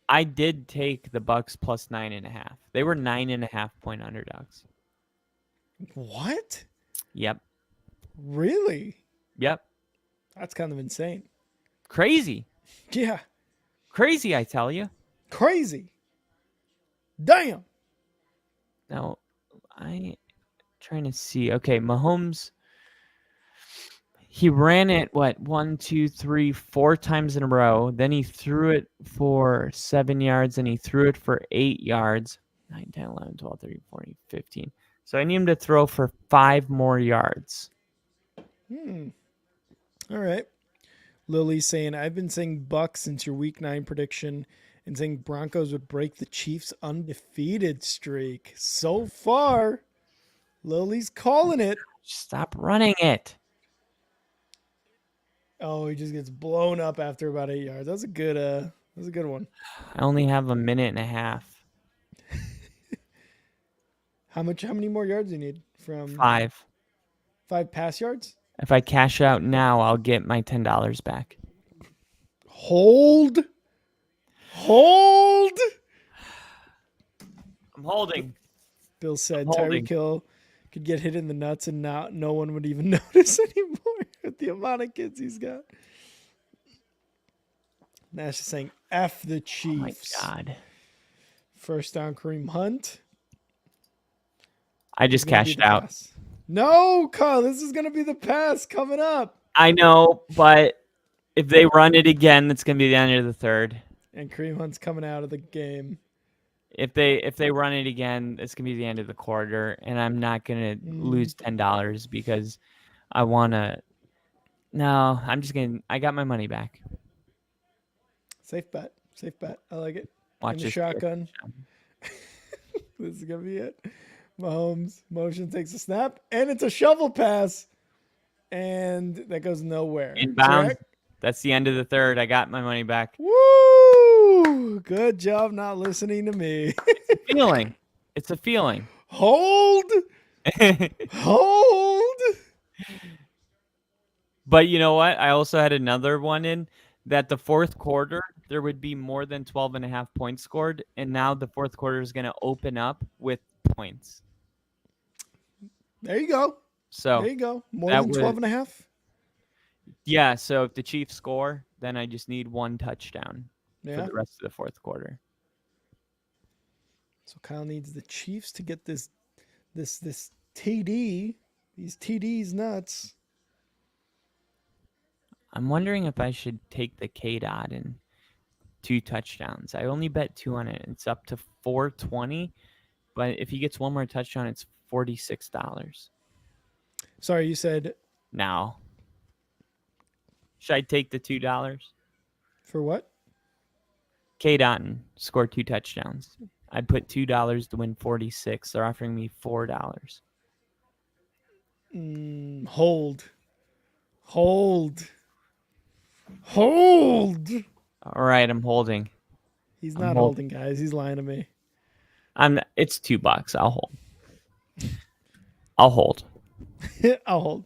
I did take the Bucks plus 9.5. They were 9.5-point underdogs. What? Yep. Really? Yep. That's kind of insane. Crazy. Yeah. Crazy, I tell you. Crazy. Damn. Now, I trying to see. Okay, Mahomes. He ran it, 1, 2, 3, 4 times in a row. Then he threw it for 7 yards, and he threw it for 8 yards. 9, 10, 11, 12, 13, 14, 15. So I need him to throw for 5 more yards. All right. Lily's saying, I've been saying Bucks since your week 9 prediction and saying Broncos would break the Chiefs' undefeated streak. So far, Lily's calling it. Stop running it. Oh, he just gets blown up after about 8 yards. That's a good one. I only have a minute and a half. How many more yards do you need from 5. 5 pass yards? If I cash out now, I'll get my $10 back. Hold. I'm holding. Bill said holding. Tyreek Hill could get hit in the nuts and no one would even notice anymore with the amount of kids he's got. Nash is saying F the Chiefs. Oh my God. First down, Kareem Hunt. I just cashed out. Pass. No, Kyle, this is going to be the pass coming up. I know, but if they run it again, it's going to be the end of the third. And Kareem Hunt's coming out of the game. If they run it again, it's going to be the end of the quarter, and I'm not going to lose $10 because I want to. No, I'm just going to. I got my money back. Safe bet. I like it. Watch the shotgun. This is going to be it. Mahomes motion takes a snap, and it's a shovel pass, and that goes nowhere. Inbound. Correct? That's the end of the third. I got my money back. Woo! Good job not listening to me. It's a feeling. Hold. But you know what? I also had another one in that the fourth quarter, there would be more than 12.5 points scored. And now the fourth quarter is going to open up with points. There you go. So there you go. More than 12.5? Yeah. So if the Chiefs score, then I just need 1 touchdown for the rest of the fourth quarter. So Kyle needs the Chiefs to get this TD. These TDs nuts. I'm wondering if I should take the K-Dot and 2 touchdowns. I only bet 2 on it. It's up to $420, but if he gets 1 more touchdown, it's $46. Sorry, you said now. Should I take the $2? For what? K-Dot score 2 touchdowns. I'd put $2 to win 46. They're offering me $4. Hold. All right, I'm holding. He's not holding, guys. He's lying to me. It's $2. I'll hold. I'll hold.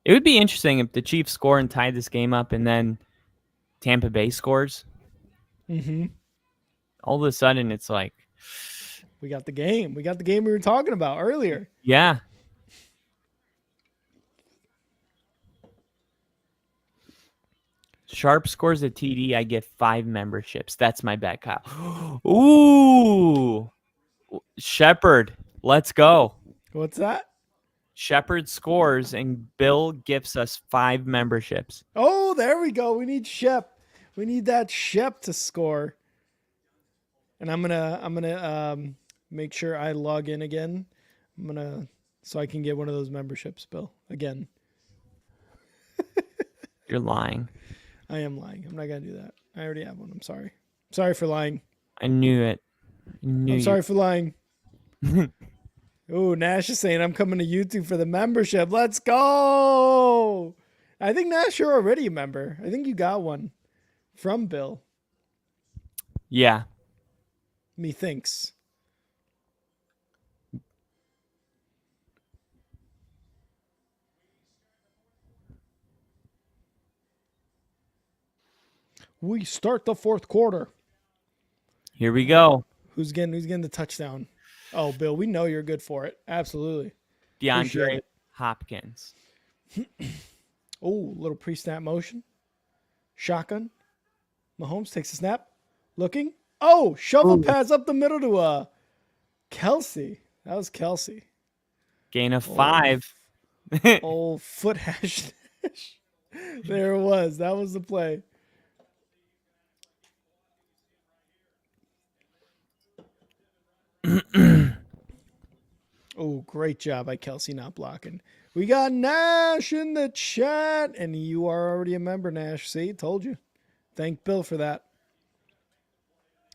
It would be interesting if the Chiefs score and tie this game up, and then Tampa Bay scores. Mm-hmm. All of a sudden, it's like we got the game. We got the game we were talking about earlier. Yeah. Sharp scores a TD, I get 5 memberships. That's my bet, Kyle. Ooh. Shepard, let's go. What's that? Shepard scores, and Bill gifts us 5 memberships. Oh, there we go. We need Shep. We need that Shep to score. And I'm gonna make sure I log in again. So I can get one of those memberships, Bill. Again. You're lying. I am lying. I'm not gonna do that. I already have one. I'm sorry. Sorry for lying. I knew it. I'm sorry for lying. Oh, Nash is saying I'm coming to YouTube for the membership. Let's go. I think Nash, you're already a member. I think you got one from Bill. Yeah. Methinks. We start the fourth quarter. Here we go. Who's getting the touchdown? Oh, Bill, we know you're good for it. Absolutely. DeAndre Hopkins. Oh, little pre-snap motion. Shotgun. Mahomes takes a snap. Looking. Oh, shovel pass up the middle to Kelsey. That was Kelsey. Gain of 5. Old foot hash. There it was. That was the play. Oh, great job by Kelsey not blocking. We got Nash in the chat, and you are already a member, Nash. See, told you. Thank Bill for that.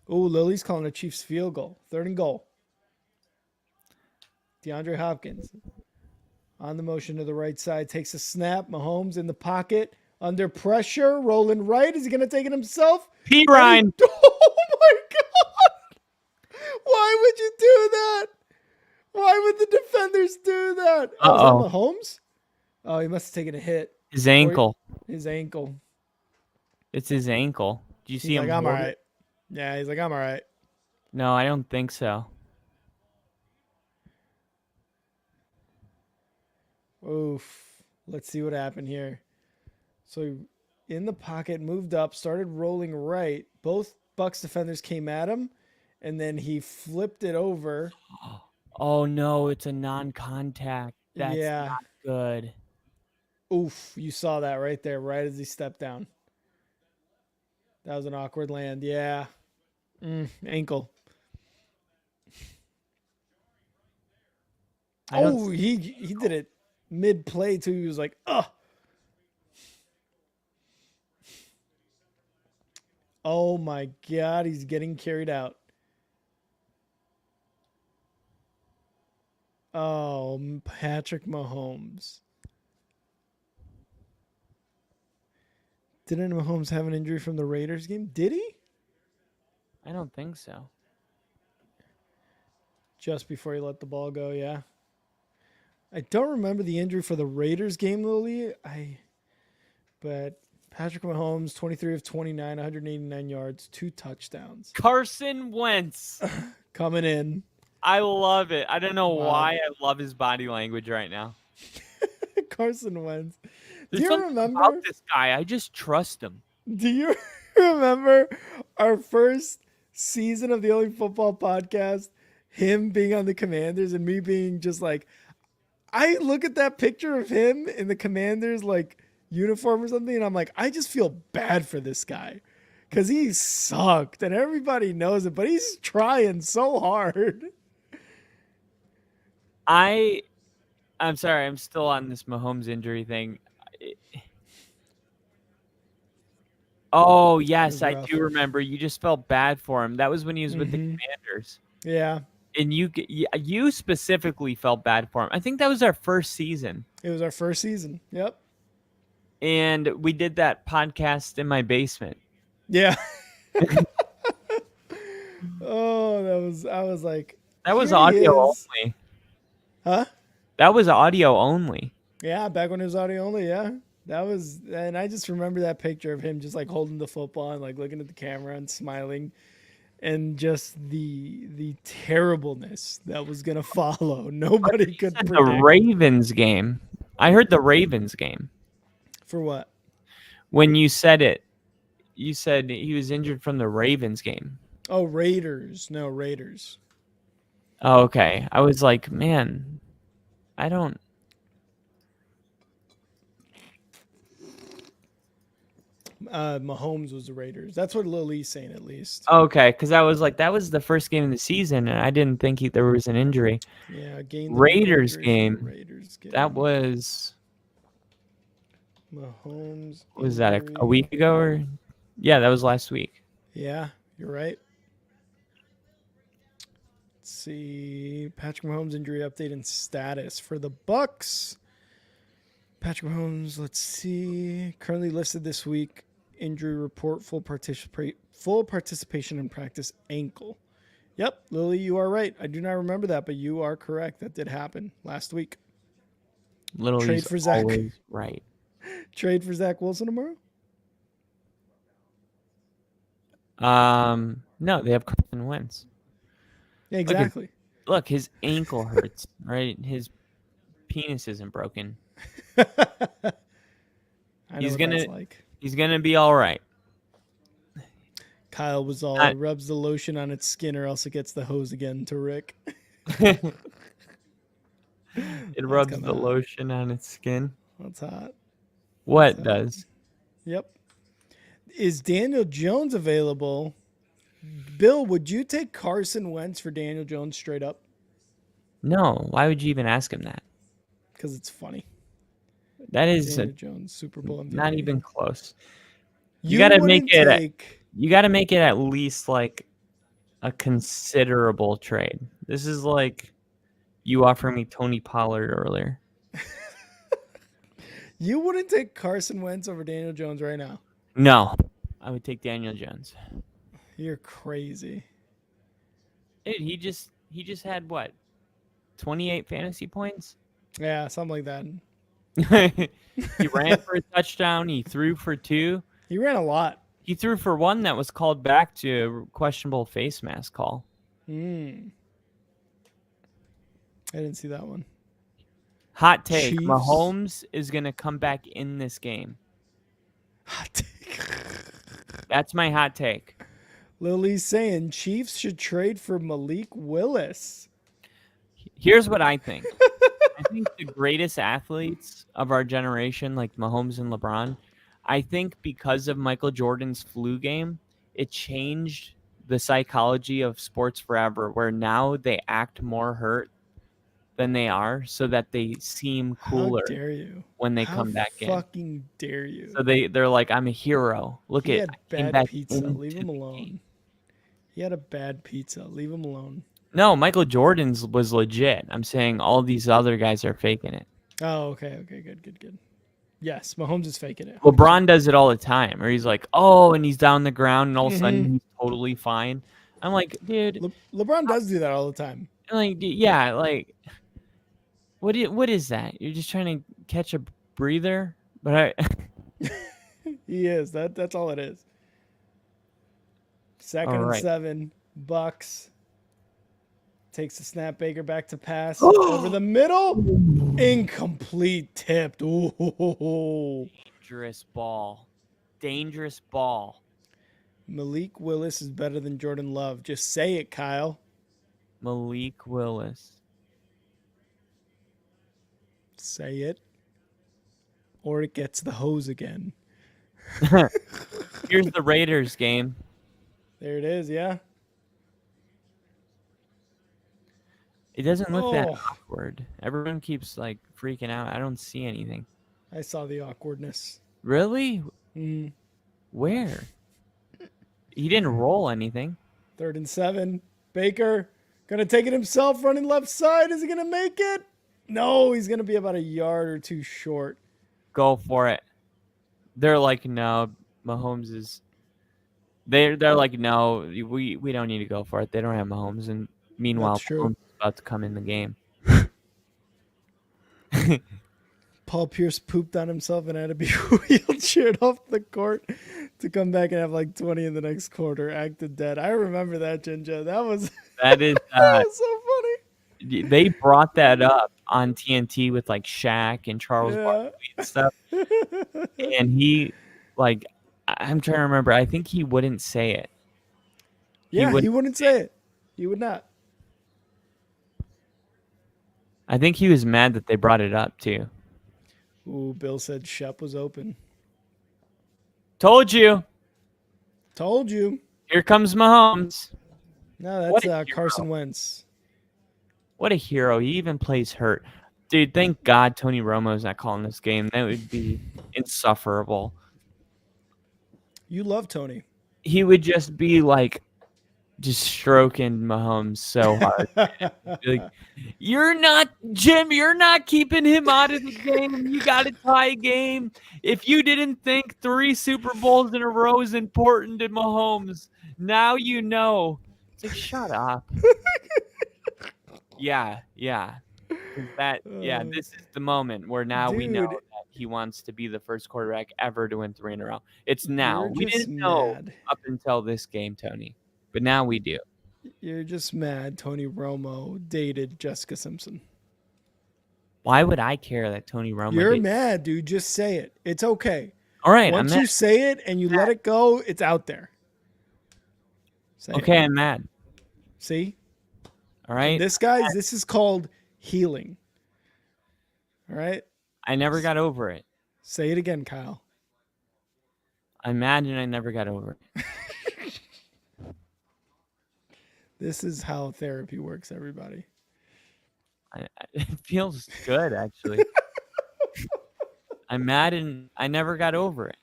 Oh, Lily's calling a Chiefs field goal. 3rd and goal. DeAndre Hopkins on the motion to the right side. Takes a snap. Mahomes in the pocket. Under pressure. Rolling right. Is he going to take it himself? P. Ryan. Oh, my God. Why would you do that? Why would the defenders do that? Oh, is that Mahomes? Oh, he must have taken a hit. His ankle. His ankle. It's his ankle. Do you see He's him? like, I'm all right. Yeah, he's like, I'm all right. No, I don't think so. Oof. Let's see what happened here. So in the pocket, moved up, started rolling right. Both Bucs defenders came at him, and then he flipped it over. Oh, no, it's a non-contact. That's not good. Oof, you saw that right there, right as he stepped down. That was an awkward land. Yeah. Ankle. He did it mid-play, too. He was like, ugh. Oh, my God. He's getting carried out. Oh, Patrick Mahomes. Didn't Mahomes have an injury from the Raiders game? Did he? I don't think so. Just before he let the ball go, yeah. I don't remember the injury for the Raiders game, Lily. But Patrick Mahomes, 23 of 29, 189 yards, 2 touchdowns. Carson Wentz. Coming in. I love it. I don't know why I love his body language right now. Carson Wentz. There's something remember about this guy? I just trust him. Do you remember our first season of the Only Football Podcast? Him being on the Commanders and me being just like, I look at that picture of him in the Commanders like uniform or something, and I'm like, I just feel bad for this guy because he sucked and everybody knows it, but he's trying so hard. I'm sorry, I'm still on this Mahomes injury thing. Oh, yes, I do remember. You just felt bad for him. That was when he was with the Commanders. Yeah. And you specifically felt bad for him. I think that was our first season. It was our first season. Yep. And we did that podcast in my basement. Yeah. I was like, that was audio only. Huh? That was audio only. Yeah, back when it was audio only, yeah. And I just remember that picture of him just like holding the football and like looking at the camera and smiling, and just the terribleness that was gonna follow. Nobody could predict. The Ravens game. I heard the Ravens game. For what? When you said it, you said he was injured from the Ravens game. Oh, Raiders. No, Raiders. Oh, okay. I was like, man, I don't. Mahomes was the Raiders. That's what Lily's saying, at least. Okay, because I was like, that was the first game of the season, and I didn't think there was an injury. Yeah, Raiders game. That was. Mahomes. Was that a week ago or? Yeah, that was last week. Yeah, you're right. Let's see. Patrick Mahomes injury update and status for the BUCS. Patrick Mahomes, let's see. Currently listed this week. Injury report, full participation in practice, ankle. Yep, Lily, you are right. I do not remember that, but you are correct. That did happen last week. Lily's Trade for Zach. always right. Trade for Zach Wilson tomorrow? No, they have Carson Wentz. Yeah, exactly. Look, his ankle hurts, right? His penis isn't broken. I know He's what gonna that's like. He's gonna be all right. Kyle was all rubs the lotion on its skin or else it gets the hose again to Rick. It rubs the lotion on its skin. That's hot. What does? Yep. Is Daniel Jones available? Bill, would you take Carson Wentz for Daniel Jones straight up? No. Why would you even ask him that? Because it's funny. That is Daniel Jones, Super Bowl MVP. Not even close. You got to make it. You got to make it at least like a considerable trade. This is like you offering me Tony Pollard earlier. You wouldn't take Carson Wentz over Daniel Jones right now? No, I would take Daniel Jones. You're crazy. Dude, he just had what? 28 fantasy points? Yeah, something like that. He ran for a touchdown. He threw for 2. He ran a lot. He threw for 1 that was called back to a questionable face mask call. I didn't see that one. Hot take. Chiefs. Mahomes is going to come back in this game. Hot take. That's my hot take. Lily's saying Chiefs should trade for Malik Willis. Here's what I think. I think the greatest athletes of our generation, like Mahomes and LeBron, I think because of Michael Jordan's flu game, it changed the psychology of sports forever, where now they act more hurt than they are so that they seem cooler. How dare you? When they come back in. Fucking dare you. So they're like, I'm a hero. Look he at had bad pizza. Leave him alone. He had a bad pizza. Leave him alone. No, Michael Jordan's was legit. I'm saying all these other guys are faking it. Oh, okay. Good. Yes, Mahomes is faking it. LeBron does it all the time, or he's like, oh, and he's down the ground, and all of a sudden he's totally fine. I'm like, dude. LeBron does do that all the time. Like, yeah, like, what is that? You're just trying to catch a breather? But He is. That's all it is. Second and 7. BUCS. Takes the snap. Baker back to pass. Over the middle. Incomplete tipped. Ooh. Dangerous ball. Malik Willis is better than Jordan Love. Just say it, Kyle. Malik Willis. Say it. Or it gets the hose again. Here's the Raiders game. There it is, yeah. It doesn't look that awkward. Everyone keeps like freaking out. I don't see anything. I saw the awkwardness. Really? Where? He didn't roll anything. 3rd and 7. Baker gonna take it himself, running left side. Is he gonna make it? No, he's gonna be about a yard or 2 short. Go for it. They're like, no, Mahomes is. They're like, no, we don't need to go for it. They don't have Mahomes, and meanwhile, Mahomes is about to come in the game. Paul Pierce pooped on himself and had to be wheelchaired off the court to come back and have like 20 in the next quarter. Acted dead. I remember that, Jinja. That was that is so funny. They brought that up on TNT with like Shaq and Charles Barkley and stuff. And he, like, I'm trying to remember. I think he wouldn't say it. Yeah, he wouldn't say it. He would not. I think he was mad that they brought it up too. Ooh, Bill said Shep was open. Told you. Here comes Mahomes. No, that's Carson Wentz. What a hero. He even plays hurt. Dude, thank God Tony Romo's not calling this game. That would be insufferable. You love Tony. He would just be like just stroking Mahomes so hard. Like, you're not keeping him out of the game. You got to tie a game. If you didn't think 3 Super Bowls in a row is important to Mahomes, now you know. It's like, shut up. Yeah. This is the moment where now we know Dude, that he wants to be the first quarterback ever to win 3 in a row. It's now. you're We just didn't know mad. up until this game, Tony, but now we do. You're just mad Tony Romo dated Jessica Simpson. Why would I care that Tony Romo You're did? mad, dude. Just say it. It's okay. All right, Once I'm you mad. say it and you let it go, it's out there. Say Okay, it. I'm mad. See? All right. This, guys, this is called healing. All right? I never got over it. Say it again, Kyle. I'm mad and I never got over it. This is how therapy works, everybody. It feels good, actually. I'm mad and I never got over it.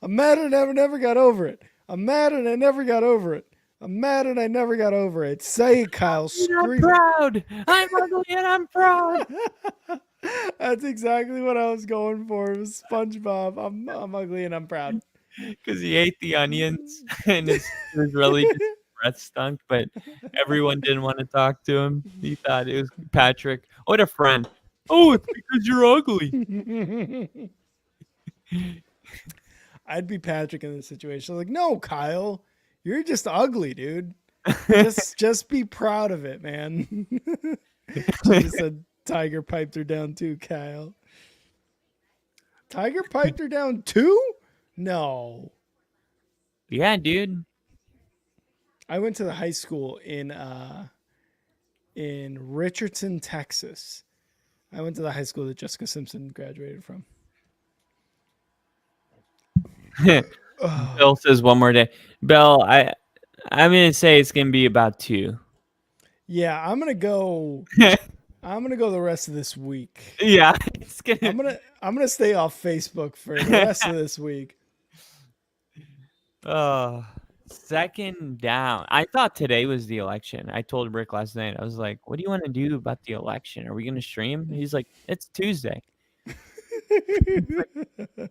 I'm mad and I never got over it. I'm mad and I never got over it. I'm mad and I never got over it. Say it, Kyle. I'm Scream proud. I'm ugly and I'm proud. it. That's exactly what I was going for. It was SpongeBob. I'm ugly and I'm proud. Because he ate the onions and it was really just breath stunk, but everyone didn't want to talk to him. He thought it was Patrick. What a friend. Oh, it's because you're ugly. I'd be Patrick in this situation. Like, no, Kyle, you're just ugly, dude. Just be proud of it, man. She just said Tiger piped her down too, Kyle. Tiger piped her down too? No. Yeah, dude. I went to the high school in Richardson, Texas. I went to the high school that Jessica Simpson graduated from. Bill says one more day. Bill, I'm gonna say it's gonna be about 2. Yeah, I'm gonna go the rest of this week. Yeah, it's gonna. I'm gonna stay off Facebook for the rest of this week. Second down. I thought today was the election. I told Rick last night. I was like, "What do you want to do about the election? Are we gonna stream?" He's like, "It's Tuesday."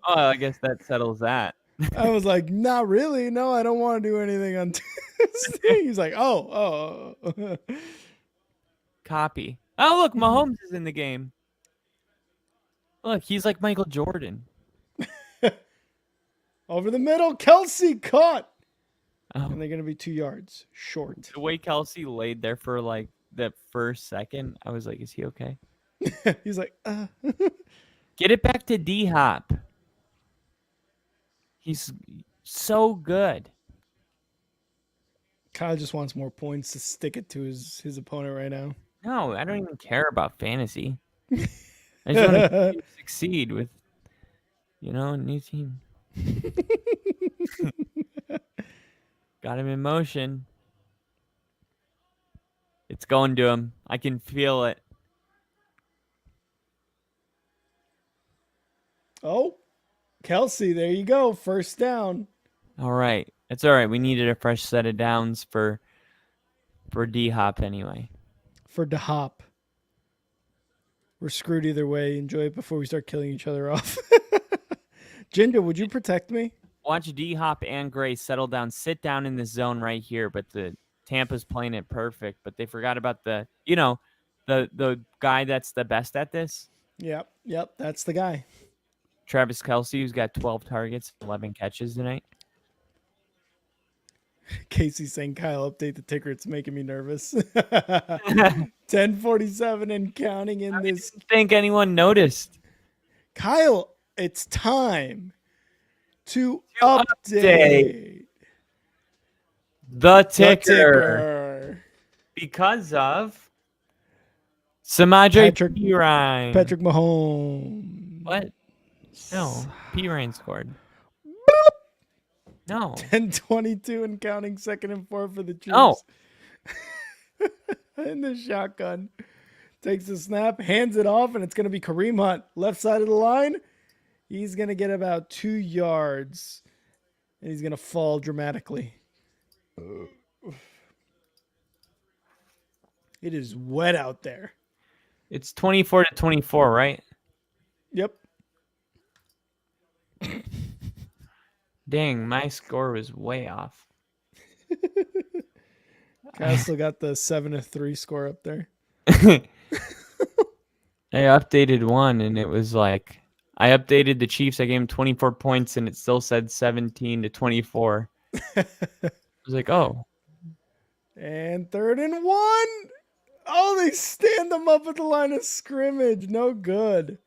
Oh, I guess that settles that. I was like, not really. No, I don't want to do anything on Tuesday. He's like, oh. Copy. Oh, look, Mahomes is in the game. Look, he's like Michael Jordan. Over the middle, Kelsey caught. Oh. And they're going to be 2 yards short. The way Kelsey laid there for like the first second, I was like, is he okay? He's like, Get it back to D-Hop. He's so good. Kyle just wants more points to stick it to his opponent right now. No, I don't even care about fantasy. I just want to succeed with, a new team. Got him in motion. It's going to him. I can feel it. Oh, Kelsey, there you go. First down. All right. It's all right. We needed a fresh set of downs for D-Hop anyway. For D-Hop. We're screwed either way. Enjoy it before we start killing each other off. Ginger, would you protect me? Watch D-Hop and Gray settle down, sit down in this zone right here, but the Tampa's playing it perfect, but they forgot about the guy that's the best at this. Yep, that's the guy. Travis Kelce, who's got 12 targets, 11 catches tonight. Casey saying, Kyle, update the ticker. It's making me nervous. 10:47 and counting in this. Didn't think anyone noticed. Kyle, it's time to update the ticker. Because of Samaje Perine. Patrick Mahomes. What? No, Perine scored. No. 10:22 and counting, 2nd and 4 for the Chiefs. No. In the shotgun. Takes the snap, hands it off, and it's going to be Kareem Hunt. Left side of the line. He's going to get about 2 yards, and he's going to fall dramatically. It is wet out there. It's 24-24, right? Yep. Dang, my score was way off. Kyle still got the 7-3 score up there. I updated one, and it was like I updated the Chiefs. I gave them 24 points, and it still said 17-24. I was like, oh. And 3rd and 1. Oh, they stand them up at the line of scrimmage. No good.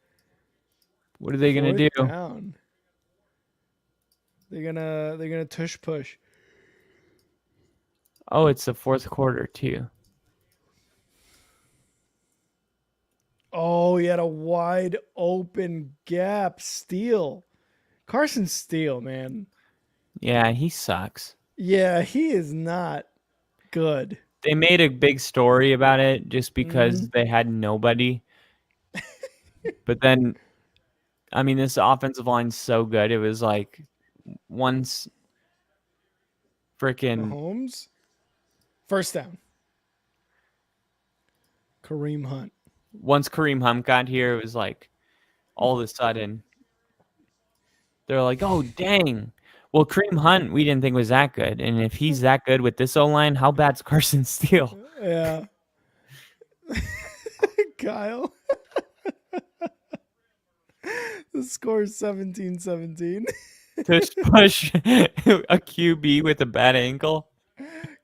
What are they gonna do? Down. They're gonna tush push. Oh, it's the 4th quarter too. Oh, he had a wide open gap. Steele. Carson Steele, man. Yeah, he sucks. Yeah, he is not good. They made a big story about it just because they had nobody. But then, I mean, this offensive line's so good. It was like once freaking Mahomes. First down. Kareem Hunt. once Kareem Hunt got here, it was like all of a sudden they're like, oh, dang. Well, Kareem Hunt, we didn't think was that good. And if he's that good with this O-line, how bad's Carson Steele? Yeah. Kyle. The score is 17-17. Tush push a QB with a bad ankle.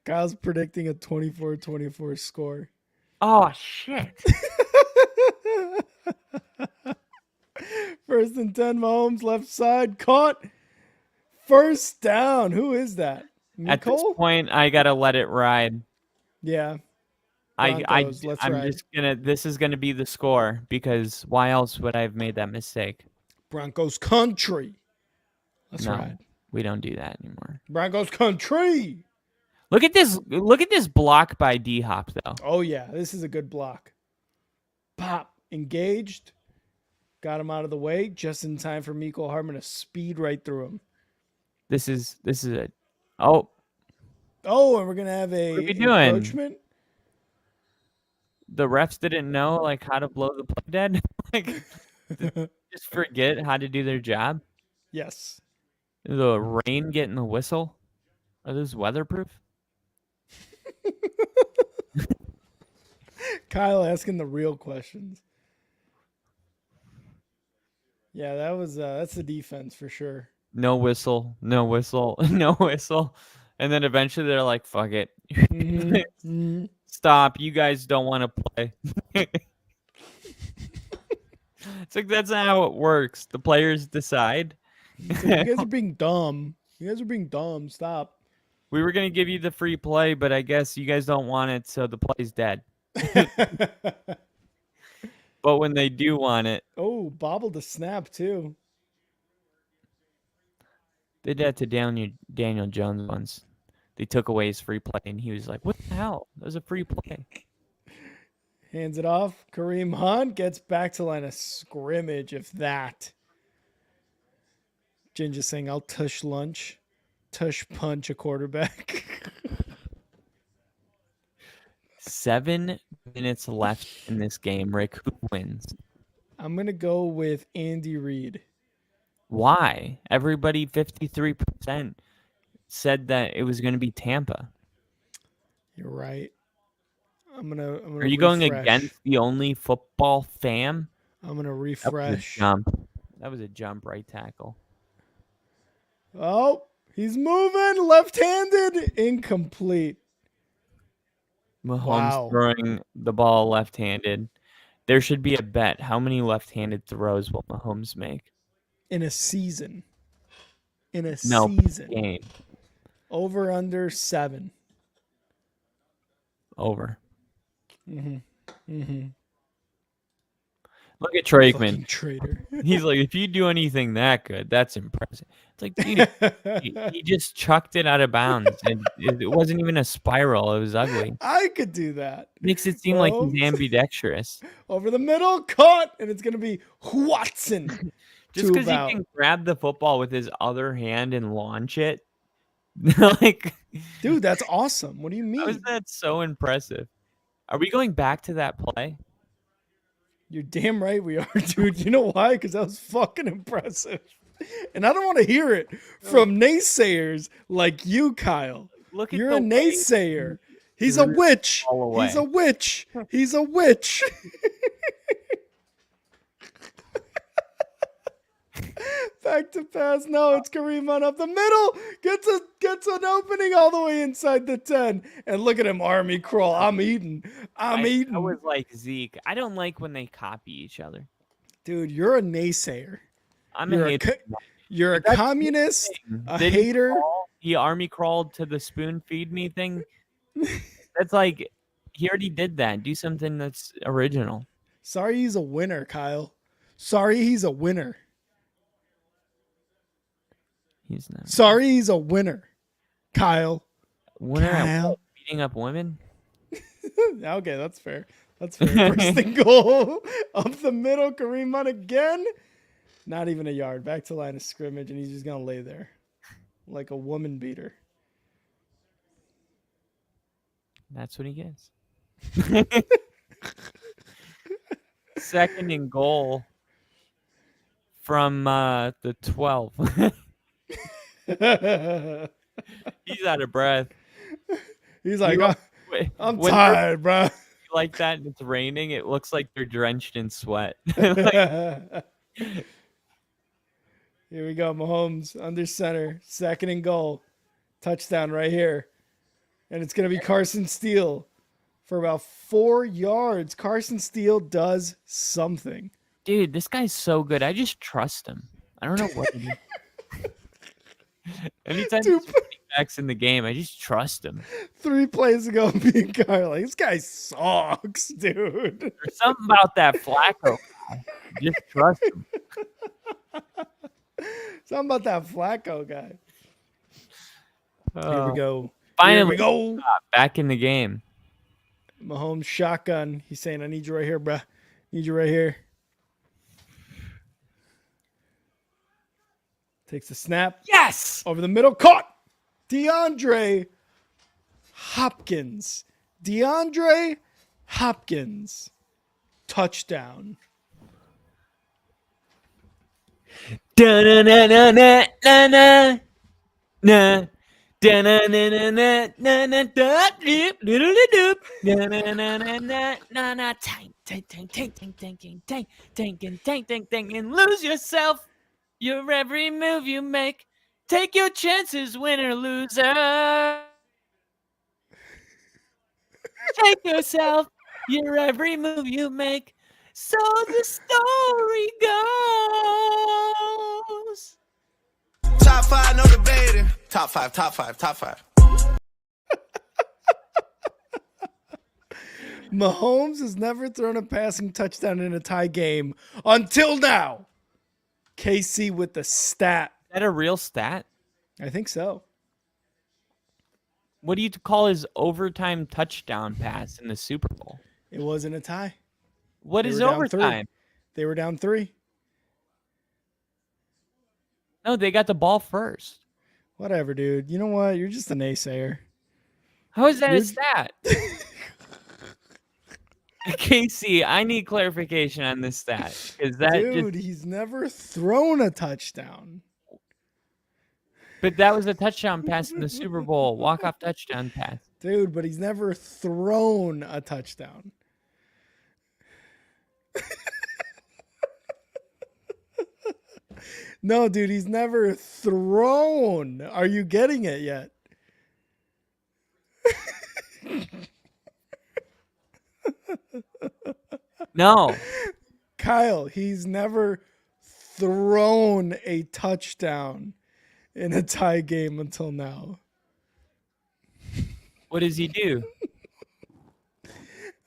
Kyle's predicting a 24-24 score. Oh, shit. 1st and 10, Mahomes left side, caught. First down. Who is that? At this Nicole? point, I got to let it ride. Yeah. I'm ride. just gonna. This is gonna be the score because why else would I have made that mistake? Broncos country. Let's No, ride. we don't do that anymore. Broncos country. Look at this! Look at this block by D Hop though. Oh yeah, this is a good block. Pop engaged. Got him out of the way just in time for Mecole Hardman to speed right through him. This is a. Oh, and we're gonna have a what are we doing? encroachment. The refs didn't know like how to blow the play dead. Like, just forget how to do their job. Yes. The rain getting the whistle. Are those weatherproof? Kyle asking the real questions. Yeah, that's the defense for sure. No whistle, no whistle, no whistle. And then eventually they're like, fuck it. Mm-hmm. Stop. You guys don't want to play. It's like that's not how it works. The players decide. So you guys are being dumb. Stop. We were going to give you the free play, but I guess you guys don't want it, so the play's dead. But when they do want it. Oh, bobbled the snap too. They did that to Daniel Jones once. They took away his free play, and he was like, what the hell? That was a free play. Hands it off. Kareem Hunt gets back to line of scrimmage, if that. Ginger saying, I'll tush punch a quarterback. 7 minutes left in this game. Rick, who wins? I'm going to go with Andy Reid. Why? Everybody, 53%, said that it was going to be Tampa. You're right. I'm gonna Are you going against the only football fam? I'm going to refresh. That was a jump right tackle. Oh, he's moving. Left-handed. Incomplete. Mahomes throwing the ball left-handed. There should be a bet. How many left-handed throws will Mahomes make? In a season. Game. Over under 7. Over. Mm-hmm. Look at Trakeman. Fucking traitor. He's like, if you do anything that good, that's impressive. It's like, dude, he just chucked it out of bounds. And it wasn't even a spiral. It was ugly. I could do that. Makes it seem like he's ambidextrous. Over the middle, caught, and it's going to be Watson. Just because he can grab the football with his other hand and launch it. Like, dude, that's awesome. What do you mean? How is that so impressive? Are we going back to that play? You're damn right we are, dude. You know why? Because that was fucking impressive. And I don't want to hear it from naysayers like you, Kyle. Look at You're the a way naysayer. He's threw a the witch. ball He's away. a witch. He's a witch. Back to pass. No, it's Kareem on up the middle. Gets an opening all the way inside the 10. And look at him army crawl. I'm eating. I'm eating. I was like Zeke. I don't like when they copy each other. Dude, you're a naysayer. I'm You're a a hater. You're a communist, a Did hater. He army crawled to the spoon feed me thing. That's like he already did that. Do something that's original. Sorry he's a winner, Kyle. Sorry he's a winner. He's not. Sorry he's a winner, Kyle. Winner at Kyle. what? Beating up women? Okay, that's fair. That's fair. First and goal. Up the middle, Kareem Hunt again. Not even a yard. Back to line of scrimmage, and he's just going to lay there like a woman beater. That's what he gets. Second and goal from the 12. He's out of breath. He's like, Wait, I'm when tired, bro. like that and it's raining, it looks like they're drenched in sweat. Here we go. Mahomes under center. Second and goal. Touchdown right here. And it's going to be Carson Steele for about 4 yards. Carson Steele does something. Dude, this guy's so good. I just trust him. I don't know what he Anytime Dude, he's running backs in the game, I just trust him. 3 plays ago, me and Kyle like, this guy sucks, dude. There's something about that Flacco guy. Just trust him. Something about that Flacco guy. Here we go. Finally, Here we go. back in the game. Mahomes shotgun. He's saying, I need you right here, bruh. Need you right here. Takes the snap. Yes! Over the middle. Caught. DeAndre Hopkins. DeAndre Hopkins. Touchdown. Da-na-na-na-na-na-na. Na. Da-na-na-na-na-na-na-na-na-na-na-na-na-na-na. Tank, tank, tank, tank, tank, tank, tank, tank, tank, and tank, tank, tank, and lose yourself. Your every move you make. Take your chances, winner, loser. Take yourself. Your every move you make. So the story goes. Top 5, no debating. Top 5, top 5, top 5. Mahomes has never thrown a passing touchdown in a tie game until now. KC with the stat. Is that a real stat? I think so. What do you call his overtime touchdown pass in the Super Bowl? It wasn't a tie. What They is were down 3. overtime? They were down 3. No, they got the ball first. Whatever, dude. You know what? You're just a naysayer. How is that a Dude. stat? Casey, I need clarification on this stat. Because that Dude, just, he's never thrown a touchdown. but that was a touchdown pass in the Super Bowl. Walk-off touchdown pass. Dude, but he's never thrown a touchdown. No, dude, he's never thrown. Are you getting it yet? No. Kyle, he's never thrown a touchdown in a tie game until now. What does he do?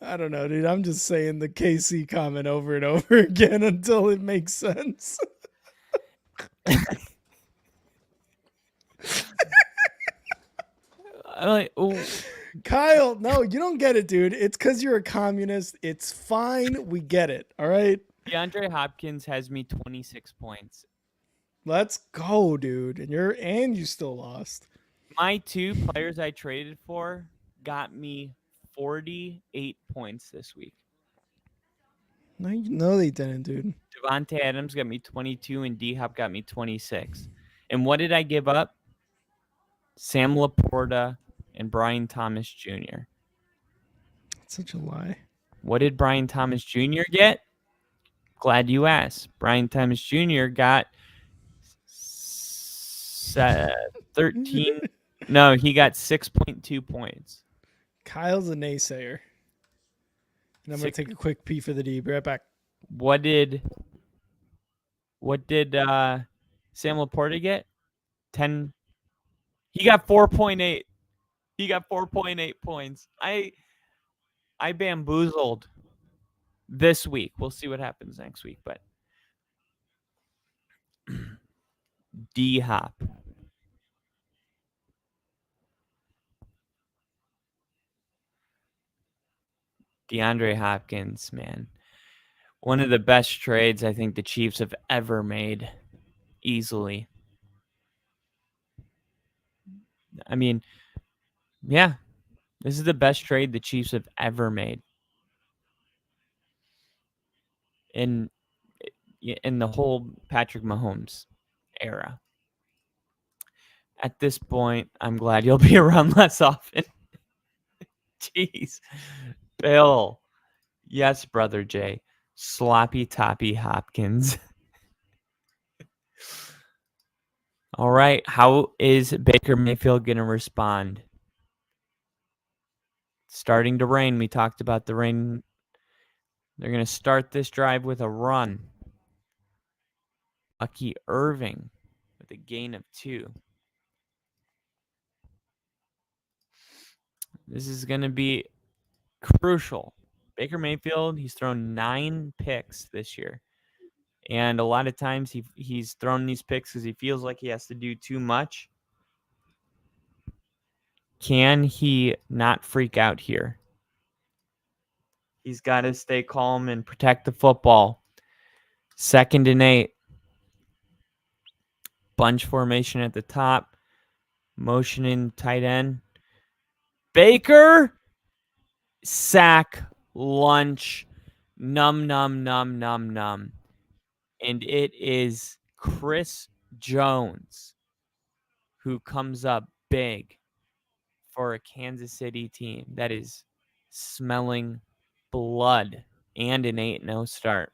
I don't know, dude. I'm just saying the KC comment over and over again until it makes sense. I'm like, oh, Kyle, no, you don't get it, dude. It's because you're a communist. It's fine. We get it. All right. DeAndre Hopkins has me 26 points. Let's go, dude. And you still lost. My 2 players I traded for got me 48 points this week. No, they didn't, dude. Devontae Adams got me 22, and D-Hop got me 26. And what did I give up? Sam Laporta and Brian Thomas Jr. That's such a lie. What did Brian Thomas Jr. get? Glad you asked. Brian Thomas Jr. got 13. No, he got 6.2 points. Kyle's a naysayer. And I'm going to take a quick pee for the D. Be right back. What did Sam Laporta get? 10. He got 4.8. He got 4.8 points. I bamboozled this week. We'll see what happens next week, but D-Hop. DeAndre Hopkins, man. One of the best trades I think the Chiefs have ever made, easily. I mean, yeah, this is the best trade the Chiefs have ever made. In the whole Patrick Mahomes era. At this point, I'm glad you'll be around less often. Jeez. Bill. Yes, Brother Jay. Sloppy Toppy Hopkins. All right. How is Baker Mayfield going to respond? It's starting to rain. We talked about the rain. They're going to start this drive with a run. Bucky Irving with a gain of 2. This is going to be crucial. Baker Mayfield, he's thrown 9 picks this year. And a lot of times he's thrown these picks because he feels like he has to do too much. Can he not freak out here? He's got to stay calm and protect the football. 2nd and 8. Bunch formation at the top. Motioning tight end. Baker. Sack. Lunch. Num. And it is Chris Jones who comes up big for a Kansas City team that is smelling blood and an 8-0 start.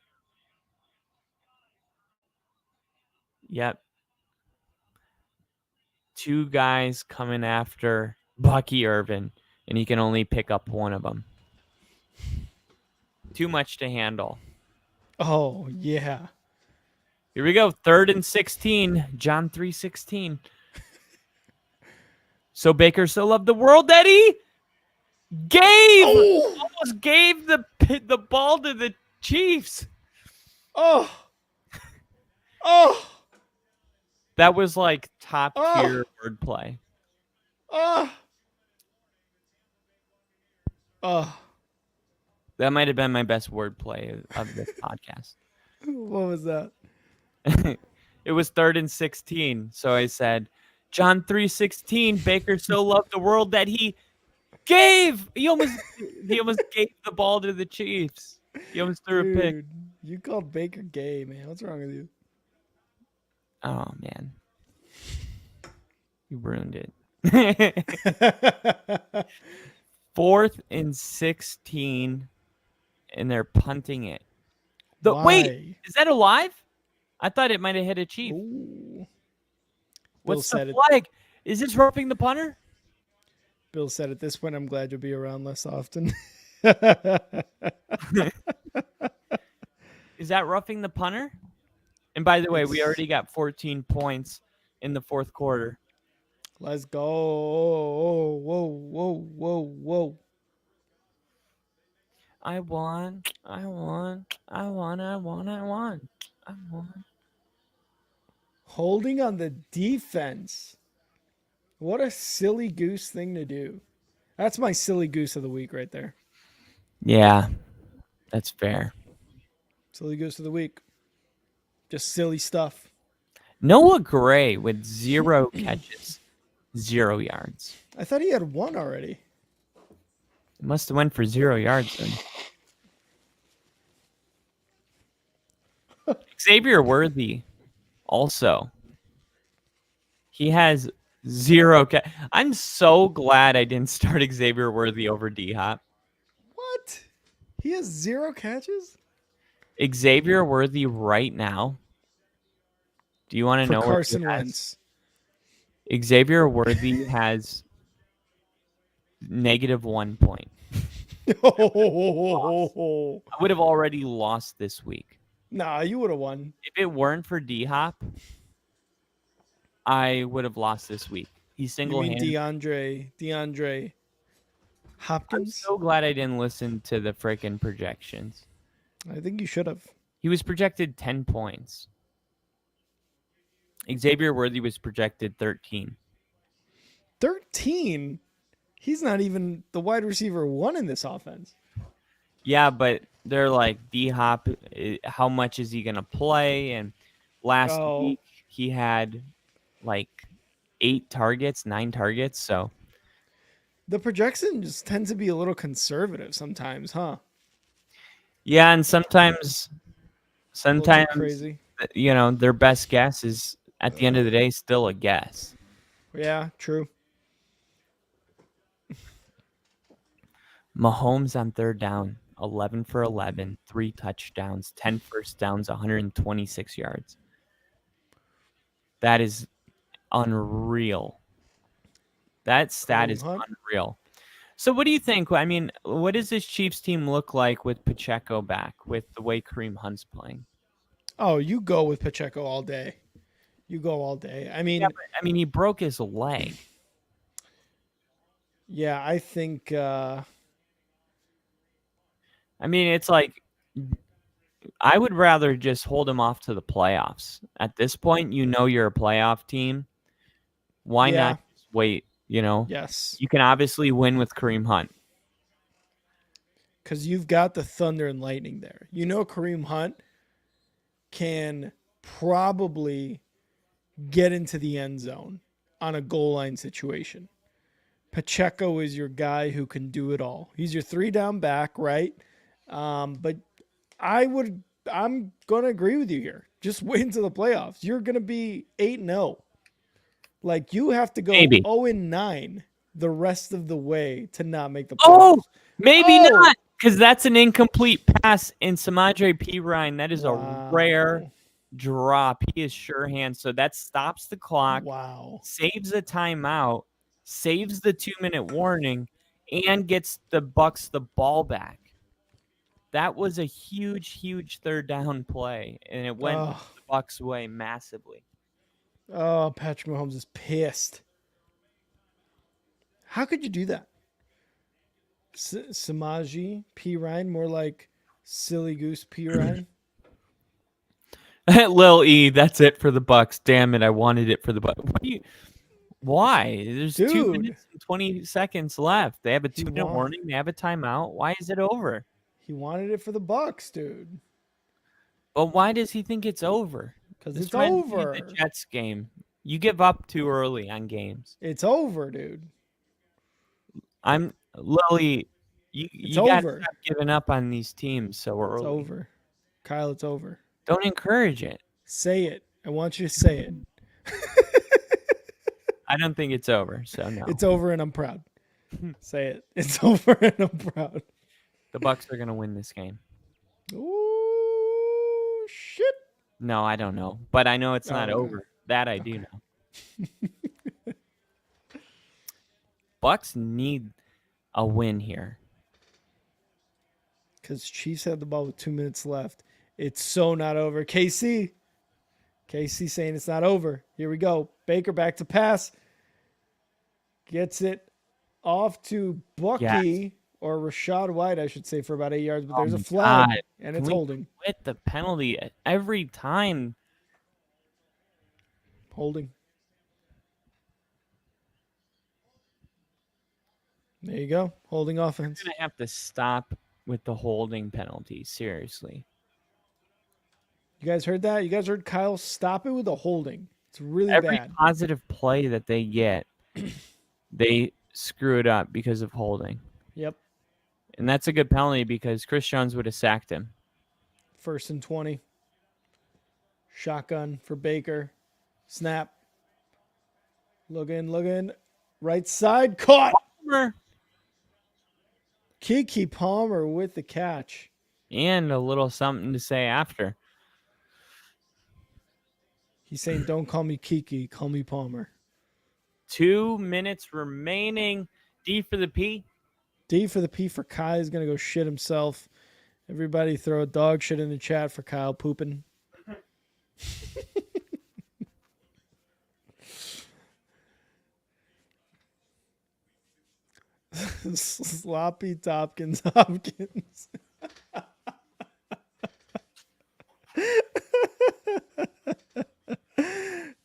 Yep. 2 guys coming after Bucky Irvin, and he can only pick up one of them. Too much to handle. Oh, yeah. Here we go. 3rd and 16. John 3:16. So Baker so loved the world that he almost gave the ball to the Chiefs. Oh. That was like top tier wordplay. That might have been my best wordplay of this podcast. What was that? It was 3rd and 16. So I said, John 3:16, Baker so loved the world that he almost gave the ball to the Chiefs. He almost threw a pick. You called Baker gay, man. What's wrong with you? Oh, man. You ruined it. 4th and 16, and they're punting it. Wait, is that alive? I thought it might have hit a Chief. Ooh. What's the flag? Is this roughing the punter? Bill said, at this point, I'm glad you'll be around less often. Is that roughing the punter? And by the way, we already got 14 points in the 4th quarter. Let's go. Whoa. I won. Holding on the defense. What a silly goose thing to do. That's my silly goose of the week right there. Yeah, that's fair. Silly goose of the week. Just silly stuff. Noah Gray with 0 catches, 0 yards. I thought he had 1 already. Must have went for 0 yards then. Xavier Worthy also. He has 0 I'm so glad I didn't start Xavier Worthy over D-Hop. What? He has 0 catches? Xavier Worthy right now. Do you want to know Carson what he Wentz. has? Xavier Worthy has -1 point. Oh. I would have already lost this week. Nah, you would have won. If it weren't for D-Hop, I would have lost this week. He You mean single-handedly. DeAndre I'm Hopkins? so glad I didn't listen to the freaking projections. I think you should have. He was projected 10 points. Xavier Worthy was projected 13. 13? He's not even the wide receiver 1 in this offense. Yeah, but they're like, D-Hop, how much is he going to play? And last week, he had like 9 targets. So the projections tend to be a little conservative sometimes, huh? Yeah, and sometimes crazy. Their best guess is at the end of the day still a guess. Yeah, true. Mahomes on third down, 11 for 11, 3 touchdowns, 10 first downs, 126 yards. That is unreal. That stat is unreal. So what do you think? I mean, what does this Chiefs team look like with Pacheco back, with the way Kareem Hunt's playing? Oh, you go with Pacheco all day. You go all day. I mean, he broke his leg. Yeah, I think. It's like I would rather just hold him off to the playoffs. At this point, you're a playoff team. Why not just wait? Yes. You can obviously win with Kareem Hunt. Because you've got the thunder and lightning there. Kareem Hunt can probably get into the end zone on a goal line situation. Pacheco is your guy who can do it all. He's your 3-down back, right? But I'm going to agree with you here. Just wait until the playoffs. You're going to be 8-0. Like, you have to go 0-9 the rest of the way to not make the playoffs. Oh, maybe not, because that's an incomplete pass in Samaje Perine. That is a rare drop. He is sure hand. So that stops the clock, saves a timeout, saves the 2-minute warning, and gets the BUCS the ball back. That was a huge, huge third down play, and it went the BUCS way massively. Oh, Patrick Mahomes is pissed. How could you do that? Samaje Perine, more like Silly Goose Perine. Lil E, that's it for the BUCS. Damn it, I wanted it for the BUCS. Why? There's 2 minutes and 20 seconds left. They have a 2-minute warning. They have a timeout. Why is it over? He wanted it for the BUCS, dude. But why does he think it's over? Because it's over. The Jets game. You give up too early on games. It's over, dude. Lily. You gotta stop giving up on these teams so early. It's over, Kyle. It's over. Don't encourage it. Say it. I want you to say it. I don't think it's over, so no. It's over, and I'm proud. Say it. It's over, and I'm proud. The BUCS are gonna win this game. Ooh, shit. No, I don't know, but I know it's not over. That I do know. BUCS need a win here. Because Chiefs had the ball with 2 minutes left. It's so not over. KC saying it's not over. Here we go. Baker back to pass. Gets it off to Bucky or Rashad White, I should say, for about 8 yards. But there's a flag, and it's holding. With the penalty every time. Holding. There you go. Holding offense. You're going to have to stop with the holding penalty. Seriously. You guys heard that? You guys heard Kyle stop it with a holding. It's really bad. Every positive play that they get, they screw it up because of holding. Yep. And that's a good penalty because Chris Jones would have sacked him. 1st and 20. Shotgun for Baker. Snap. Looking. Right side. Caught. Kiki Palmer with the catch. And a little something to say after. He's saying, don't call me Kiki. Call me Palmer. 2 minutes remaining. D for the P. D for the P for Kai. He's going to go shit himself. Everybody throw a dog shit in the chat for Kyle pooping. Sloppy Hopkins.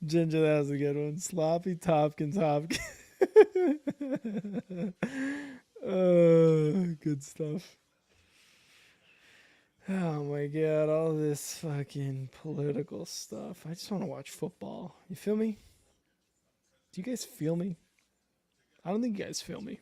Ginger, that was a good one. Sloppy Hopkins. Good stuff. Oh my god, all this fucking political stuff. I just want to watch football. You feel me? Do you guys feel me? I don't think you guys feel me.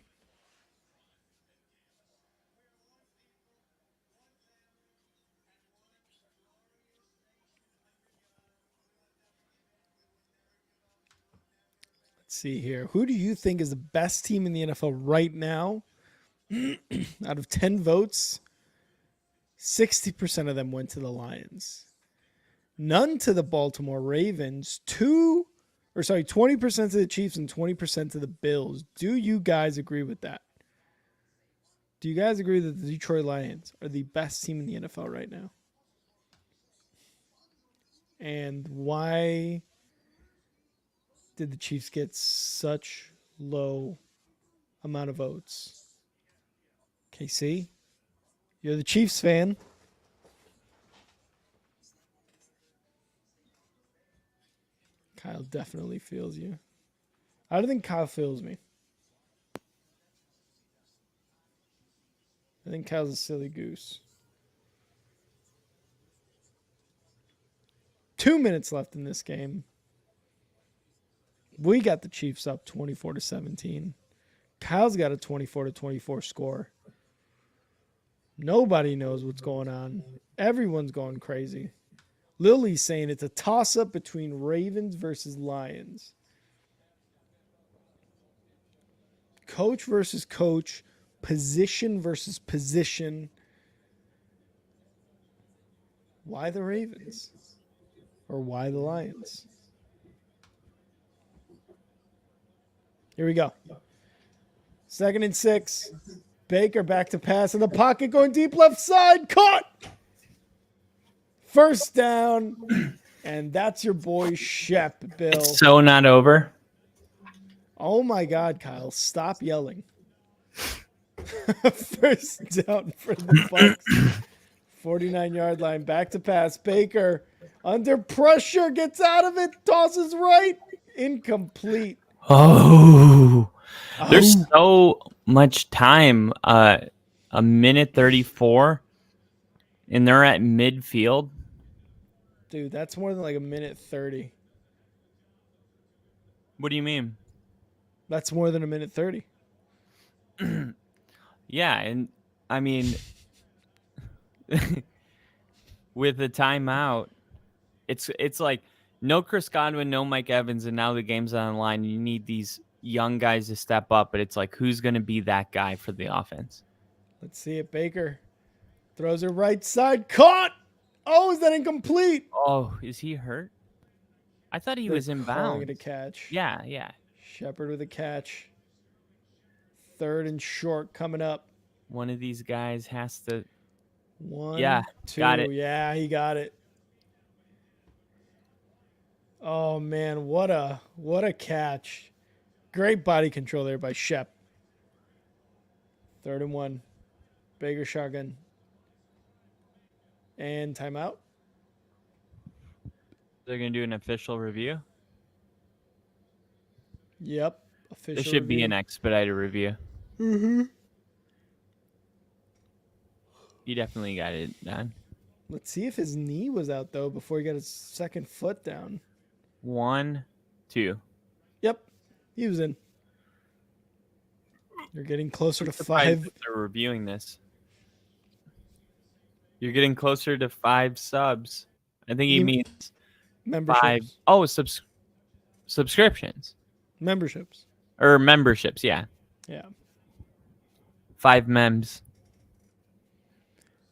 Let's see here. Who do you think is the best team in the NFL right now? Out of 10 votes, 60% of them went to the Lions. None to the Baltimore Ravens. 20% to the Chiefs and 20% to the Bills. Do you guys agree with that? Do you guys agree that the Detroit Lions are the best team in the NFL right now? And why did the Chiefs get such low amount of votes? KC, you're the Chiefs fan. Kyle definitely feels you. I don't think Kyle feels me. I think Kyle's a silly goose. 2 minutes left in this game. We got the Chiefs up 24-17. Kyle's got a 24-24 score. Nobody knows what's going on. Everyone's going crazy. Lily's saying it's a toss-up between Ravens versus Lions. Coach versus coach. Position versus position. Why the Ravens? Or why the Lions? Here we go. 2nd and 6. Baker back to pass in the pocket, going deep left side. Caught! 1st down. And that's your boy Shep, Bill. It's so not over. Oh my God, Kyle. Stop yelling. 1st down for the BUCS. 49-yard line. Back to pass. Baker under pressure. Gets out of it. Tosses right. Incomplete. Oh. There's so much time. A minute 34. And they're at midfield. Dude, that's more than like a minute 30. What do you mean? That's more than a minute 30. Yeah, and I mean, with the timeout, it's like no Chris Godwin, no Mike Evans, and now the game's on the line. You need these young guys to step up, but it's like, who's going to be that guy for the offense? Let's see it. Baker throws her right side. Caught! Oh, is that incomplete? Oh, is he hurt? I thought he was calling inbound. it a catch. Yeah. Shepard with a catch. 3rd and short coming up. One of these guys has to. 1, Yeah, 2. got it. Yeah, he got it. Oh man, what a catch! Great body control there by Shep. 3rd and 1. Baker shotgun. And timeout. They're going to do an official review. Yep. Official There should be review. an expedited review. Mm-hmm. You definitely got it done. Let's see if his knee was out, though, before he got his 2nd foot down. 1, 2. Yep. He was in. You're getting closer to Surprised 5 if they're reviewing this. You're getting closer to 5 subs. I think he means 5. memberships. Oh, subscriptions Memberships. or memberships. Yeah, Yeah. 5 mems.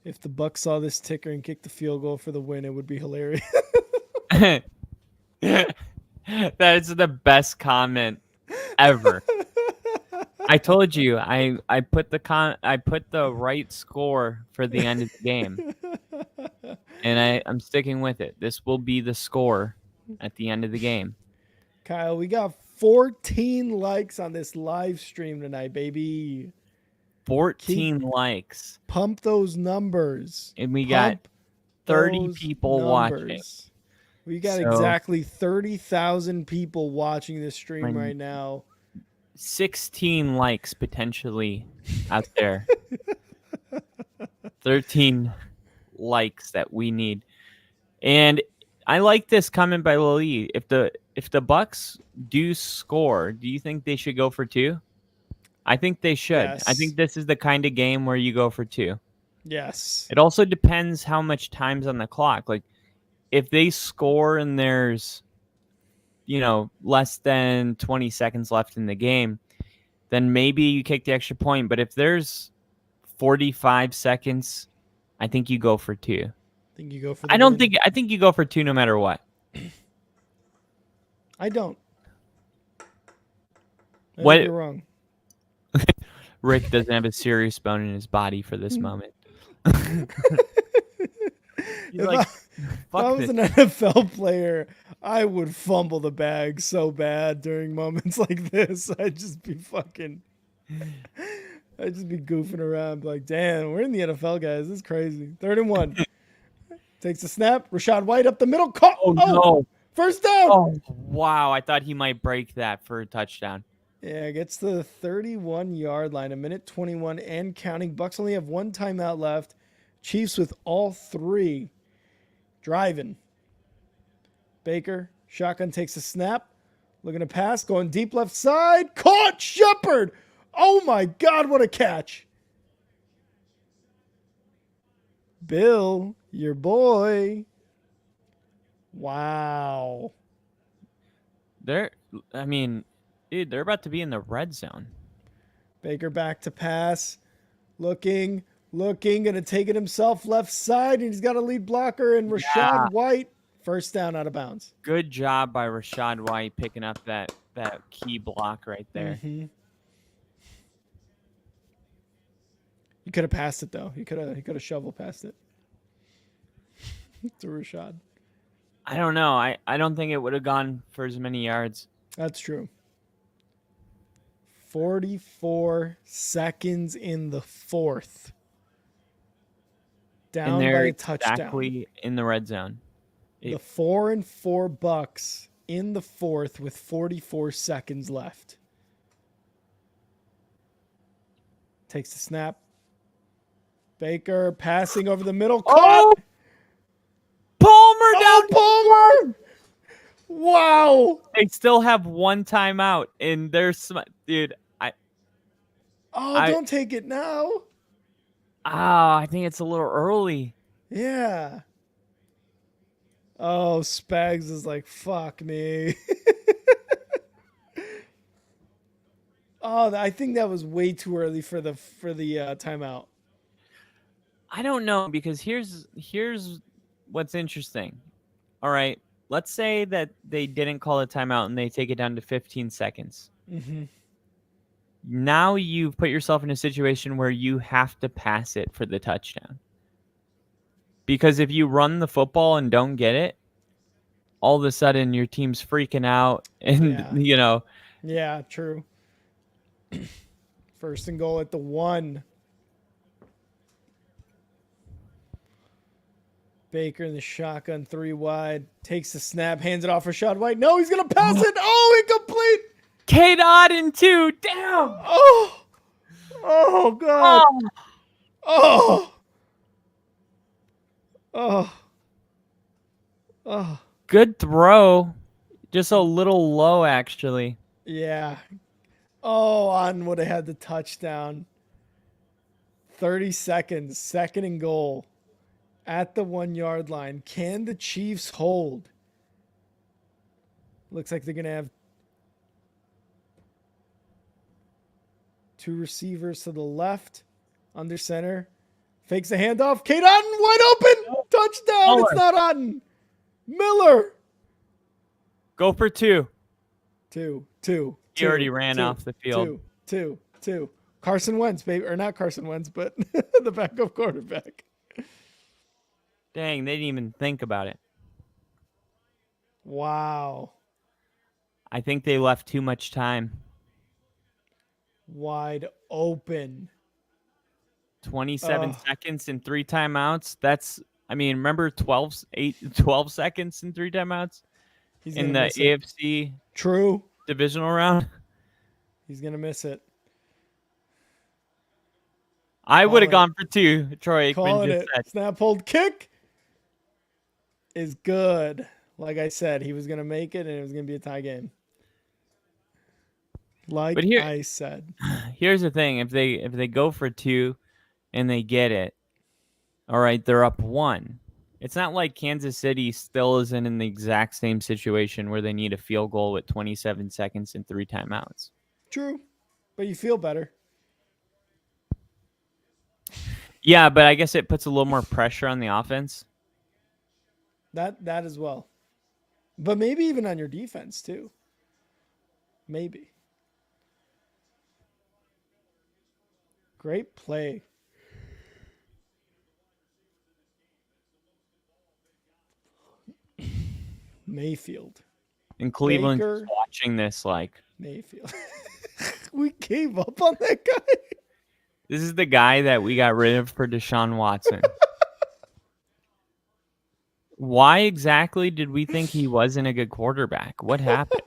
If the Bucs saw this ticker and kicked the field goal for the win, it would be hilarious. That is the best comment ever. I told you I put the right score for the end of the game, and I'm sticking with it. This will be the score at the end of the game. Kyle, we got 14 likes on this live stream tonight, baby. 14 likes, Pump those numbers. and we got 30 those people watching. We got So- exactly 30,000 people watching this stream right now. 16 likes potentially out there. 13 likes that we need. And I like this comment by Lily. If the Bucs do score, do you think they should go for 2? I think they should. Yes. I think this is the kind of game where you go for 2. Yes. It also depends how much time's on the clock. Like if they score and there's less than 20 seconds left in the game, then maybe you kick the extra point. But if there's 45 seconds, I think you go for 2. Think you go for the I win? think you go for 2 no matter what. I don't. I What- think you're wrong. Rick doesn't have a serious bone in his body for this moment. He's If like, if I fuck was this. an NFL player, I would fumble the bag so bad during moments like this. I'd just be goofing around like, damn, we're in the NFL, guys. This is crazy. 3rd and 1. Takes a snap. Rashad White up the middle. Caught. Oh, no. First down. Oh, wow. I thought he might break that for a touchdown. Yeah, gets to the 31-yard line. 1:21 and counting. Bucks only have 1 timeout left. Chiefs with all 3 driving. Baker, shotgun takes a snap. Looking to pass. Going deep left side. Caught. Shepard. Oh, my God. What a catch. Bill, your boy. Wow. Dude, they're about to be in the red zone. Baker back to pass. Looking, going to take it himself left side, and he's got a lead blocker, and Rashad White, first down out of bounds. Good job by Rashad White picking up that key block right there. Mm-hmm. He could have passed it, though. He could have shovel passed it to Rashad. I don't know. I don't think it would have gone for as many yards. That's true. 44 seconds in the 4th. Down And by they're a touchdown. exactly in the red zone. The 4-4 Bucks in the 4th with 44 seconds left. Takes the snap. Baker passing over the middle. Oh! Palmer down. Palmer! Wow. They still have 1 timeout, and there's dude. Don't take it now. I think it's a little early. Yeah. Oh, Spags is like, fuck me. I think that was way too early for the timeout. I don't know, because here's what's interesting. All right, let's say that they didn't call a timeout and they take it down to 15 seconds. Mm-hmm. Now you've put yourself in a situation where you have to pass it for the touchdown. Because if you run the football and don't get it, all of a sudden your team's freaking out, and Yeah, true. 1st and goal at the 1. Baker in the shotgun, 3 wide, takes the snap, hands it off for Rashad White. No, he's gonna pass it. Oh, incomplete. K-Dot in 2, down. Oh God. Good throw, just a little low actually. Yeah. Oh, Otten would have had the touchdown. 30 seconds, second and goal at the 1 yard line. Can the Chiefs hold? Looks like they're going to have two receivers to the left, under center. Fakes the handoff. Kate Otten wide open. Touchdown. Miller. It's not Otten. Miller. Go for two. Two. He already ran off the field. Two. Carson Wentz, baby. Or not Carson Wentz, but the backup quarterback. Dang, they didn't even think about it. Wow. I think they left too much time. Wide open. 27 seconds and 3 timeouts. Remember 12 seconds and 3 timeouts in the AFC True divisional round? He's going to miss it. I would have gone for 2. Troy Aikman Calling just it. said. Snap, hold, kick is good. Like I said, he was going to make it, and it was going to be a tie game. I said. Here's the thing. If they go for 2 and they get it, all right, they're up 1. It's not like Kansas City still isn't in the exact same situation where they need a field goal with 27 seconds and 3 timeouts. True, but you feel better. Yeah, but I guess it puts a little more pressure on the offense. That as well. But maybe even on your defense too. Maybe. Great play. Mayfield. And Cleveland's Baker. watching this like. Mayfield. We gave up on that guy. This is the guy that we got rid of for Deshaun Watson. Why exactly did we think he wasn't a good quarterback? What happened?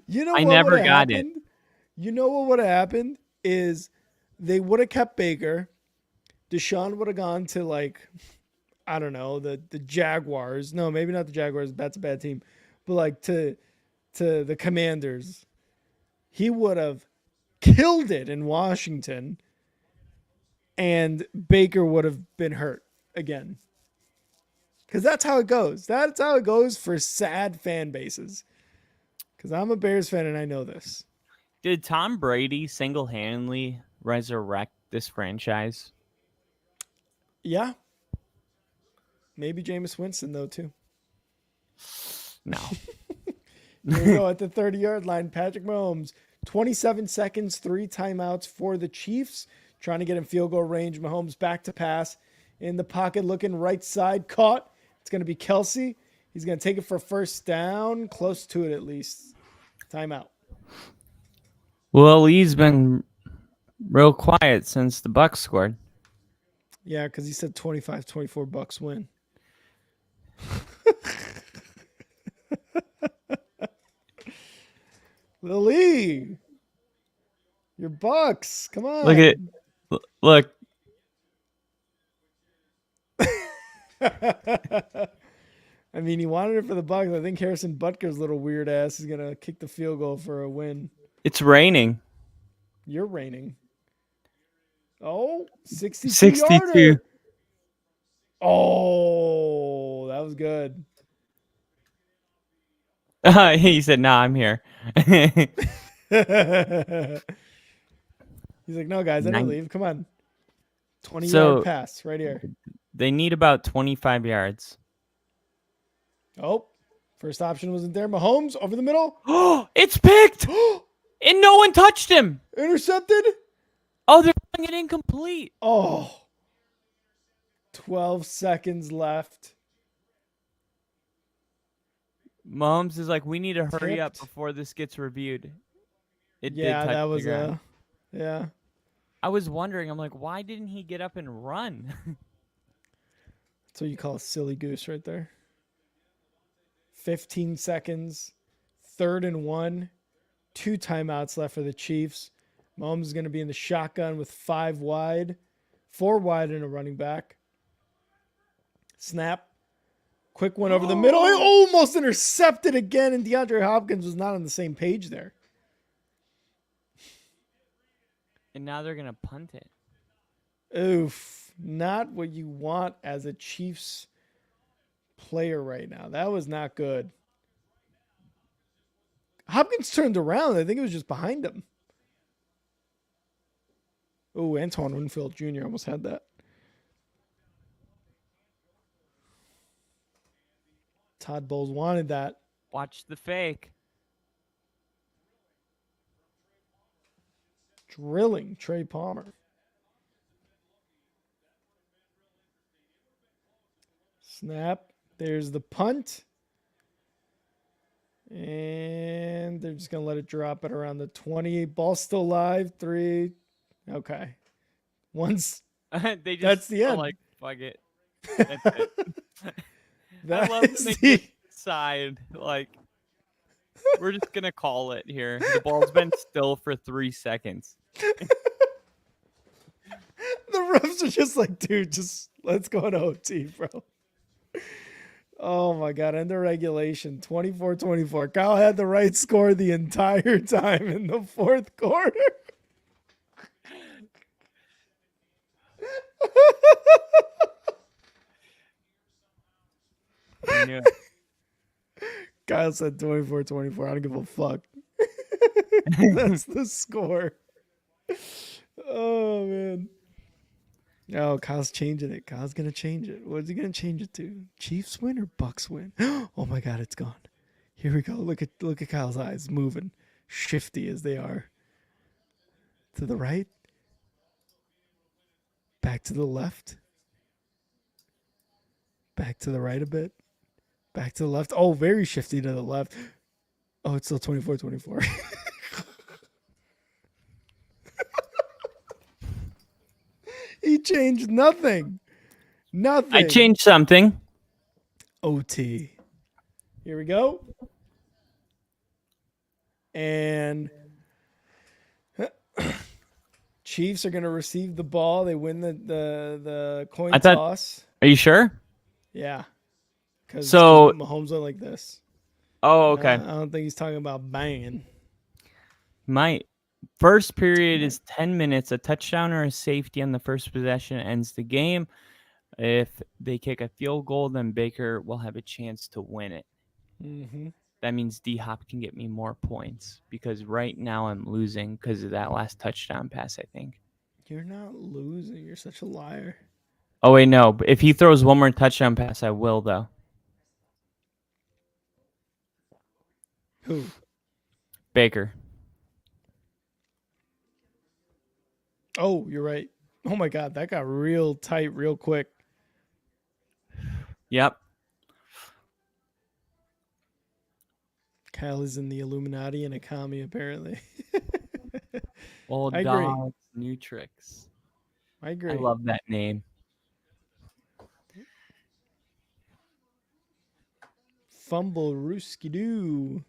I never got it. You know what would have happened is they would have kept Baker. Deshaun would have gone to I don't know, the Jaguars. No, maybe not the Jaguars. That's a bad team. But to the Commanders. He would have killed it in Washington, and Baker would have been hurt again. Because that's how it goes. That's how it goes for sad fan bases. Because I'm a Bears fan, and I know this. Did Tom Brady single-handedly resurrect this franchise? Yeah. Maybe Jameis Winston, though, too. No. Here we go at the 30-yard line. Patrick Mahomes, 27 seconds, 3 timeouts for the Chiefs. Trying to get in field goal range. Mahomes back to pass. In the pocket, looking right side. Caught. It's going to be Kelsey. He's going to take it for first down. Close to it, at least. Timeout. Well, he's been real quiet since the Bucs scored. Yeah, because he said 25-24 Bucs win. Lily, your Bucs. Come on. Look at look. I mean, he wanted it for the Bucs. I think Harrison Butker's little weird ass is gonna kick the field goal for a win. It's raining. You're raining. Oh, 62. 62. Oh, that was good. He said, "Nah, I'm here." He's like, no, guys, I didn't leave. Come on. 20-yard pass right here. They need about 25 yards. Oh, first option wasn't there. Mahomes over the middle. Oh, it's picked. And no one touched him. Intercepted. Oh, they're calling it incomplete. Oh. 12 seconds left. Mahomes is like, we need to hurry up Tipped. before this gets reviewed. It did Yeah, touch that the was ground. yeah. I was wondering, I'm like, why didn't he get up and run? That's what you call a silly goose right there. 15 seconds. 3rd and 1. 2 timeouts left for the Chiefs. Mahomes is going to be in the shotgun with 5 wide. 4 wide and a running back. Snap. Quick one over the middle. He almost intercepted again, and DeAndre Hopkins was not on the same page there. And now they're going to punt it. Oof. Not what you want as a Chiefs player right now. That was not good. Hopkins turned around. I think it was just behind him. Oh, Antoine Winfield Jr. almost had that. Todd Bowles wanted that. Watch the fake. Drilling Trey Palmer. Snap. There's the punt. And they're just going to let it drop at around the 28. Ball still live. 3. Okay. Once. They just that's the end. Like, fuck it. That's it. I love the the side. Like, we're just going to call it here. The ball's been still for 3 seconds. The refs are just like, dude, just let's go to OT, bro. Oh, my God. End of regulation, 24-24. Kyle had the right score the entire time in the fourth quarter. I knew it. Kyle said 24-24. I don't give a fuck. That's the score. Oh, man. Oh, Kyle's changing it. Kyle's going to change it. What is he going to change it to? Chiefs win or Bucks win? Oh, my God, it's gone. Here we go. Look at Kyle's eyes moving, shifty as they are. To the right. Back to the left. Back to the right a bit. Back to the left. Oh, very shifty to the left. Oh, it's still 24-24. He changed nothing. Nothing. I changed something. OT. Here we go. And Chiefs are going to receive the ball. They win the coin toss. Are you sure? Yeah. Because Mahomes went like this. Oh, okay. I don't think he's talking about banging. My first period is 10 minutes. A touchdown or a safety on the first possession ends the game. If they kick a field goal, then Baker will have a chance to win it. Mm-hmm. That means D-Hop can get me more points because right now I'm losing because of that last touchdown pass, I think. You're not losing. You're such a liar. Oh, wait, no. If he throws one more touchdown pass, I will, though. Who? Baker. Oh, you're right. Oh, my God. That got real tight real quick. Yep. Kyle is in the Illuminati and a commie, apparently. Old I agree. dogs, new tricks. I agree. I love that name. Fumble Rooski Doo.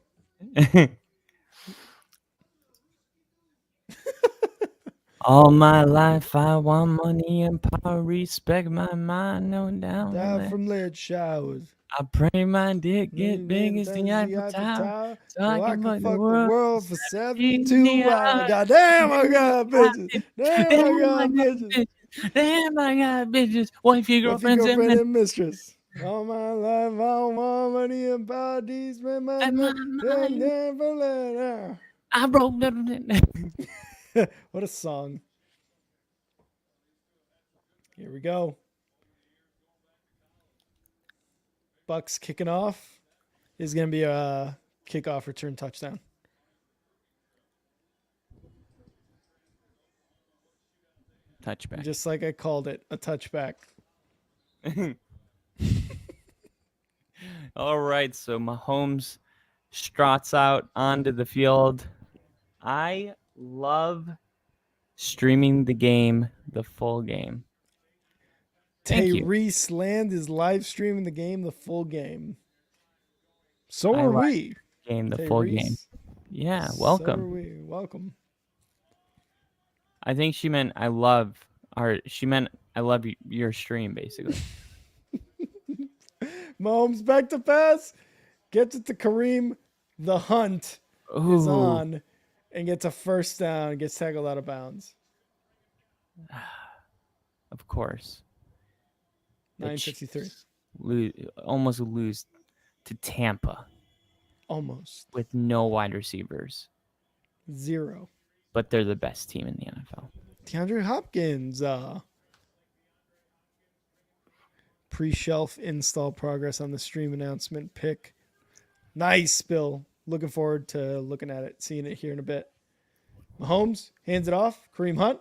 All my life I want money and power, respect my mind, no doubt. Die from lead showers. I pray my dick get big as the Eiffel Tower, so I can fuck the world for 72 hours. God damn, I got bitches. Damn, I got bitches. Damn, I got bitches. Wifey, girlfriends, and mistress. All my life I want money and power, spend my money. I broke that. What a song. Here we go. Bucks kicking off. Is going to be a kickoff return touchdown. Touchback. Just like I called it, a touchback. All right, so Mahomes struts out onto the field. I love streaming the game, the full game. Tyrese Land is live streaming the game, the full game. So are we. Game, the full game. Yeah, welcome. So are we. Welcome. I think she meant I love your stream, basically. Mahomes back to pass. Gets it to Kareem. The hunt is on. And gets a first down. Gets tackled out of bounds. Of course. 9:53. Almost lose to Tampa Almost. with no wide receivers. 0. But they're the best team in the NFL. DeAndre Hopkins. Pre-shelf install progress on the stream announcement pick. Nice, Bill. Looking forward to looking at it, seeing it here in a bit. Mahomes hands it off. Kareem Hunt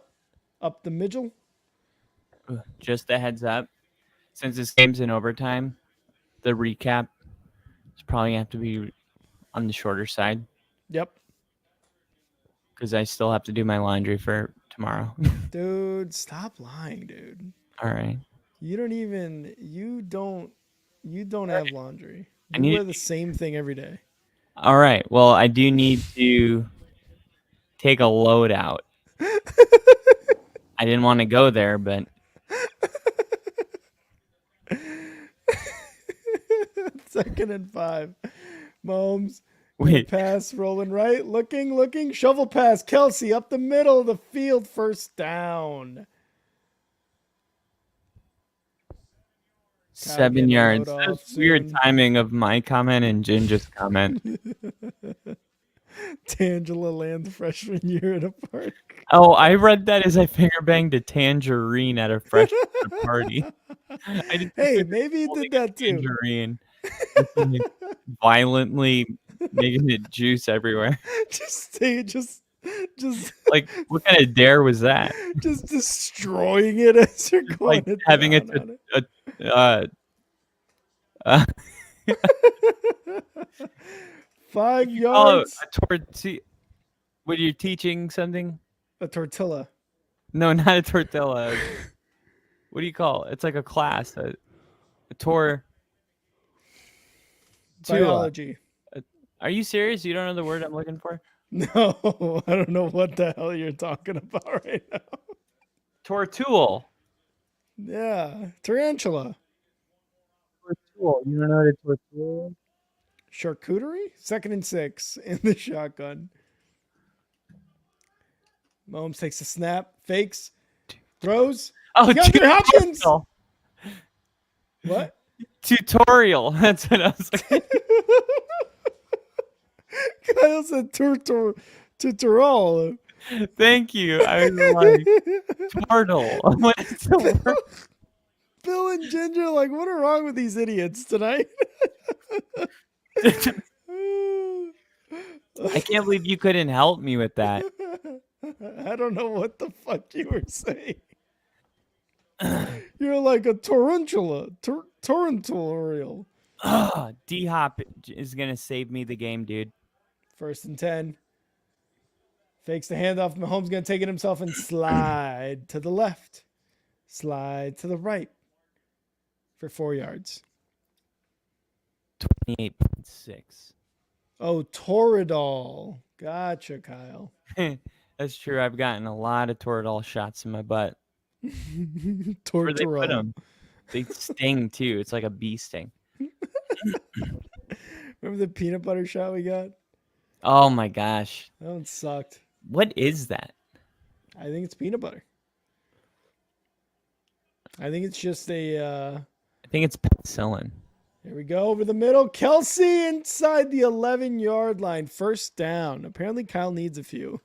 up the middle. Just a heads up, since this game's in overtime, the recap is probably going to have to be on the shorter side. Yep. Because I still have to do my laundry for tomorrow. Dude, stop lying, dude. All right. You don't have laundry. I You need- wear the same thing every day. All right. Well, I do need to take a load out. I didn't want to go there, but 2nd and 5. Mahomes. wait. Pass rolling right. Looking. Shovel pass. Kelsey up the middle of the field. First down. 7 yards. load off That's weird soon. timing of my comment and Ginger's comment. Tangela lands freshman year at a park. Oh, I read that as I finger banged a tangerine at a freshman party. I didn't Hey, think maybe you holding did a that too. tangerine, violently making it juice everywhere. Just Like, what kind of dare was that? just destroying it as you're going Like it having down it on it. 5 oh, yards. When you're teaching something? A tortilla. No, not a tortilla. What do you call it? It's like a class. A Biology. Are you serious? You don't know the word I'm looking for? No, I don't know what the hell you're talking about right now. Tortool. Yeah, tarantula. Tortool. You don't know what a tortool is? Charcuterie? 2nd and 6 in the shotgun. Mahomes takes a snap, fakes, throws. Oh, DeAndre Hopkins! tutorial. What? Tutorial. That's what I was like. Kyle said tutorial. Thank you. I was like, turtle. What is the word? Bill and Ginger, like, what are wrong with these idiots tonight? I can't believe you couldn't help me with that. I don't know what the fuck you were saying. You're like a tarantula. Torrential. D-Hop is going to save me the game, dude. 1st and 10. Fakes the handoff. Mahomes going to take it himself and slide to the left. Slide to the right for 4 yards. 28.6. Oh, Toradol. Gotcha, Kyle. That's true. I've gotten a lot of Toradol shots in my butt. Where they put Tortorol. them. They sting, too. It's like a bee sting. Remember the peanut butter shot we got? Oh, my gosh. That one sucked. What is that? I think it's peanut butter. I think it's just a... I think it's penicillin. Here we go over the middle. Kelsey inside the 11-yard line. First down. Apparently Kyle needs a few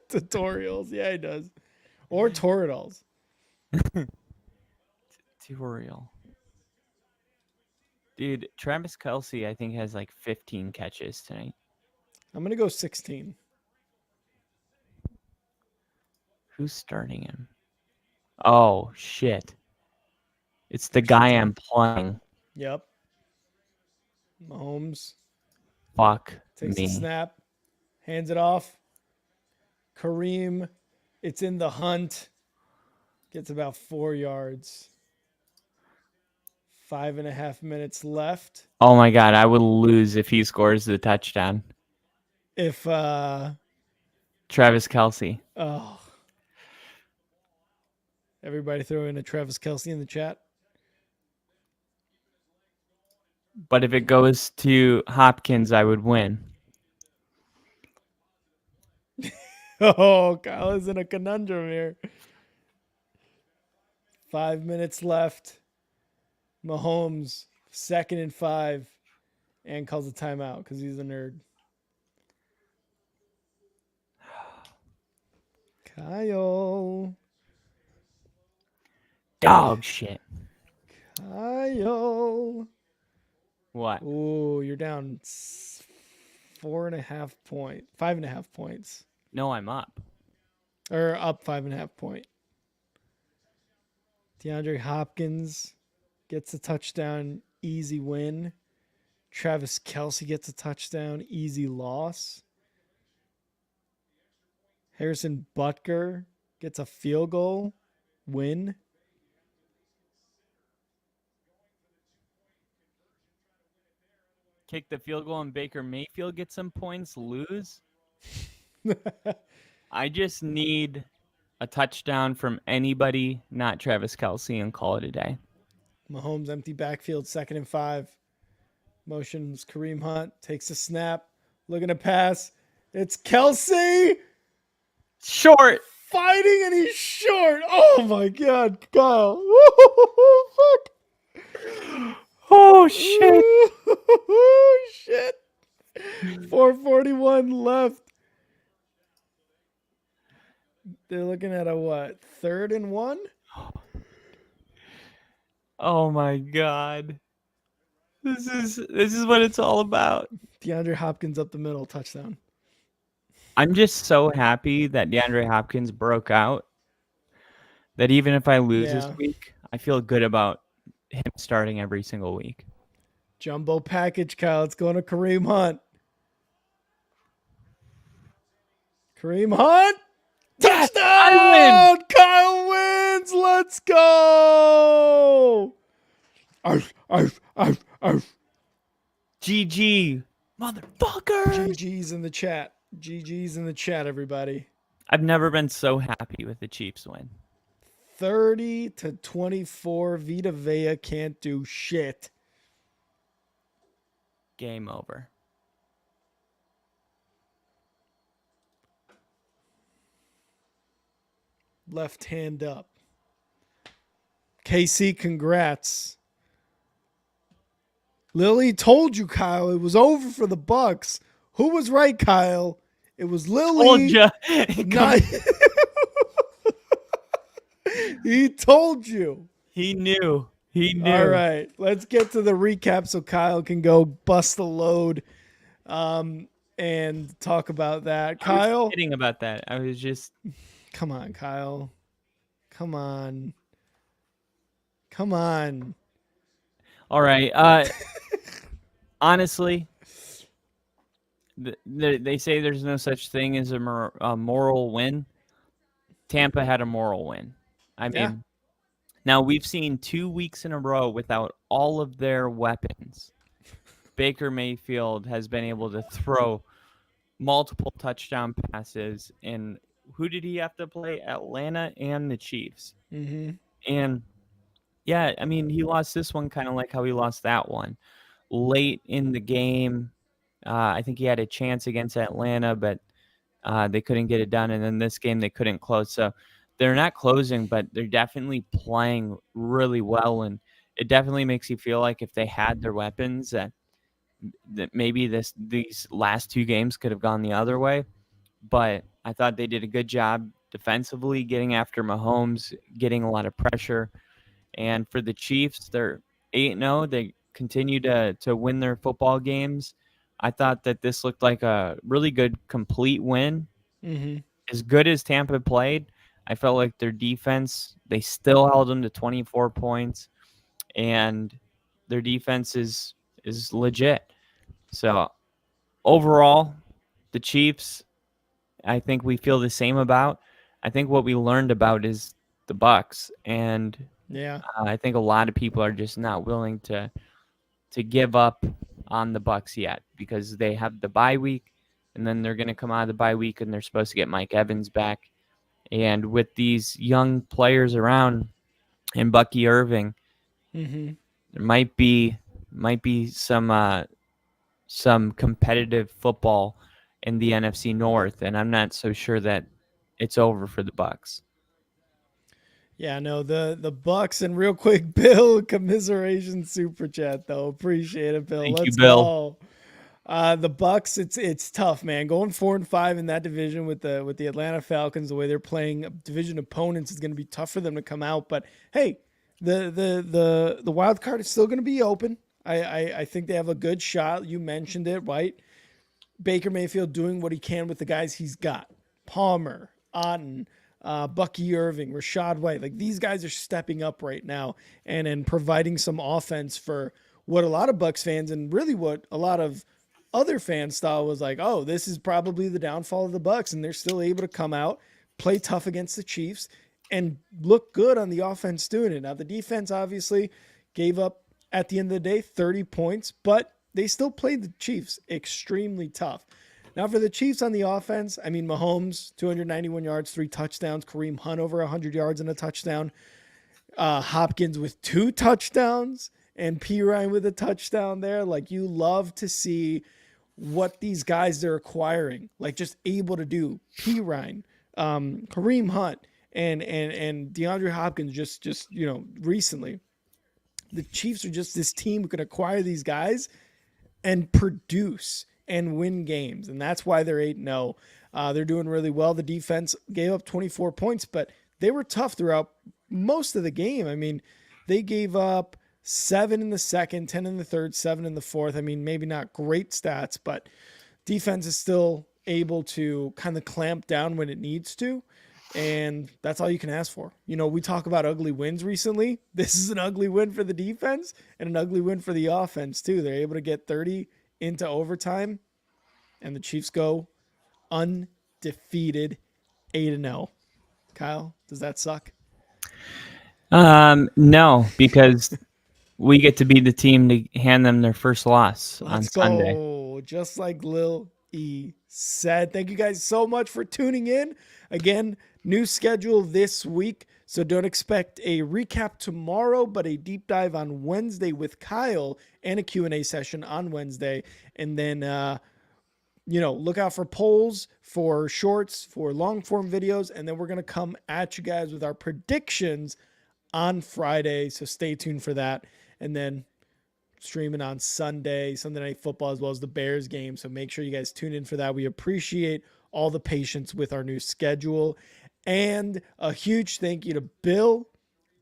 tutorials. Yeah, he does. Or Toradols. Tutorial. Dude, Travis Kelce, I think, has like 15 catches tonight. I'm going to go 16. Who's starting him? Oh, shit. It's the guy I'm playing. Yep. Mahomes Fuck takes me. a snap. Hands it off. Kareem. It's in the hunt. Gets about 4 yards. 5.5 minutes left. Oh, my God. I would lose if he scores the touchdown. If, Travis Kelce. oh. Everybody throw in a Travis Kelce in the chat. But if it goes to Hopkins, I would win. Oh, Kyle is in a conundrum here. 5 minutes left. Mahomes, 2nd and 5, and calls a timeout because he's a nerd. Kyle. Dog shit. Kyle. What? Ooh, you're down 4.5 points. 5.5 points. No, I'm up. Or up 5.5 points. DeAndre Hopkins gets a touchdown, easy win. Travis Kelce gets a touchdown, easy loss. Harrison Butker gets a field goal, win. Kick the field goal and Baker Mayfield gets some points, lose. I just need a touchdown from anybody, not Travis Kelce, and call it a day. Mahomes empty backfield, 2nd and 5. Motions Kareem Hunt, takes a snap, looking to pass. It's Kelce Short. fighting and he's short. Oh my God, Kyle. Woo, fuck. Oh, shit. Ooh, shit. 4:41 left. They're looking at a what? 3rd and 1? Oh, my God. This is what it's all about. DeAndre Hopkins up the middle, touchdown. I'm just so happy that DeAndre Hopkins broke out. That even if I lose this week, I feel good about him starting every single week. Jumbo package, Kyle. It's going to Kareem Hunt. Kareem Hunt. Yes, Touchdown! I win! Kyle wins. Let's go. Arf, arf, arf, arf. GG. Motherfucker. GG's in the chat. GG's in the chat, everybody. I've never been so happy with the Chiefs win. 30-24. Vita Vea can't do shit. Game over. Left hand up. KC, congrats. Lily told you, Kyle, it was over for the Bucks. Who was right, Kyle? It was Lily. Told ya. He told you. He knew. He knew. All right, let's get to the recap so Kyle can go bust the load and talk about that. Kyle, I was kidding about that. I was just... Come on, Kyle. Come on. Come on. All right. Honestly, they say there's no such thing as a moral win. Tampa had a moral win. I mean, now we've seen 2 weeks in a row without all of their weapons. Baker Mayfield has been able to throw multiple touchdown passes, and who did he have to play? Atlanta and the Chiefs. Mm-hmm. And yeah, I mean, he lost this one kind of like how he lost that one. Late in the game, I think he had a chance against Atlanta, but they couldn't get it done. And then this game, they couldn't close. So they're not closing, but they're definitely playing really well. And it definitely makes you feel like if they had their weapons, that maybe these last 2 games could have gone the other way. But I thought they did a good job defensively, getting after Mahomes, getting a lot of pressure. And for the Chiefs, they're 8-0. They continue to win their football games. I thought that this looked like a really good, complete win. Mm-hmm. As good as Tampa played, I felt like their defense, they still held them to 24 points. And their defense is legit. So overall, the Chiefs, I think we feel the same about. I think what we learned about is the BUCS, and I think a lot of people are just not willing to give up on the BUCS yet because they have the bye week, and then they're going to come out of the bye week and they're supposed to get Mike Evans back. And with these young players around and Bucky Irving, there might be some competitive football in the NFC North, and I'm not so sure that it's over for the BUCS. Yeah, no, the Bucks, and real quick, Bill, commiseration super chat though. Appreciate it, Bill. Thank you, Let's Bill. go. The Bucks, it's tough, man. Going 4-5 in that division with the Atlanta Falcons, the way they're playing division opponents, is going to be tough for them to come out. But hey, the wild card is still going to be open. I think they have a good shot. You mentioned it, right? Baker Mayfield doing what he can with the guys he's got. Palmer, Otten, Bucky Irving, Rashad White. Like, these guys are stepping up right now and providing some offense for what a lot of Bucks fans, and really what a lot of other fans thought was like, oh, this is probably the downfall of the Bucks, and they're still able to come out, play tough against the Chiefs, and look good on the offense doing it. Now, the defense obviously gave up, at the end of the day, 30 points, but they still played the Chiefs extremely tough. Now, for the Chiefs on the offense, I mean, Mahomes, 291 yards, 3 touchdowns. Kareem Hunt over 100 yards and a touchdown. Hopkins with 2 touchdowns, and P. Ryan with a touchdown there. Like, you love to see what these guys they're acquiring, like, just able to do. P. Ryan, Kareem Hunt, and DeAndre Hopkins just recently. The Chiefs are just this team who can acquire these guys and produce and win games, and that's why they're 8-0. They're doing really well. The defense gave up 24 points, but they were tough throughout most of the game. I mean, they gave up 7 in the second, 10 in the third, 7 in the fourth. I mean, maybe not great stats, but defense is still able to kind of clamp down when it needs to. And that's all you can ask for. We talk about ugly wins recently. This is an ugly win for the defense and an ugly win for the offense too. They're able to get 30 into overtime, and the Chiefs go undefeated 8-0. Kyle, does that suck? No, because we get to be the team to hand them their first loss on Sunday. Go. Just like Lil E said. Thank you guys so much for tuning in. Again, new schedule this week, so don't expect a recap tomorrow, but a deep dive on Wednesday with Kyle and a Q&A session on Wednesday. And then, look out for polls, for shorts, for long-form videos, and then we're going to come at you guys with our predictions on Friday, so stay tuned for that. And then streaming on Sunday Night Football, as well as the Bears game, so make sure you guys tune in for that. We appreciate all the patience with our new schedule. And a huge thank you to Bill,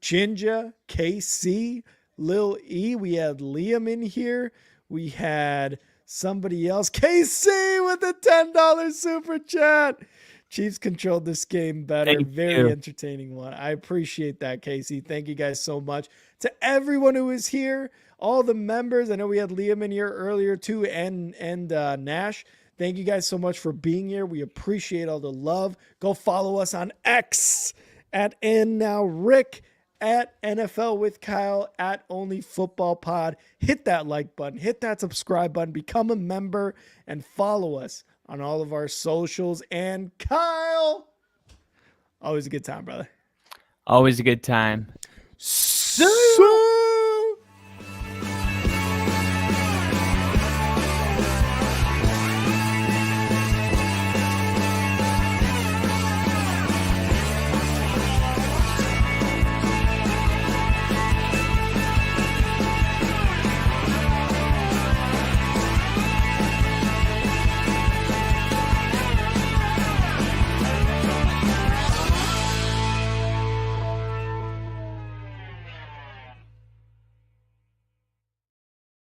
Jinja, KC, Lil E. We had Liam in here. We had somebody else, KC, with a $10 super chat. Chiefs controlled this game better. Very entertaining one. I appreciate that, Casey. Thank you guys so much. To everyone who is here, all the members. I know we had Liam in here earlier too, and Nash. Thank you guys so much for being here. We appreciate all the love. Go follow us on X at @NowRick, at NFL with Kyle, at Only Football Pod. Hit that like button, hit that subscribe button, become a member, and follow us on all of our socials. And Kyle, always a good time, brother. Always a good time.